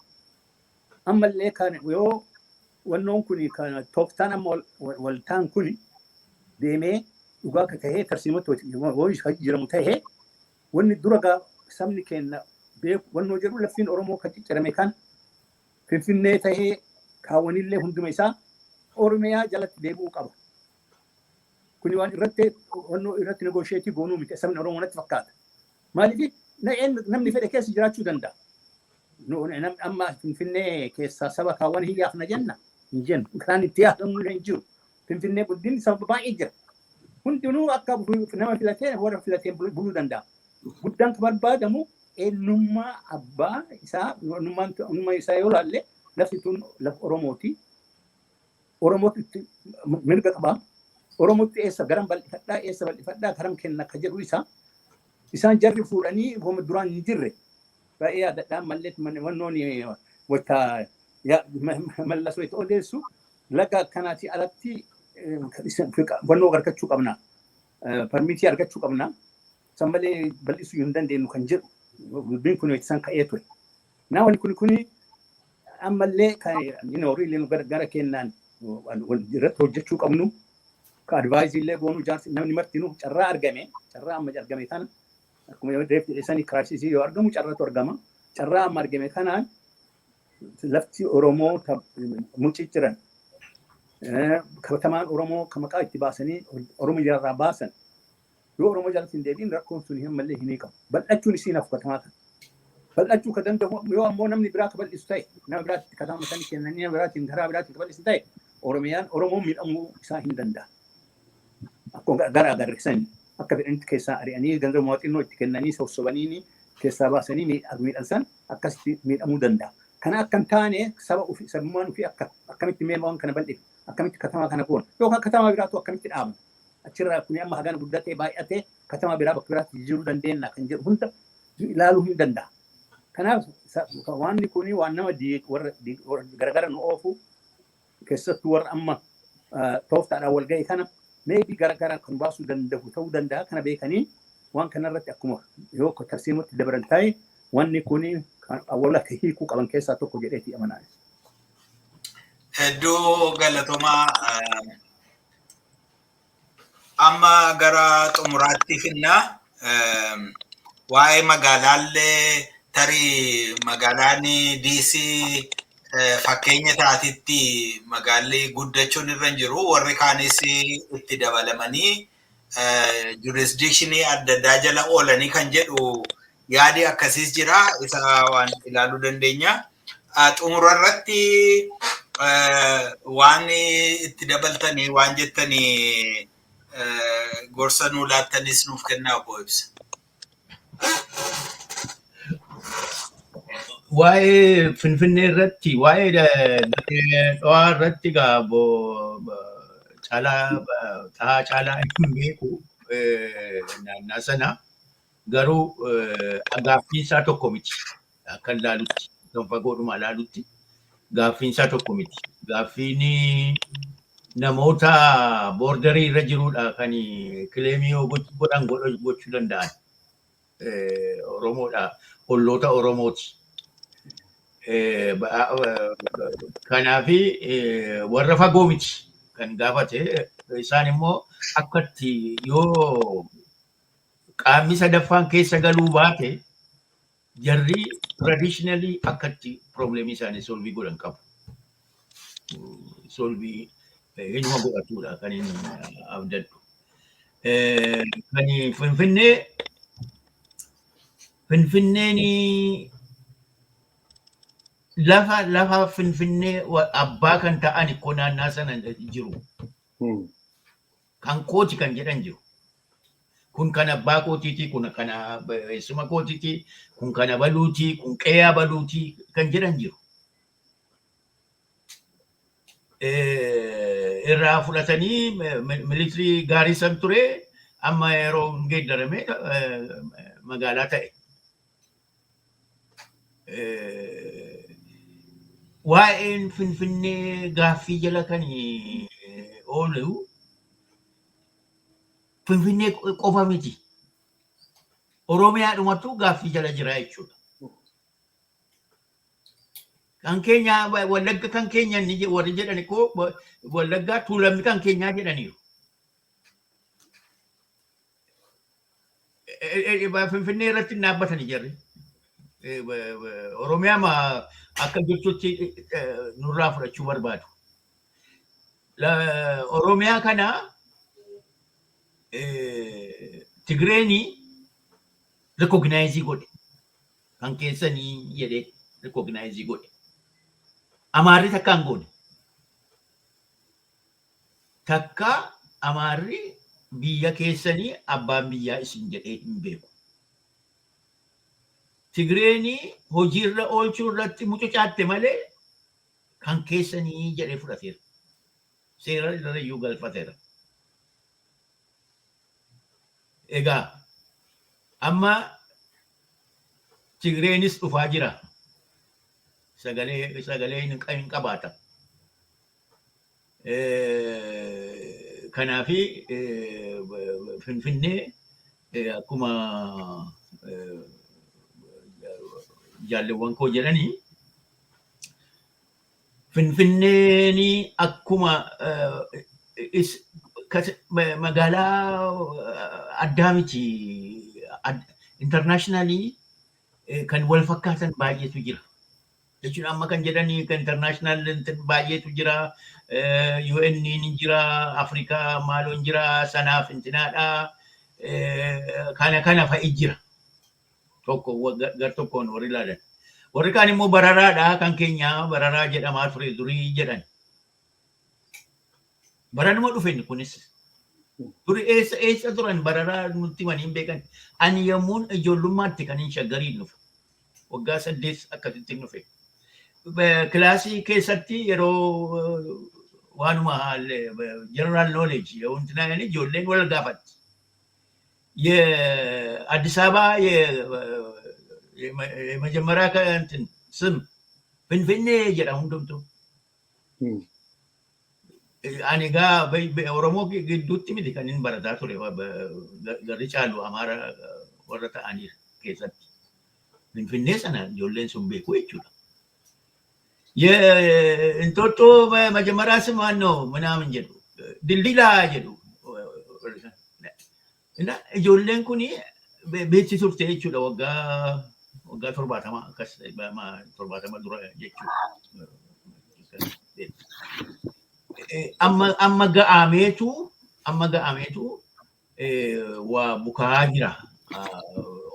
Ammallee kan yoo wannoon kuni kan tooftaan amma waltaan kuni deemee dhugaa akka tahee tarsiimatti jiramu tahee wanni dura sabni kenna beeku wannoo jedhu laftiin Oromoo kan ciccirame kan Finfinnee tahee kaawwanillee hunduma isaa Oromiyaa jalatti deebi'uu qaba. Kuni waan wannoo irratti negosheetii goonuu miti sabni Oromoo natti fakkaata. Maaliif namni fedhe keessa jiraachuu danda'a. Amma Finfinnee keessaa saba kaawwan hiyyaaf na jenna hin jennu. Kan itti yaadamu hin jiru. Finfinnee guddinni sababa baay'ee jira. Hundinuu akka nama filatee warra filatee buluu danda'a. Guddaan kan barbaadamu eenyummaa abbaa isaa eenyummaa isaa yoo laalle lafti tun lafa Oromooti. Oromootti mirga qabaa. Oromootti eessa garam bal'ifadhaa garam kenna akka jedhu isaa. Isaan jarri fuudhanii hooma duraan hin jirre. Baay'ee yaadadhaan malleet wannoon wata mallasoo itti odeessu laga akkanaati alatti wannoo argachuu qabna. Permiitii argachuu qabna. San malee bal'isuu hin dandeenyu kan jedhu. Dubbiin kun isaan ka'ee ture. Naa wanni kuni ammallee kan horiileen gara kennaan irratti hojjechuu qabnu. Ka advaayizii illee goonuu namni martinuu carraa amma argame kana. Akkuma reefti isanii kiraasisii yoo argamu carraatu argama. Carraa amma argame kanaan lafti Oromoo mucicciran. Katamaan Oromoo kan maqaa itti baasanii Oromoo jalarraa baasan. Yoo Oromoo jalatti hin deebiin rakkoon sun hin mallee hin qabu. Bal'achuun isiin hafu katamaa kana. Bal'achuu kan danda'u yoo ammoo namni biraa ka bal'isu ta'e nama biraatti katamaa sanii kennanii nama biraatiin karaa biraatiin ka bal'isu ta'e Oromoon miidhamuu isaa hin danda'a. Akkuma garaa agarsiisanii. Akka fedhanitti keessaa ari'anii ganda mooxinnoo itti kennanii sossobanii keessaa baasanii miidhan san akkasitti miidhamuu danda'a. Kana akka hin taane sabummaan ofii akkamitti waan kana bal'ifu akkamitti katamaa kana goona yookaan katamaa biraatu akkamitti dhaabna. Achirraa kun amma hagana guddatee baay'atee katamaa biraa bakka biraatti jijjiiruu dandeenya kan jedhu hunda ilaaluu hin danda'a. Kanaaf waanni kun waan nama garagara nu oofu keessattuu warra amma tooftaadhaan wal ga'e kana maybe garagara kan baasuu danda'u ta'uu danda'a kana beekanii waan kanarratti akkuma yoo tarsiimatti dabalan ta'e wanni kun awwaala akka hiikuu qaban keessaa tokko jedheeti amanaa. Hedduu galatomaa amma gara xumuraatti finna waa'ee magaalaallee tarii magaalaan DC fakkeenya taatitti magaalli guddachuun irra hin jiru warri kaanis itti dabalamanii jurisdictionii adda addaa jala oolanii kan jedhu yaadi akkasiis jira isa waan ilaaluu dandeenya. Xumura irratti waan itti dabaltanii waan jettanii gorsa nuu laattanis nuuf kennaa obbo Ibsa. Waa'ee Finfinnee irratti waa'ee dhawaa irratti gaabo caalaa hin beeku naannaa sana garuu gaaffiin isaa tokko miti akka ilaalutti kan fagoodhuma ilaalutti gaaffiin isaa tokko miti. Gaaffiin namoota boordarii irra jirudha kan kileemii godhan gochuu danda'an Oromoodha olloota Oromooti. Kanaafi warra fagoo miti kan gaafate isaan immoo akkatti yoo qaamni sadaffaan keessa galuu baate jarri traditionally akkatti problemii isaanii solvii godhan qabu. Solvii eenyuma godhatudha kan inni abdadhu. Kan Finfinneen lafa Finfinnee abbaa kan ta'an ikkoo naannaa sana jiru. Kan kooti kan jedhan jiru. Kun kan abbaa kootiiti, kun kan eessuma kootiiti, kun kan baluuti, kun qe'ee baluuti kan jedhan jiru. Irraa fudhatanii military gaarii san ture amma yeroo geeddarame magaalaa ta'e. Waa'een Finfinnee gaaffii jala kan oolu Finfinnee qofa miti. Oromiyaadhumattuu gaaffii jala jira jechuudha. Kan keenya Wallagga kan keenya warri jedhani koo Wallaggaa Tuulamni kan keenyaa jedhaniiru. Finfinnee irratti dhaabbatanii jirri. Oromiyaa akka jirtutti nurraa fudhachuu barbaadu. Oromiyaa kana Tigreeni recognize godhe. Kan keessanii jedhee recognize godhe. Amaarri takka hin goone. Takka Amaarri biyya keessanii abbaan biyyaa isin jedhee hin beeku. Tigreeni hojiirra oolchuu irratti mucucaatte malee kan keessanii jedhee fudhateera. Seera irra iyyuu galfateera. Egaa amma Tigreenis dhufaa jira. Sagalee hin qabaata. Kanaafi Finfinnee akkuma jaalleewwan koo jedhanii Finfinneeni akkuma magaalaa addaa miti internationally kan wal fakkaatan baay'eetu jira. Jechuun amma kan jedhanii kan international baay'eetu jira. UN ni jira, Afrikaa maaloo jira, sanaaf intinaadha. Kana fa'i jira. Tokko gar tokkoon warri ilaalan. Warri kaan immoo bararaadha kan keenya bararaa jedhamaa ture durii jedhan. Baranuma dhufeen kunis. Durii eessa turan bararaa nutti manii hin beekan. Ani yommuun ijoollummaatti kan hin shaggariin dhufe. Waggaa 8 akkasitti dhufe. Kilaasii keessatti yeroo waanuma general knowledge wanti naan ijoolleen wal gaafatti. የአዲስ አበባ የመጀመሪያ እንትን ስም ፍንፍኔ jedha hundumtu ani gaa Oromoo gidduutti miti kan inni barataa ture garri caalu Amaara warra ta'anii keessatti Finfinnee sana ijoolleen sun beeku jechuudha. የእንጦጦ መጀመሪያ ስም ማነው ምናምን jedhu ድልድላ jedhu እና ijoolleen kun beeksi turte jechuudha waggaa 70 akkas 70 dura jechuudha. Amma ga'ameetu waa bukaa jira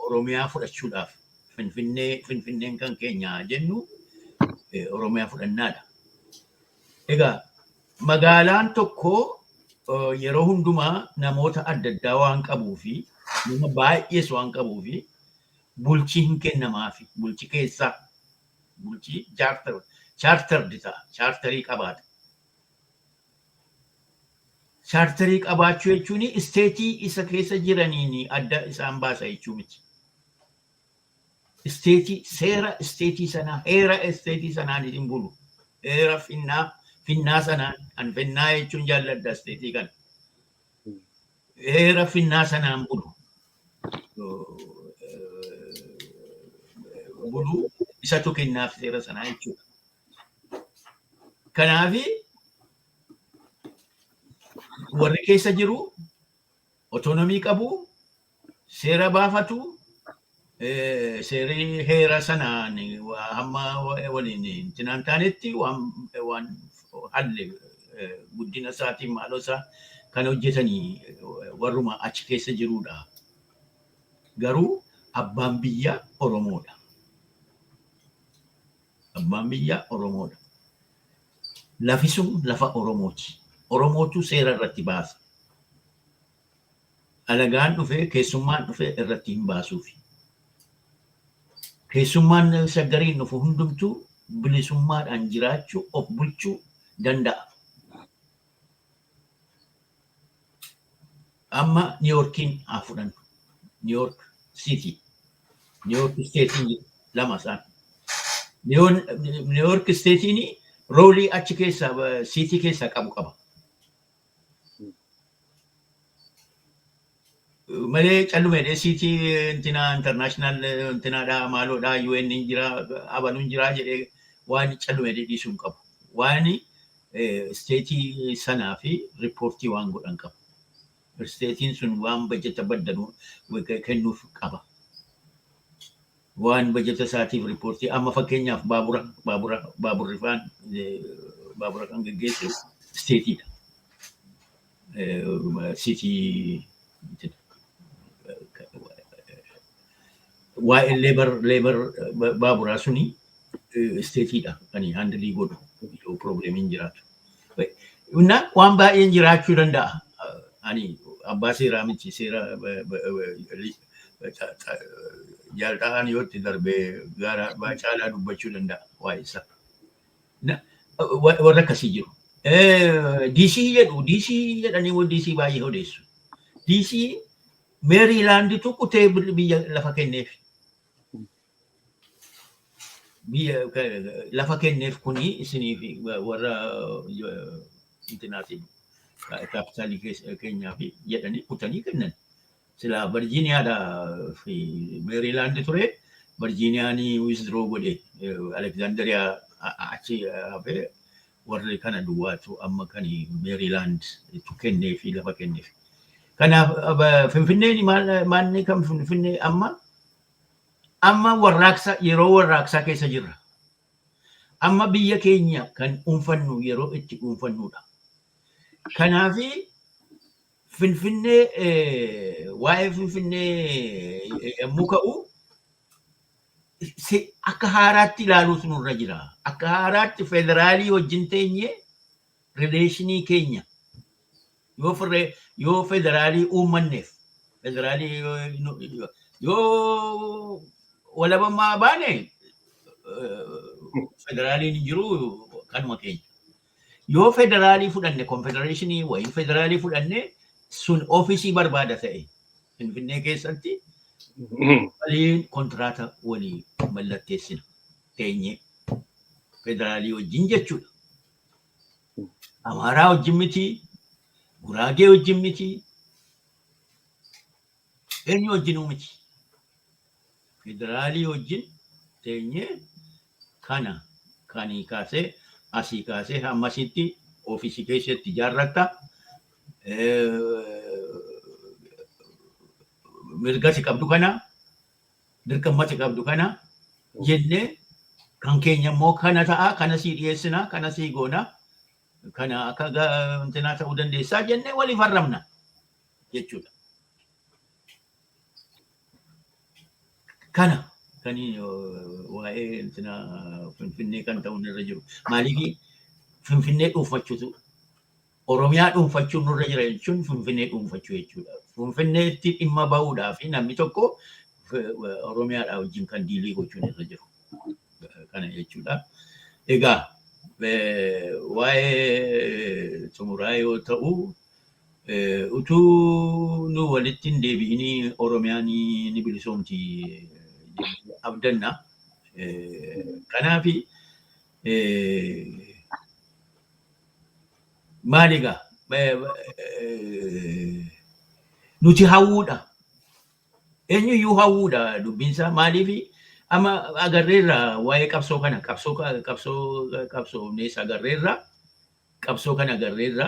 Oromiyaa fudhachuudhaaf Finfinneen kan keenya jennu Oromiyaa fudhannaadha. Egaa magaalaan tokko yeroo hundumaa namoota adda addaa waan qabuu fi nama baay'ees waan qabuu fi bulchi hin kennamaafi. Bulchi keessaa bulchi chaartardi ta'a. Chaartarii qabaata. Chaartarii qabaachuu jechuun isteetii isa keessa jiraniin adda isaan baasa jechuu miti. Isteetii seera isteetii sanaa heera isteetii sanaan hin bulu. Heera finnaa sanaan an finnaa jechuun jaalladha isteetii kana. Heera finnaa sanaan bulu. Bulu isatu kennaaf seera sanaa jechuudha. Kanaafi warri keessa jiru otonomii qabu, seera baafatu, seerri heera sanaan hamma waliin tinaan taanetti waan halle guddina isaatiin maaloo isaa kan hojjetanii warruma achi keessa jirudha. Garuu abbaan biyya Oromoodha. Abbaan biyya Oromoodha. Lafi sun lafa Oromooti. Oromootu seera irratti baasa. Alagaan dhufee keessummaan dhufee irratti hin baasuufi. Keessummaan shaggariin dhufu hundumtuu bilisummaadhaan jiraachuu of bulchuu danda'a. Amma Niiyorkiin haa fudhannu. Niiyork City. Niiyork Steetiin lama isaan. Niiyork Steetiin roolii achi keessa City keessa qabu qaba. Malee callumee City intina international intinaadha maaloodha UN jira abaluun jira jedhee waan callumee dhiisuu qabu. Waan Steetii sanaa fi riippoortii waan godhan qabu. Steetiin sun waan bajeta baddalu kennuuf qaba. Waan bajeta isaatiif riippoortii amma fakkeenyaaf baaburri faan baabura kan geggeessu Steetiidha. City waa'ee leebar baaburaa suni Steetiidha kan handilii godhu yoo probleemiin jiraatu. Waan baay'een jiraachuu danda'a. Ani abbaa seeraa miti seera jaaltaan yoo itti darbee gara caalaa dubbachuu danda'a waa'ee isaa. Warra akkasii jiru. DC jedhu DC jedhanii DC baay'ee odeessu. DC Meeriilaanditu kutee biyya lafa kenneef. Biyya lafa kenneef kuni isiniif warra intinaatiif kaapitaalii keenyaa fi jedhanii kutanii kennan. Sila Virgiiniyaadha fi Meeriilaandi ture. Virgiiniyaan withdraw godhe Alexandria achi hafee warri kana duwwaatu amma kan Meeriilaand itti kennee fi lafa kenneef. Kanaaf Finfinneen maalni kan Finfinnee amma warraaqsa yeroo warraaqsaa keessa jirra. Amma biyya keenya kan dhuunfannu yeroo itti dhuunfannudha. Kanaaf Finfinnee waa'ee Finfinnee yommuu ka'u akka haaraatti ilaaluutu nurra jira. Akka haaraatti federaalii wajjin teenye rileeshinii keenya yoo federaalii uummanneef federaalii yoo walabummaa baane federaaliin jiru kanuma keenya. Yoo federaalii fudhanne konfedereeshinii wayii federaalii fudhanne sun ofiisii barbaada ta'e Finfinnee keessatti waliin kontraata walii mallatteessina teenye federaalii wajjin jechuudha. Amaaraa wajjin miti, Guraagee wajjin miti, eenyu wajjinuu miti. Federaalii wajjin teenye kana kanii kaasee asii kaasee hammasitti ofiisii keessatti ijaarratta. Mirgati qabdu kana, dirqammati qabdu kana jennee kan keenya immoo kana ta'a, kana sii dhiyeessina, kana sii goona, kana akka intinaa ta'uu dandeessaa jennee waliif arrabna jechuudha. Kana kan waa'ee intinaa Finfinnee kan ta'u irra jiru. Maaliif Finfinnee dhuunfachuutu Oromiyaa dhuunfachuun nurra jira jechuun Finfinnee dhuunfachuu jechuudha. Finfinneetti dhimma bahuudhaaf namni tokko Oromiyaadhaa wajjin kan diilii gochuun irra jiru. Kana jechuudha. Egaa waa'ee xumuraa yoo ta'u utuu nu walitti hin deebi'inii Oromiyaan ni bilisoomti abdanna. Kanaaf maaligaa nuti hawwuudha. Eenyuyyuu hawwuudha dubbiinsaa maaliif amma agarreerra waa'ee qabsoo kana qabsoo nees agarreerra qabsoo kana agarreerra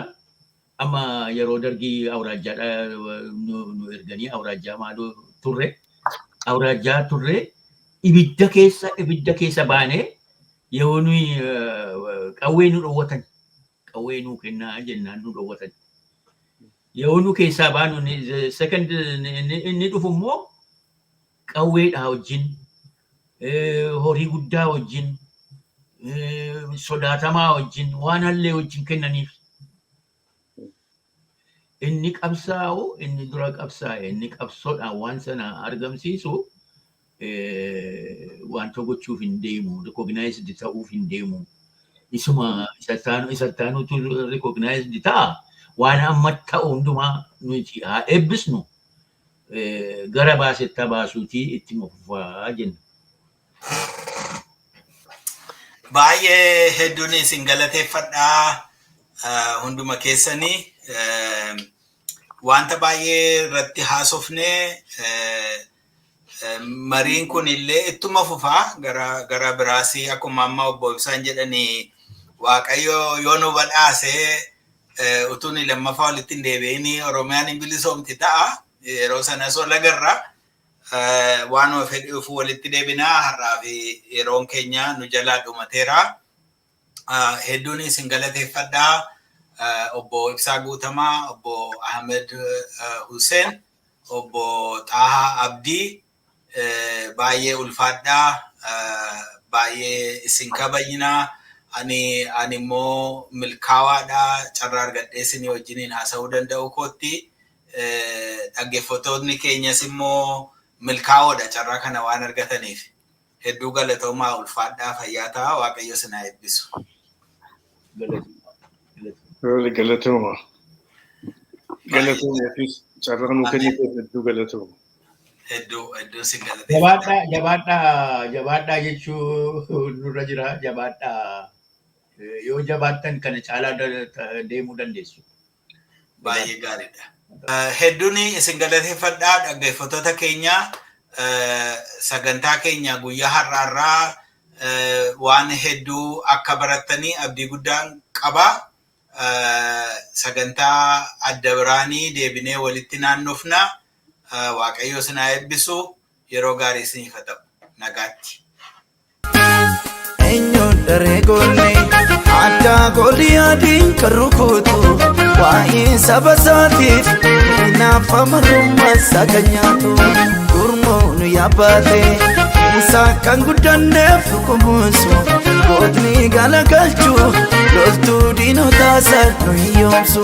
amma yeroo dargii awraajjaadha nu erganii awraajjaa maaloo turre awraajjaa turre ibidda keessa baanee yoo nuyi qawwee nu dhowwatan qawwee nu kennaa jennaan nu dhowwatan yoo nu keessaa baanu second inni dhufu immoo qawweedhaa wajjin horii guddaa wajjin sodaatamaa wajjin waan hallee wajjin kennaniif inni qabsaa'u inni dura qabsaa'e inni qabsoodhaan waan sana argamsiisu wanta gochuuf hin deemu recognized ta'uuf hin deemu isuma isa taanutu recognized ta'a waan amma ta'u hundumaa nuti haa eebbisnu gara baasetta baasuutii itti mufufaa jenna. Baay'ee hedduun isin galateeffadhaa hunduma keessanii wanta baay'ee irratti haasofne mariin kun illee ittuma fufaa gara biraasii akkuma amma obbo Ibsaan jedhanii Waaqayyo yoo nu badhaase utuun lammaffaa walitti hin deebi'inii Oromiyaan hin bilisoomti ta'a. Yeroo sana sola garra waan fedhuuf walitti deebinaa har'aa fi yeroon keenya nu jalaa dhumateera. Hedduun isin galateeffadhaa obbo Ibsaa Guutamaa, obbo Ahmed Hussein, obbo Taha Abdii baay'ee ulfaadhaa baay'ee isin kabajnaa. Ani immoo milkaawaadhaa carraa argadhee isin wajjiniin haasa'uu danda'u kootti. Dhaggeeffattoonni keenyas immoo milkaawoodha carraa kana waan argataniif hedduu galatoomaa ulfaadhaa fayyaa ta'a Waaqayyo isin haa eebbisu. Galatooma. Galatoomaafis carraa nu kenniteef hedduu galatooma. Hedduu isin galateeffadha. Jabaadhaa jechuu nurra jira jabaadhaa. Yoo jabaattan kana caalaa deemuu dandeessu. Baay'ee gaariidha. Hedduun isin galateeffadhaa dhaggeeffattoota keenya sagantaa keenya guyyaa har'aarraa waan hedduu akka barattanii abdii guddaan qaba. Sagantaa adda biraanii deebinee walitti naannofna. Waaqayyo isin haa eebbisu yeroo gaarii isiniif haa ta'u. Nagaatti. Enyoon daree goonee addaa goolii adiin kan rukutu waa'ee saba isaatiif hinaafa marummaa isaa kan nyaatu gurmoo nu yaabbatee isaa kan guddanneef kunuunsu gootni galagalchuu loltuu diinotaa isaa nu hiyyoomsu.